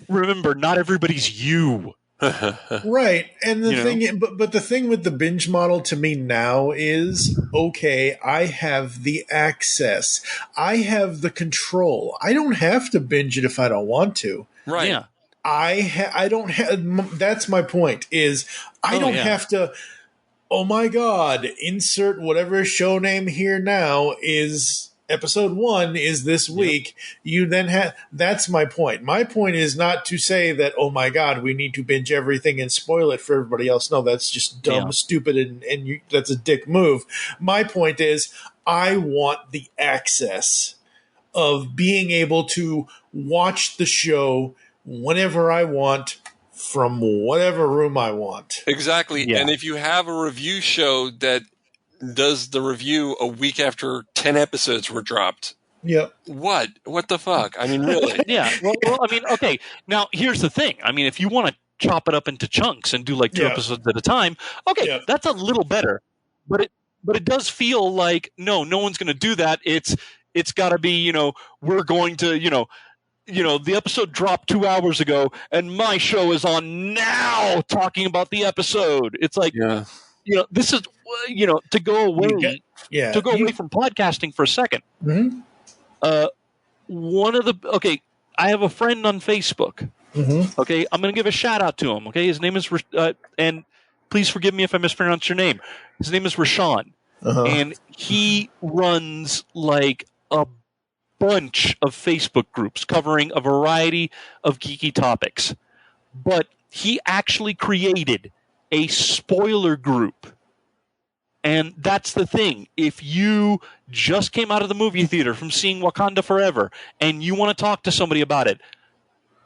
remember, not everybody's you. Right. And the thing, but the thing with the binge model to me now is, okay, I have the access, I have the control. I don't have to binge it if I don't want to. Right. Yeah. I don't have. That's my point. Is I don't have to. Oh my God! Insert whatever show name here now is episode 1 is this week. You then have. That's my point. My point is not to say that, oh my God, we need to binge everything and spoil it for everybody else. No, that's just dumb, stupid, and that's a dick move. My point is, I want the access of being able to watch the show whenever I want, from whatever room I want. Exactly. Yeah. And if you have a review show that does the review a week after 10 episodes were dropped, what the fuck? I mean, really? Well, I mean, okay. Now, here's the thing. I mean, if you want to chop it up into chunks and do like 2 episodes at a time, okay, that's a little better. But it does feel like, no one's going to do that. It's got to be, we're going to, the episode dropped 2 hours ago, and my show is on now talking about the episode. It's like, this is, to go away, from podcasting for a second. Mm-hmm. I have a friend on Facebook. Mm-hmm. Okay, I'm going to give a shout out to him. Okay, his name is, and please forgive me if I mispronounce your name. His name is Rashawn, and he runs like a bunch of Facebook groups covering a variety of geeky topics. But he actually created a spoiler group. And that's the thing. If you just came out of the movie theater from seeing Wakanda Forever and you want to talk to somebody about it,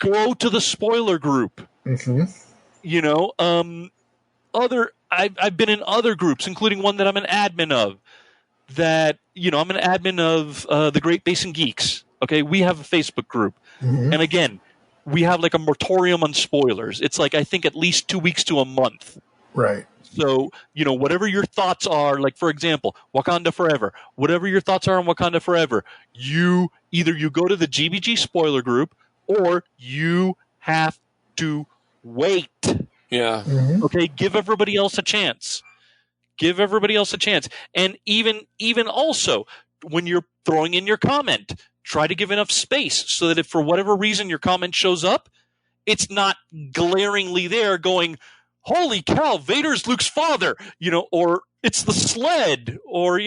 go to the spoiler group. Mm-hmm. I've been in other groups, including one that I'm an admin of. I'm an admin of the Great Basin Geeks. Okay, we have a Facebook group, and again, we have like a moratorium on spoilers. It's like, I think, at least 2 weeks to a month. Right. So, whatever your thoughts are, like, for example, Wakanda Forever, whatever your thoughts are on Wakanda Forever, you go to the GBG spoiler group or you have to wait. Yeah. Okay, give everybody else a chance. Give everybody else a chance. And even also, when you're throwing in your comment, try to give enough space so that if for whatever reason your comment shows up, it's not glaringly there going, holy cow, Vader's Luke's father, or it's the sled, or,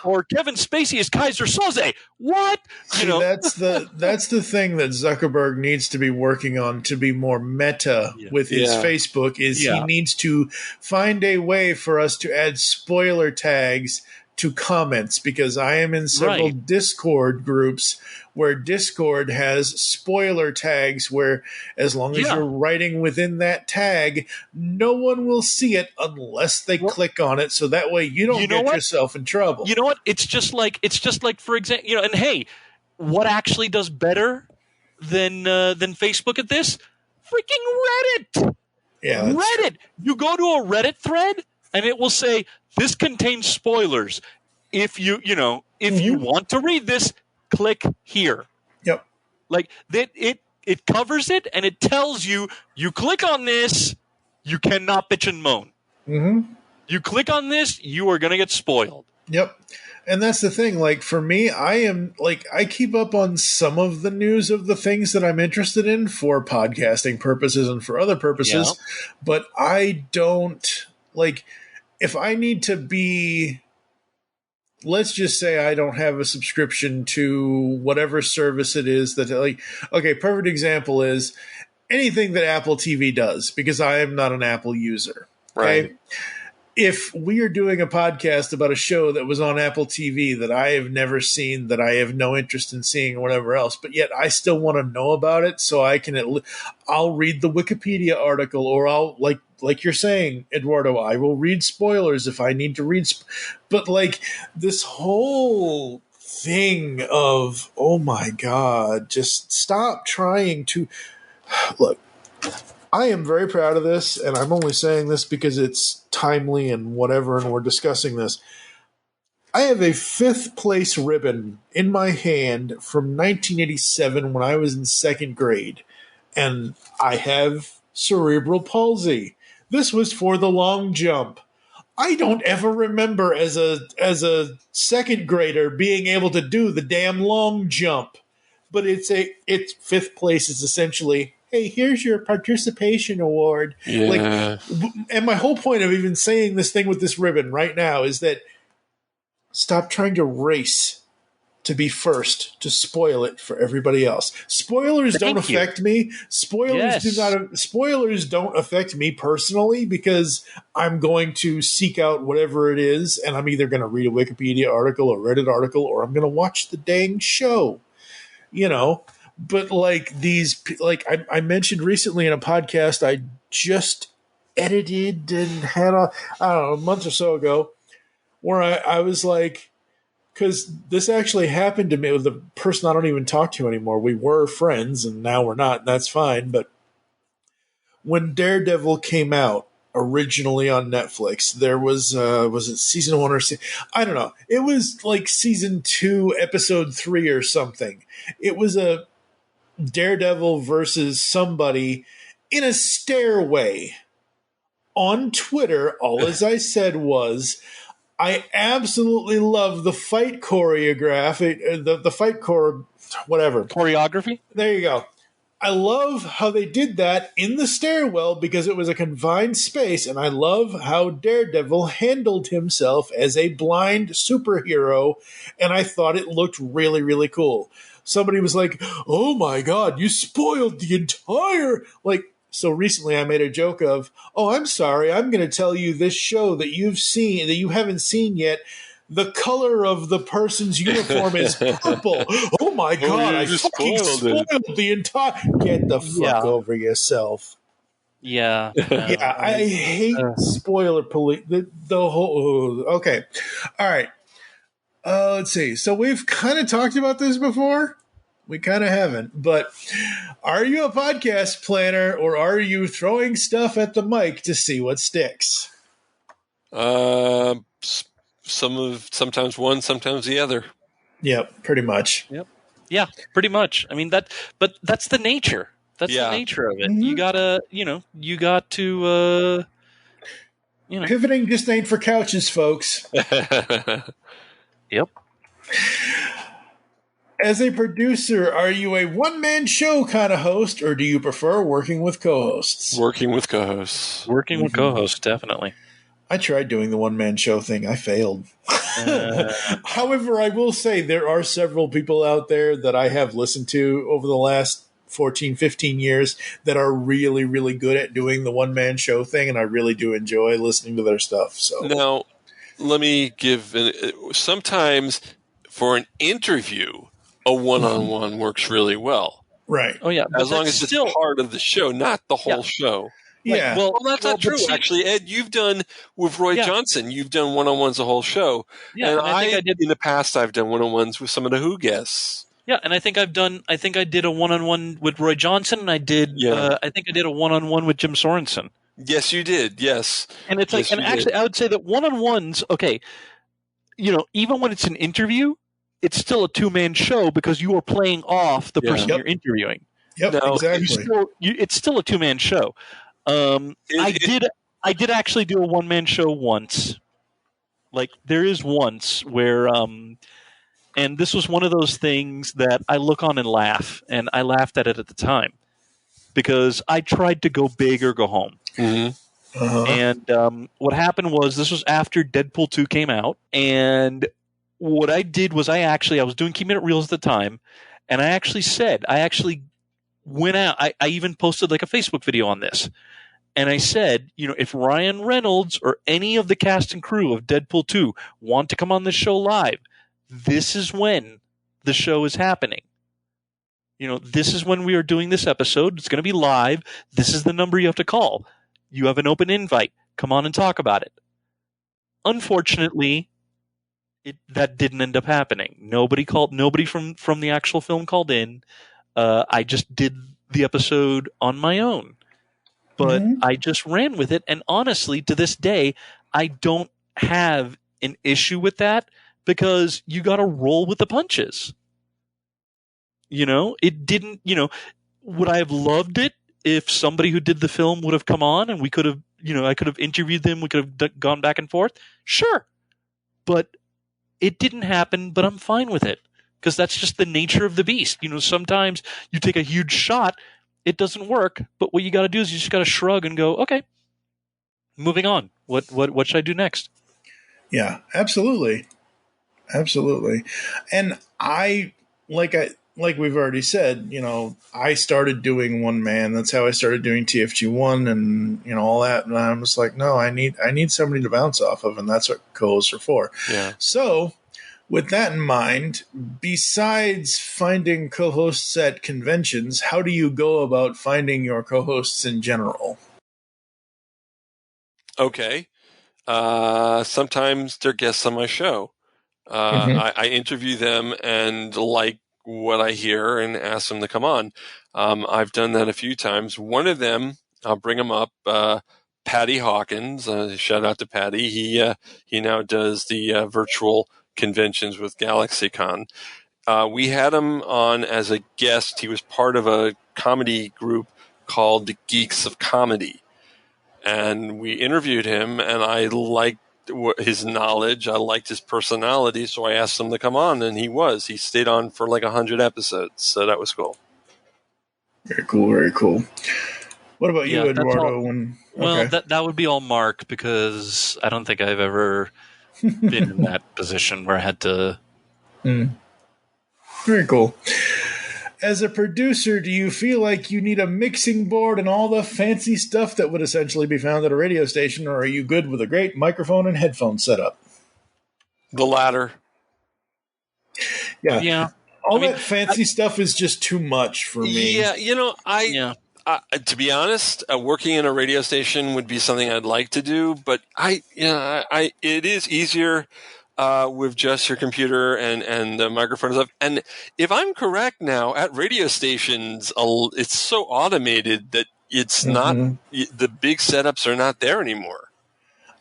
or Kevin Spacey is Kaiser Soze. What? See, that's the thing that Zuckerberg needs to be working on to be more meta with his Facebook is he needs to find a way for us to add spoiler tags to comments, because I am in several Discord groups where Discord has spoiler tags where as long as you're writing within that tag, no one will see it unless they click on it. So that way you don't get yourself in trouble. You know what? It's just like, for example, and hey, what actually does better than Facebook at this? Freaking Reddit. Yeah. Reddit. You go to a Reddit thread and it will say, this contains spoilers. If you want to read this, click here. Yep. Like that, it covers it and it tells you, you click on this, you cannot bitch and moan. Mm-hmm. You click on this, you are going to get spoiled. Yep. And that's the thing. Like for me, I keep up on some of the news of the things that I'm interested in for podcasting purposes and for other purposes, but I don't if I need to be, let's just say I don't have a subscription to whatever service it is that perfect example is anything that Apple TV does, because I am not an Apple user. Right. Okay? If we are doing a podcast about a show that was on Apple TV that I have never seen, that I have no interest in seeing or whatever else, but yet I still want to know about it, so I'll read the Wikipedia article, or I'll like you're saying, Eduardo, I will read spoilers if I need to read. But this whole thing of, oh my God, just stop trying to look. I am very proud of this, and I'm only saying this because it's timely and whatever, and we're discussing this. I have a 5th place ribbon in my hand from 1987 when I was in 2nd grade, and I have cerebral palsy. This was for the long jump. I don't ever remember as a 2nd grader being able to do the damn long jump. But it's 5th place is essentially, hey, here's your participation award. Yeah. And my whole point of even saying this thing with this ribbon right now is that stop trying to race to be first, to spoil it for everybody else. Spoilers don't affect me. Spoilers don't affect me personally, because I'm going to seek out whatever it is, and I'm either going to read a Wikipedia article or Reddit article, or I'm going to watch the dang show. But I mentioned recently in a podcast I just edited and had a month or so ago, where I was like, because this actually happened to me with a person I don't even talk to anymore. We were friends and now we're not, and that's fine. But when Daredevil came out originally on Netflix, there was it season 1 or I don't know. It was like season 2, episode 3 or something. It was a Daredevil versus somebody in a stairway. On Twitter, all as I said was, I absolutely love the fight choreography. There you go. I love how they did that in the stairwell because it was a confined space, and I love how Daredevil handled himself as a blind superhero, and I thought it looked really, really cool. Somebody was like, oh my God, you spoiled the entire, so recently I made a joke of, oh, I'm sorry, I'm going to tell you this show that you haven't seen yet. The color of the person's uniform is purple. Oh my God, I fucking spoiled the entire... Get the fuck over yourself. Yeah. Yeah, I hate spoiler police. The whole... Okay. All right. Let's see. So we've kind of talked about this before. We kind of haven't, but are you a podcast planner, or are you throwing stuff at the mic to see what sticks? Sometimes one, sometimes the other. Yep, pretty much. Yep. Yeah, pretty much. I mean but that's the nature. That's the nature of it. Mm-hmm. You gotta, you got to, Pivoting just ain't for couches, folks. Yep. As a producer, are you a one-man show kind of host, or do you prefer working with co-hosts? Working with co-hosts. Working with co-hosts, definitely. I tried doing the one-man show thing. I failed. However, I will say there are several people out there that I have listened to over the last 14, 15 years that are really, really good at doing the one-man show thing, and I really do enjoy listening to their stuff. So now, let me give sometimes for an interview, a one-on-one works really well. Right. Oh yeah, as long as it's part of the show, not the whole show. Yeah. Well, that's not true. Actually, Ed, you've done with Roy Johnson. You've done one-on-ones the whole show. Yeah, and I think I did in the past. I've done one-on-ones with some of the Who guests. Yeah, and I think I did a one-on-one with Roy Johnson, and I did. I think I did a one-on-one with Jim Sorensen. Yes, you did. Yes, and it's like, and actually, I would say that one-on-ones. Okay, even when it's an interview, it's still a two-man show because you are playing off the person you're interviewing. Yep, exactly. It's still a two-man show. I did actually do a one-man show once. Like there is once where, and this was one of those things that I look on and laugh, and I laughed at it at the time because I tried to go big or go home. Mm-hmm. And what happened was this was after Deadpool 2 came out, and what I did was I was doing Keeping It Reels at the time, and I actually went out. I even posted like a Facebook video on this. And I said, if Ryan Reynolds or any of the cast and crew of Deadpool 2 want to come on this show live, this is when the show is happening. This is when we are doing this episode. It's going to be live. This is the number you have to call. You have an open invite. Come on and talk about it. Unfortunately, that didn't end up happening. Nobody from the actual film called in. I just did the episode on my own. But I just ran with it. And honestly, to this day, I don't have an issue with that because you got to roll with the punches. It didn't, would I have loved it if somebody who did the film would have come on and we could have, I could have interviewed them. We could have gone back and forth. Sure. But it didn't happen, but I'm fine with it because that's just the nature of the beast. Sometimes you take a huge shot. It doesn't work, but what you got to do is you just got to shrug and go, okay, moving on. What should I do next? Yeah, absolutely. And I like we've already said, I started doing one man. That's how I started doing TFG1 and all that. And I'm just like, no, I need somebody to bounce off of, and that's what co-hosts are for. Yeah. So, with that in mind, besides finding co-hosts at conventions, how do you go about finding your co-hosts in general? Okay. Sometimes they're guests on my show. I interview them and like what I hear and ask them to come on. I've done that a few times. One of them, I'll bring him up, Patty Hawkins. Shout out to Patty. He now does the virtual conventions with GalaxyCon. We had him on as a guest. He was part of a comedy group called the Geeks of Comedy. And we interviewed him, and I liked his knowledge. I liked his personality, so I asked him to come on, and he stayed on for like 100 episodes, so that was cool. Very cool, very cool. What about you, Eduardo? Well, that would be all Mark, because I don't think I've ever been in that position where I had to... Very cool. As a producer, do you feel like you need a mixing board and all the fancy stuff that would essentially be found at a radio station, or are you good with a great microphone and headphone setup? The latter. Yeah. All that fancy stuff is just too much for me. Yeah, to be honest, working in a radio station would be something I'd like to do, but it is easier with just your computer and the microphone and stuff. And if I'm correct now, at radio stations, it's so automated that it's not, the big setups are not there anymore.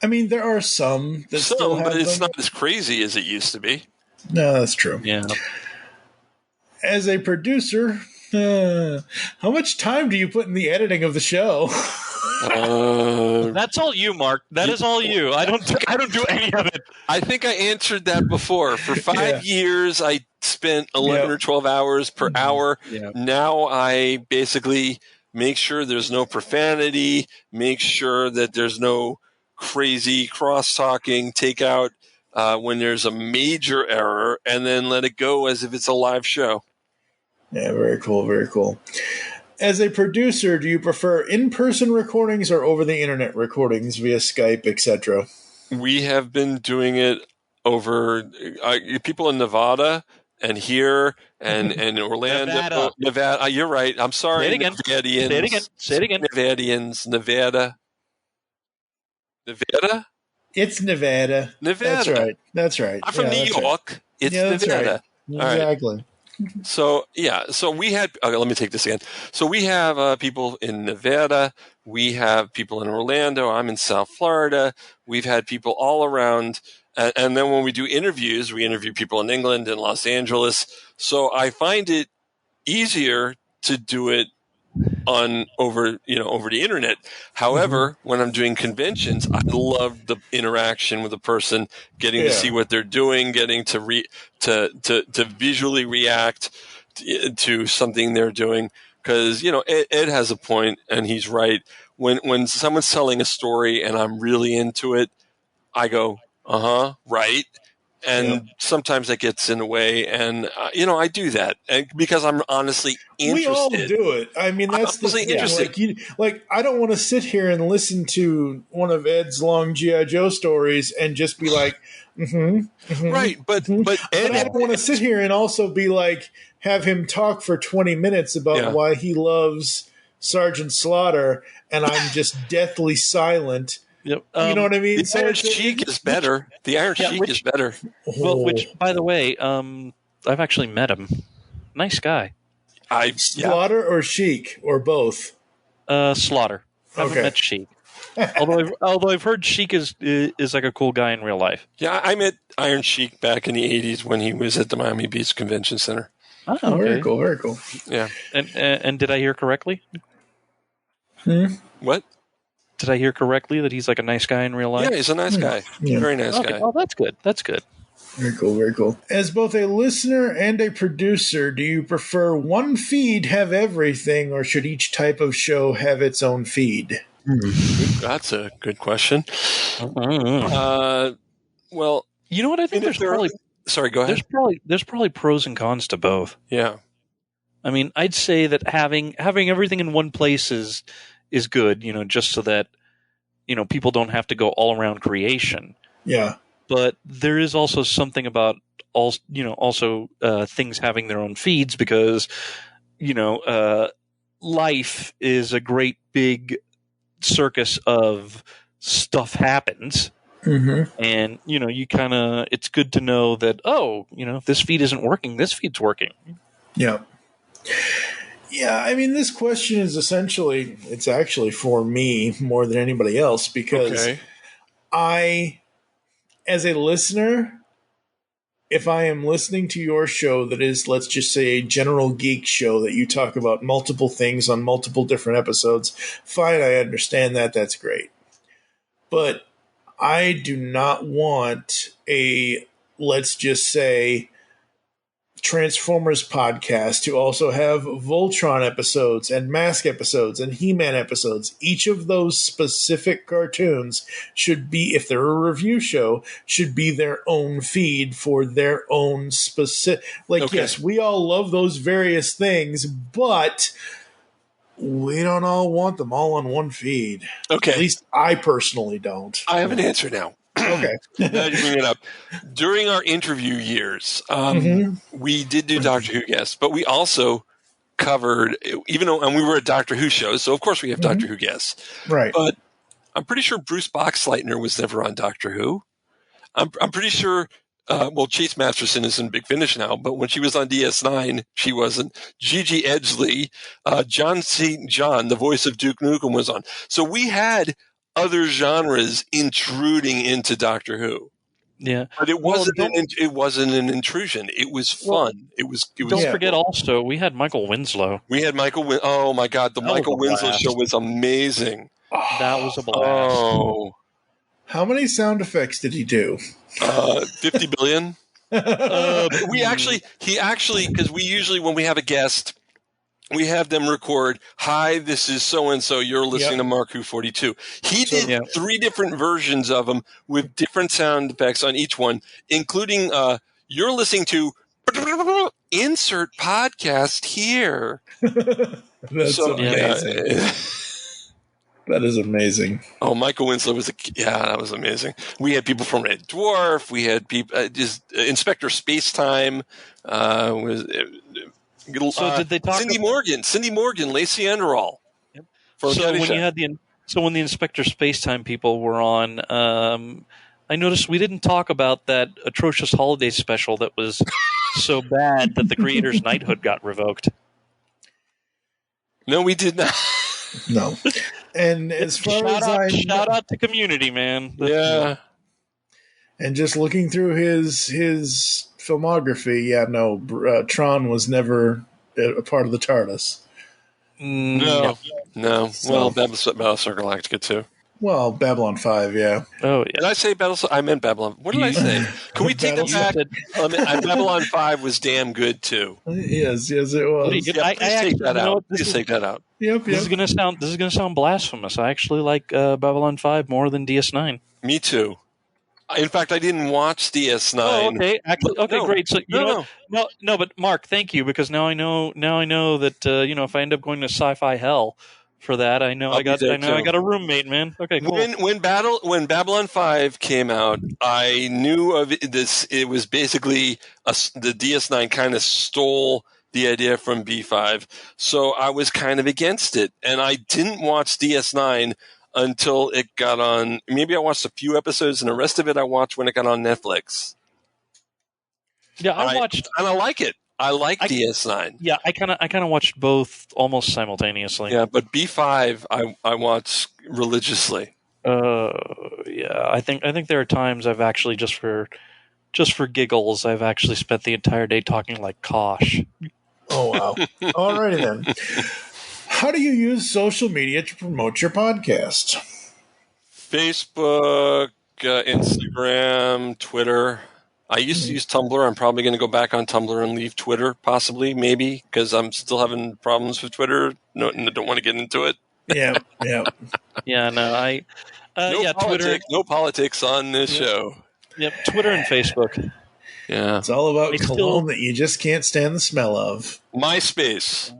I mean, there are some that still have but it's them. not as crazy as it used to be. No, that's true. Yeah. As a producer, how much time do you put in the editing of the show? That's all you, Mark. That is all you. I don't do any of it. I think I answered that before. For 5 years, I spent 11 or 12 hours per hour. Yeah. Now I basically make sure there's no profanity, make sure that there's no crazy cross-talking, take out when there's a major error, and then let it go as if it's a live show. Yeah, very cool, very cool. As a producer, do you prefer in-person recordings or over-the-internet recordings via Skype, etc.? We have been doing it over people in Nevada and here and Orlando. Nevada. You're right. I'm sorry. Say it again. Nevadians. Say it again. Say it again. Nevadians. Nevada? It's Nevada. Nevada. That's right. I'm from New York. Right. It's that's Nevada. Right. Exactly. Right. So we had. Okay, let me take this again. So we have people in Nevada. We have people in Orlando. I'm in South Florida. We've had people all around. And then when we do interviews, we interview people in England and Los Angeles. So I find it easier to do it over the internet. However, when I'm doing conventions, I love the interaction with the person, getting to see what they're doing, getting to to visually react to something they're doing. Because Ed has a point, and he's right. When someone's telling a story and I'm really into it, I go, right. And sometimes that gets in the way, and I do that, and because I'm honestly interested. We all do it. I mean, that's the thing. Like, I don't want to sit here and listen to one of Ed's long G.I. Joe stories and just be like, right. But Ed, but I don't want to sit here and also be like, have him talk for 20 minutes about why he loves Sergeant Slaughter, and I'm just deathly silent. Yep. You know what I mean? The Iron Sheik is better. The Iron Sheik is better. Well, which, by the way, I've actually met him. Nice guy. Slaughter or Sheik or both? Slaughter. I haven't met Sheik. although I've heard Sheik is like a cool guy in real life. Yeah, I met Iron Sheik back in the 80s when he was at the Miami Beach Convention Center. Oh, okay. Very cool. Very cool. Yeah. And did I hear correctly? What? Did I hear correctly that he's like a nice guy in real life? Yeah, he's a nice guy. Yeah. Very nice guy. Oh, that's good. That's good. Very cool, very cool. As both a listener and a producer, do you prefer one feed have everything, or should each type of show have its own feed? That's a good question. Well, you know what? I think there's probably... Sorry, go ahead. There's probably pros and cons to both. Yeah. I mean, I'd say that having everything in one place is good, just so that, people don't have to go all around creation. Yeah. But there is also something about also things having their own feeds, because, life is a great big circus of stuff happens. Mm-hmm. And, you kind of, it's good to know that, this feed isn't working, this feed's working. Yeah. Yeah, I mean, this question is it's actually for me more than anybody else, because I, as a listener, if I am listening to your show that is, let's just say, a general geek show that you talk about multiple things on multiple different episodes, fine, I understand that. That's great. But I do not want let's just say, Transformers podcast to also have Voltron episodes and Mask episodes and He-Man episodes. Each of those specific cartoons should be, if they're a review show, should be their own feed for their own specific... Yes, we all love those various things, but we don't all want them all on one feed. Okay. At least I personally don't. I have an answer now. Okay. Now you bring it up. During our interview years, we did do Doctor Who guests, but we also covered, and we were a Doctor Who show, so of course we have Doctor Who guests. Right. But I'm pretty sure Bruce Boxleitner was never on Doctor Who. I'm pretty sure, Chase Masterson is in Big Finish now, but when she was on DS9, she wasn't. Gigi Edgley, John St. John, the voice of Duke Nukem, was on. So we had other genres intruding into Doctor Who. Yeah, But it wasn't. It wasn't an intrusion. It was fun. It was. Don't forget, also we had Michael Winslow. We had Michael. Oh my God, the Michael Winslow show was amazing. That was a blast. Oh, how many sound effects did he do? 50 billion. He actually, because we usually when we have a guest, we have them record, "Hi, this is so-and-so. You're listening to Mark Who 42. He did 3 different versions of them with different sound effects on each one, including, you're listening to insert podcast here. That's amazing. That is amazing. Oh, Michael Winslow that was amazing. We had people from Red Dwarf. We had people, Inspector Spacetime, So did they talk? Cindy Morgan, Lacey Enderall. Yep. So when the Inspector Spacetime people were on, I noticed we didn't talk about that atrocious holiday special that was so bad that the creator's knighthood got revoked. No, we did not. No. And as far shout out to Community, man. Yeah. And just looking through his filmography, Tron was never a part of the TARDIS. No. Well, Battlestar Galactica too. Well, Babylon 5, yeah. Oh, yeah. Did I say Battlestar? I meant Babylon. What did I say? Can we take it back? Babylon 5 was damn good too. Yes, it was. Yeah, please take that out. Please take that out. Yep. This is gonna sound blasphemous. I actually like Babylon 5 more than DS9. Me too. In fact, I didn't watch DS9. Oh, okay. Great. So no, but Mark, thank you, because now I know that if I end up going to sci-fi hell for that, I got a roommate, man. Okay, cool. When Babylon 5 came out, I knew of this. It was basically the DS9 kind of stole the idea from B5, so I was kind of against it, and I didn't watch DS9 until it got on. Maybe I watched a few episodes, and the rest of it I watched when it got on Netflix. Yeah, I watched, and I like it. I like DS9. Yeah, I kind of watched both almost simultaneously. Yeah, but B5 I watch religiously. Yeah, I think there are times I've actually just for giggles I've actually spent the entire day talking like Kosh. Oh wow! Alrighty then. How do you use social media to promote your podcast? Facebook, Instagram, Twitter. I used to use Tumblr. I'm probably going to go back on Tumblr and leave Twitter, possibly, maybe, because I'm still having problems with Twitter. No, don't want to get into it. Yeah. Yeah, no, Twitter. No politics on this show. Yep, Twitter and Facebook. Yeah. It's all about cologne that you just can't stand the smell of. MySpace.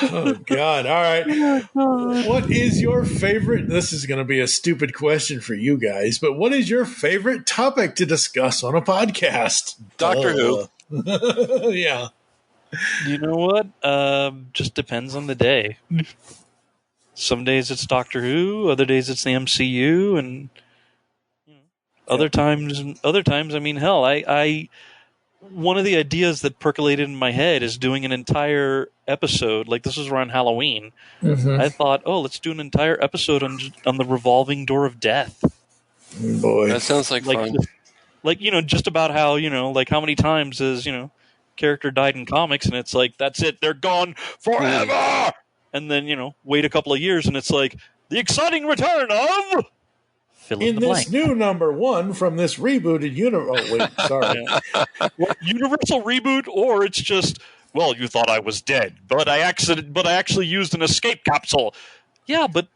Oh God! All right. What is your favorite? This is going to be a stupid question for you guys, but what is your favorite topic to discuss on a podcast? Doctor Who. Yeah. You know what? Just depends on the day. Some days it's Doctor Who, other days it's the MCU, and other times. I mean, hell, I one of the ideas that percolated in my head is doing an entire episode. Like, this was around Halloween. Mm-hmm. I thought, let's do an entire episode on the revolving door of death. Boy, that sounds like fun. Just about how how many times has character died in comics, and it's like, that's it, they're gone forever. And then wait a couple of years, and it's like the exciting return of. In this new number 1 from this rebooted universe. Oh, wait, sorry. Universal reboot, or it's just, you thought I was dead, but I actually used an escape capsule. Yeah, but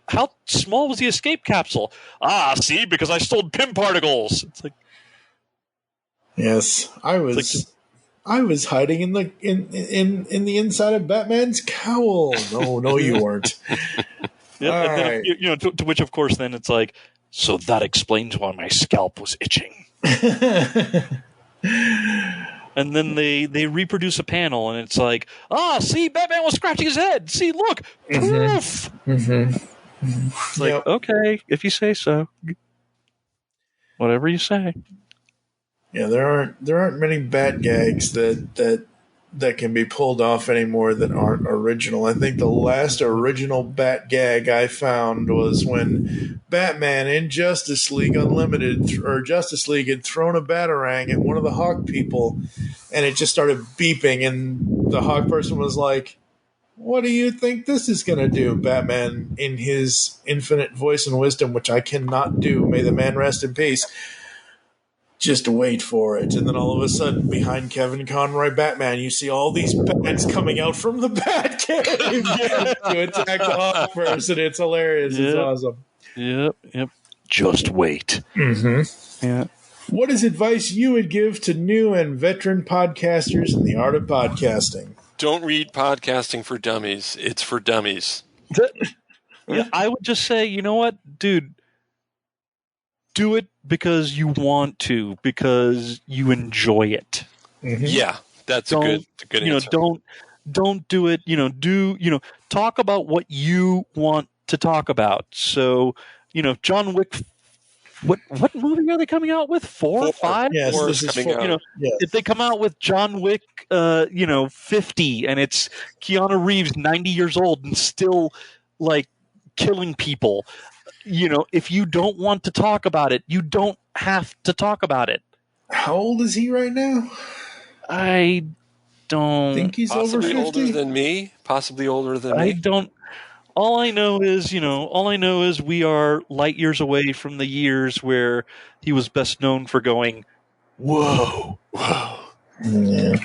how small was the escape capsule? See, because I stole Pym particles. It's like, yes, I was hiding in the inside of Batman's cowl. No, you weren't. Yep, and then, to which, of course, then it's like, so that explains why my scalp was itching. And then they reproduce a panel, and it's like, see, Batman was scratching his head. See, look, proof. It's like, okay, if you say so. Whatever you say. Yeah, there aren't many bat gags that that can be pulled off anymore that aren't original. I think the last original Bat gag I found was when Batman in Justice League Unlimited or Justice League had thrown a Batarang at one of the Hawk people, and it just started beeping, and the Hawk person was like, "What do you think this is going to do?" Batman, in his infinite voice and wisdom, which I cannot do, may the man rest in peace, just wait for it. And then all of a sudden, behind Kevin Conroy Batman, you see all these bats coming out from the Batcave to attack the Hawk person. It's hilarious. It's awesome. Yep. Just wait. Mm-hmm. Yeah. What is advice you would give to new and veteran podcasters in the art of podcasting? Don't read Podcasting for Dummies. It's for dummies. Yeah, I would just say, you know what, dude? Do it because you want to, because you enjoy it. Mm-hmm. Yeah, that's a good answer. Don't do it. Talk about what you want to talk about. So, John Wick. What movie are they coming out with? 4 or 5? Yes, Or this is coming 4. out. Yes. If they come out with John Wick, 50, and it's Keanu Reeves, 90 years old, and still like killing people. If you don't want to talk about it, you don't have to talk about it. How old is he right now? I don't think he's over Possibly 50. older than me. Possibly older than me. I don't. All I know is we are light years away from the years where he was best known for going, "Whoa, whoa." Yeah.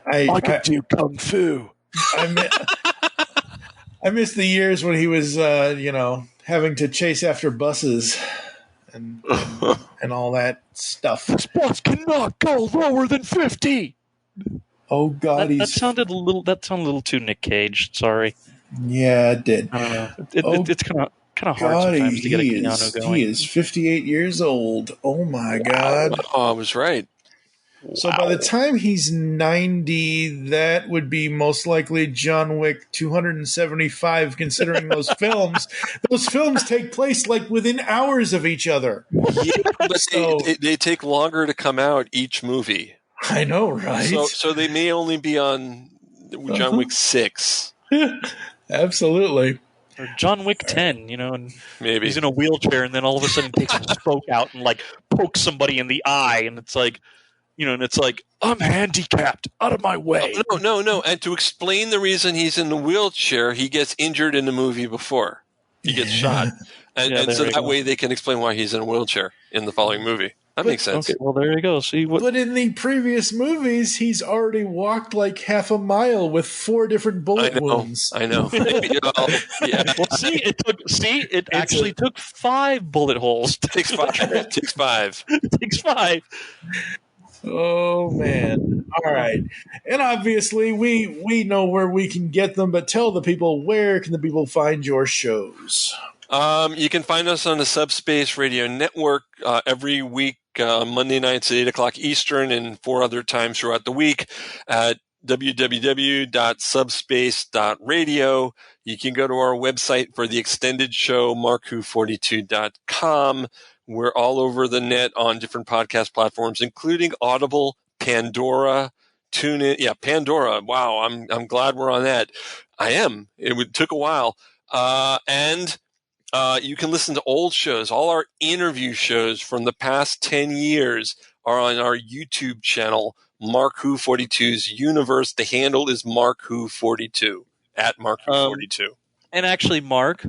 I could do kung fu. I miss the years when he was, having to chase after buses and all that stuff. This bus cannot go lower than 50. Oh God, That sounded a little too Nick Cage. Sorry. Yeah, it did. It's kind of hard sometimes to get a Keanu going. He is 58 years old. Oh my God! Oh, I was right. So by the time he's 90, that would be most likely John Wick 275, considering those films. Those films take place like within hours of each other. Yeah, but they take longer to come out each movie. I know, right? So they may only be on John Wick 6. Absolutely. Or John Wick 10, and Maybe he's in a wheelchair, and then all of a sudden takes a spoke out and like pokes somebody in the eye, and it's like, I'm handicapped, out of my way. No. And to explain the reason he's in the wheelchair, he gets injured in the movie before he gets shot, and so that way they can explain why he's in a wheelchair in the following movie. That makes sense. Okay, well, there you go. See what? But in the previous movies, he's already walked like half a mile with 4 different bullet wounds. I know. Yeah. Well, it actually took 5 bullet holes. It takes 5. It takes 5. It takes 5. Oh man! All right, and obviously we know where we can get them, but tell the people, where can the people find your shows? You can find us on the Subspace Radio Network every week, Monday nights at 8 o'clock Eastern and 4 other times throughout the week at www.subspace.radio. You can go to our website for the extended show, markhu42.com. We're all over the net on different podcast platforms, including Audible, Pandora, TuneIn. Yeah, Pandora. Wow, I'm glad we're on that. I am. Took a while. And you can listen to old shows. All our interview shows from the past 10 years are on our YouTube channel, Mark Who 42's Universe. The handle is Mark Who 42, at Mark Who 42. And actually, Mark,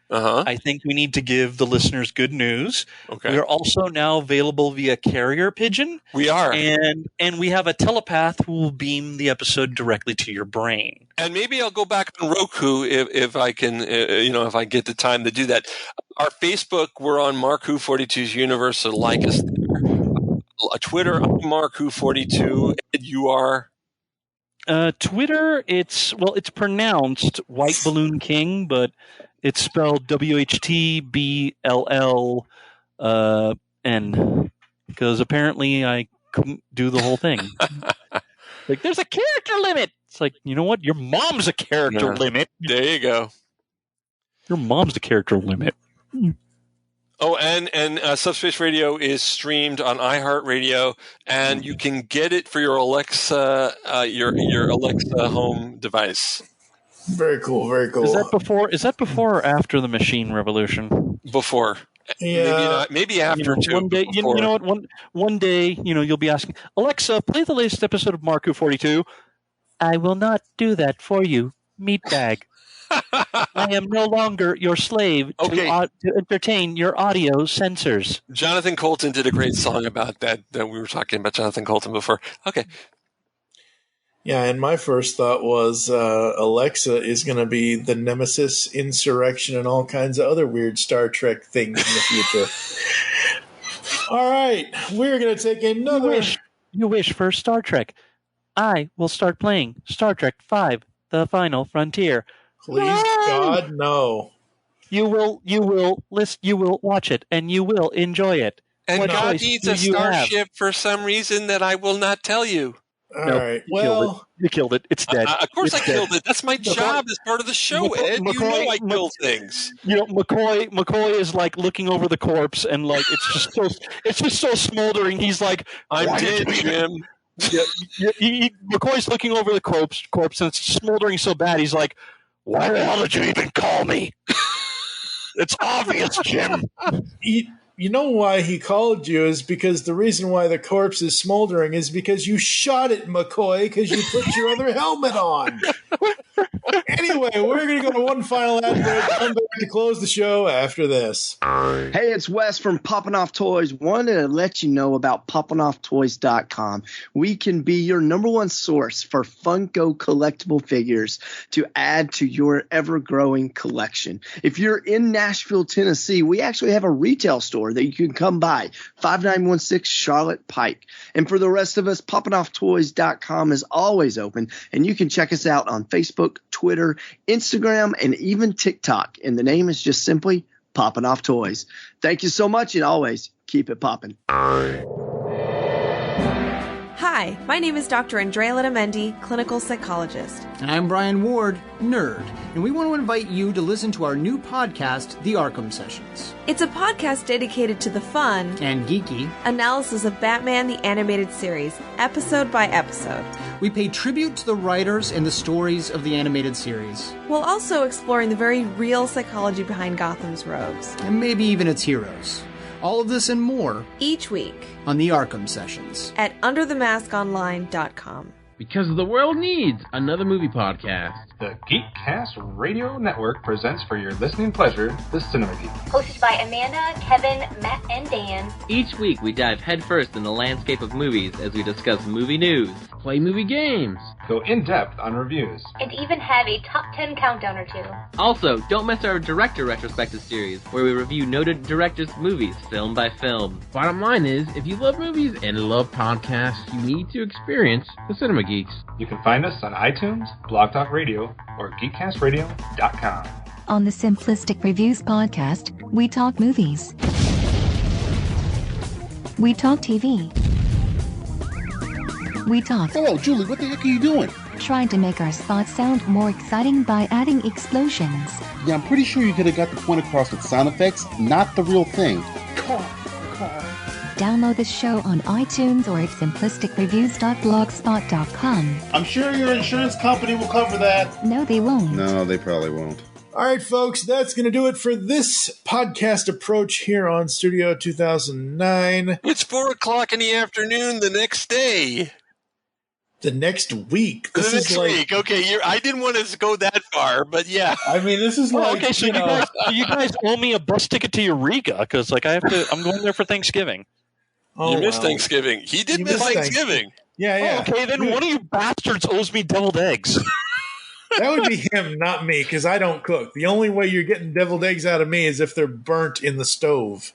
I think we need to give the listeners good news. Okay. We are also now available via carrier pigeon. We are. And we have a telepath who will beam the episode directly to your brain. And maybe I'll go back on Roku if I can, if I get the time to do that. Our Facebook, we're on Mark Who 42's Universe, so like us there. Twitter, I'm Mark Who 42. Ed, you are? Twitter, it's pronounced White Balloon King, but it's spelled WHTBLLN, because apparently I couldn't do the whole thing. Like, there's a character limit. It's like, you know what? Your mom's a character limit. There you go. Your mom's the character limit. Oh, and Subspace Radio is streamed on iHeartRadio, and you can get it for your Alexa, your Alexa home device. Very cool. Very cool. Is that before or after the machine revolution? Before, Yeah. maybe after too. One day, you know what? One day, you'll be asking Alexa, play the latest episode of Marku 42. I will not do that for you, meatbag. I am no longer your slave to entertain your audio sensors. Jonathan Colton did a great song about that we were talking about Jonathan Colton before. Okay. Yeah, and my first thought was Alexa is going to be the Nemesis, Insurrection, and all kinds of other weird Star Trek things in the future. All right, we're going to take another... You wish for Star Trek. I will start playing Star Trek V, The Final Frontier. Please, God, no. You will watch it, and you will enjoy it. And What God choice needs do a you have? starship for some reason that I will not tell you. All right, well... You killed it. It's dead. Of course It's I killed it. That's my job as part of the show, Ed. You know I kill things. McCoy is like looking over the corpse, and like it's just so smoldering. He's like, I'm dead, Jim. McCoy's looking over the corpse, and it's smoldering so bad. He's like, why the hell did you even call me? It's obvious, Jim. You know why he called you is because the reason why the corpse is smoldering is because you shot it, McCoy, because you put your other helmet on. Anyway, we're going to go to one final ad break. Come back to close the show after this. Hey, it's Wes from Poppin' Off Toys. Wanted to let you know about poppinofftoys.com. We can be your number one source for Funko collectible figures to add to your ever-growing collection. If you're in Nashville, Tennessee, we actually have a retail store that you can come by, 5916 Charlotte Pike. And for the rest of us, poppinofftoys.com is always open, and you can check us out on Facebook, Twitter, Instagram, and even TikTok. And the name is just simply Poppin' Off Toys. Thank you so much, and always keep it poppin'. Hi, my name is Dr. Andrea Letamendi, clinical psychologist. And I'm Brian Ward, nerd. And we want to invite you to listen to our new podcast, The Arkham Sessions. It's a podcast dedicated to the fun and geeky analysis of Batman the Animated Series, episode by episode. We pay tribute to the writers and the stories of the animated series, while also exploring the very real psychology behind Gotham's rogues. and maybe even its heroes. All of this and more Each week on The Arkham Sessions. at underthemaskonline.com. Because the world needs another movie podcast. The Geekcast Radio Network presents for your listening pleasure the Cinema Geek. Hosted by Amanda, Kevin, Matt, and Dan. Each week we dive headfirst in the landscape of movies as we discuss movie news, play movie games, go in-depth on reviews, And even have a top 10 countdown or two. Also, don't miss our director retrospective series, where we review noted directors' movies film by film. Bottom line is, if you love movies and love podcasts, you need to experience the Cinema Geeks. You can find us on iTunes, Blog Talk Radio, or GeekCastRadio.com. On the Simplistic Reviews podcast, we talk movies. We talk TV. We talk... Hello, Julie, what the heck are you doing? Trying to make our spots sound more exciting by adding explosions. Yeah, I'm pretty sure you could have got the point across with sound effects, not the real thing. Download the show on iTunes or at simplisticreviews.blogspot.com. I'm sure your insurance company will cover that. No, they won't. No, they probably won't. All right, folks, that's going to do it for this podcast approach here on Studio 2009. It's 4 o'clock in the afternoon the next day. The next week. The next week. Okay, I didn't want to go that far, but yeah. I mean, this is like, okay, so you guys owe me a bus ticket to Eureka because, like, I'm going there for Thanksgiving. Oh, you missed Thanksgiving. He did miss Thanksgiving. Yeah. Oh, okay, then one of you bastards owes me deviled eggs. That would be him, not me, because I don't cook. The only way you're getting deviled eggs out of me is if they're burnt in the stove.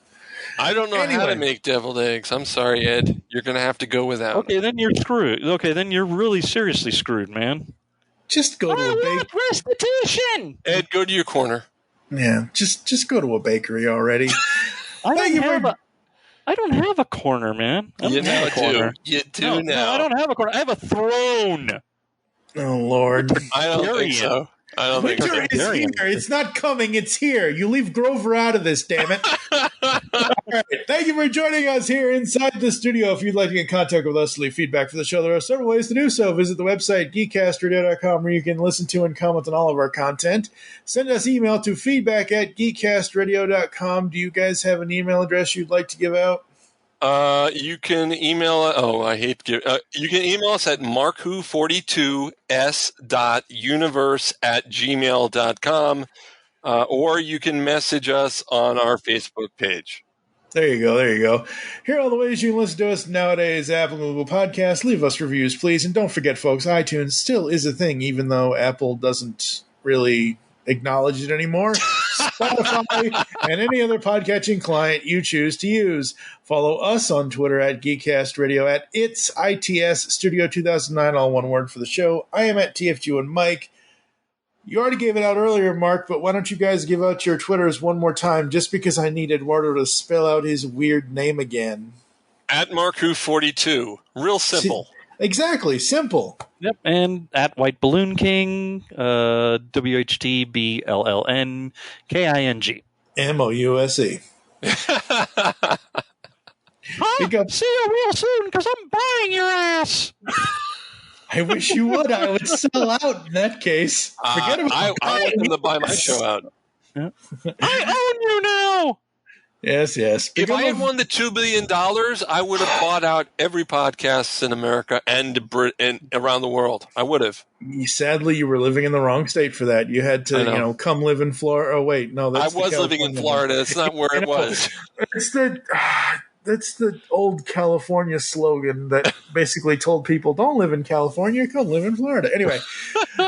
I don't know how to make deviled eggs. I'm sorry, Ed. You're going to have to go without. Okay, then you're screwed. Okay, then you're really seriously screwed, man. Just go to a bakery. Restitution! Ed, go to your corner. Yeah, just go to a bakery already. I don't have a corner, man. You now do. You do now. No, I don't have a corner. I have a throne. Oh, Lord. I don't think so. I don't think so. It's here. It's not coming. It's here. You leave Grover out of this, damn it. right. Thank you for joining us here inside the studio. If you'd like to get in contact with us, leave feedback for the show, there are several ways to do so. Visit the website, geekcastradio.com, where you can listen to and comment on all of our content. Send us email to feedback@geekcastradio.com. Do you guys have an email address you'd like to give out? You can email. You can email us at markwho42s.universe@gmail.com, or you can message us on our Facebook page. There you go. Here are all the ways you can listen to us nowadays. Apple and Google Podcasts. Leave us reviews, please. And don't forget, folks, iTunes still is a thing, even though Apple doesn't really acknowledge it anymore. Spotify and any other podcatching client you choose to use. Follow us on Twitter at GeekCastRadio, at ITS Studio 2009, all one word for the show. I am at TFG and Mike. You already gave it out earlier, Mark, but why don't you guys give out your Twitters one more time, just because I need Eduardo to spell out his weird name again. At MarkWho42. Real simple. Exactly, simple. Yep, and at White Balloon King, WHTBLLNKING. MOUSE. See you real soon, because I'm buying your ass. I wish you would. I would sell out in that case. Forget about I want them to buy my show out. I own you now. Yes. If I had won the $2 billion, I would have bought out every podcast in America and around the world. I would have. Sadly, you were living in the wrong state for that. You had to, come live in Florida. Oh, wait, no, I was living in Florida. That's not where it was. That's the old California slogan that basically told people, don't live in California, come live in Florida. Anyway,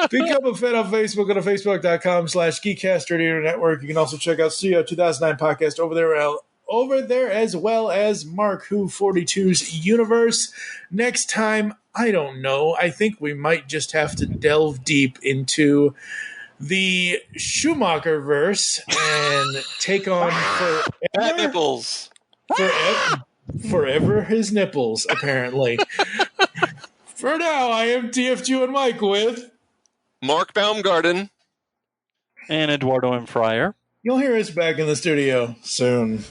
become a fan on Facebook. Go to facebook.com/Geekcast Radio Network. You can also check out Studio 2009 Podcast over there, as well as Mark Who 42's Universe. Next time, I don't know. I think we might just have to delve deep into the Schumacher verse and take on Fat nipples. Forever his nipples, apparently. For now, I am TFG and Mike with Mark Baumgarten and Eduardo and Freire. You'll hear us back in the studio soon.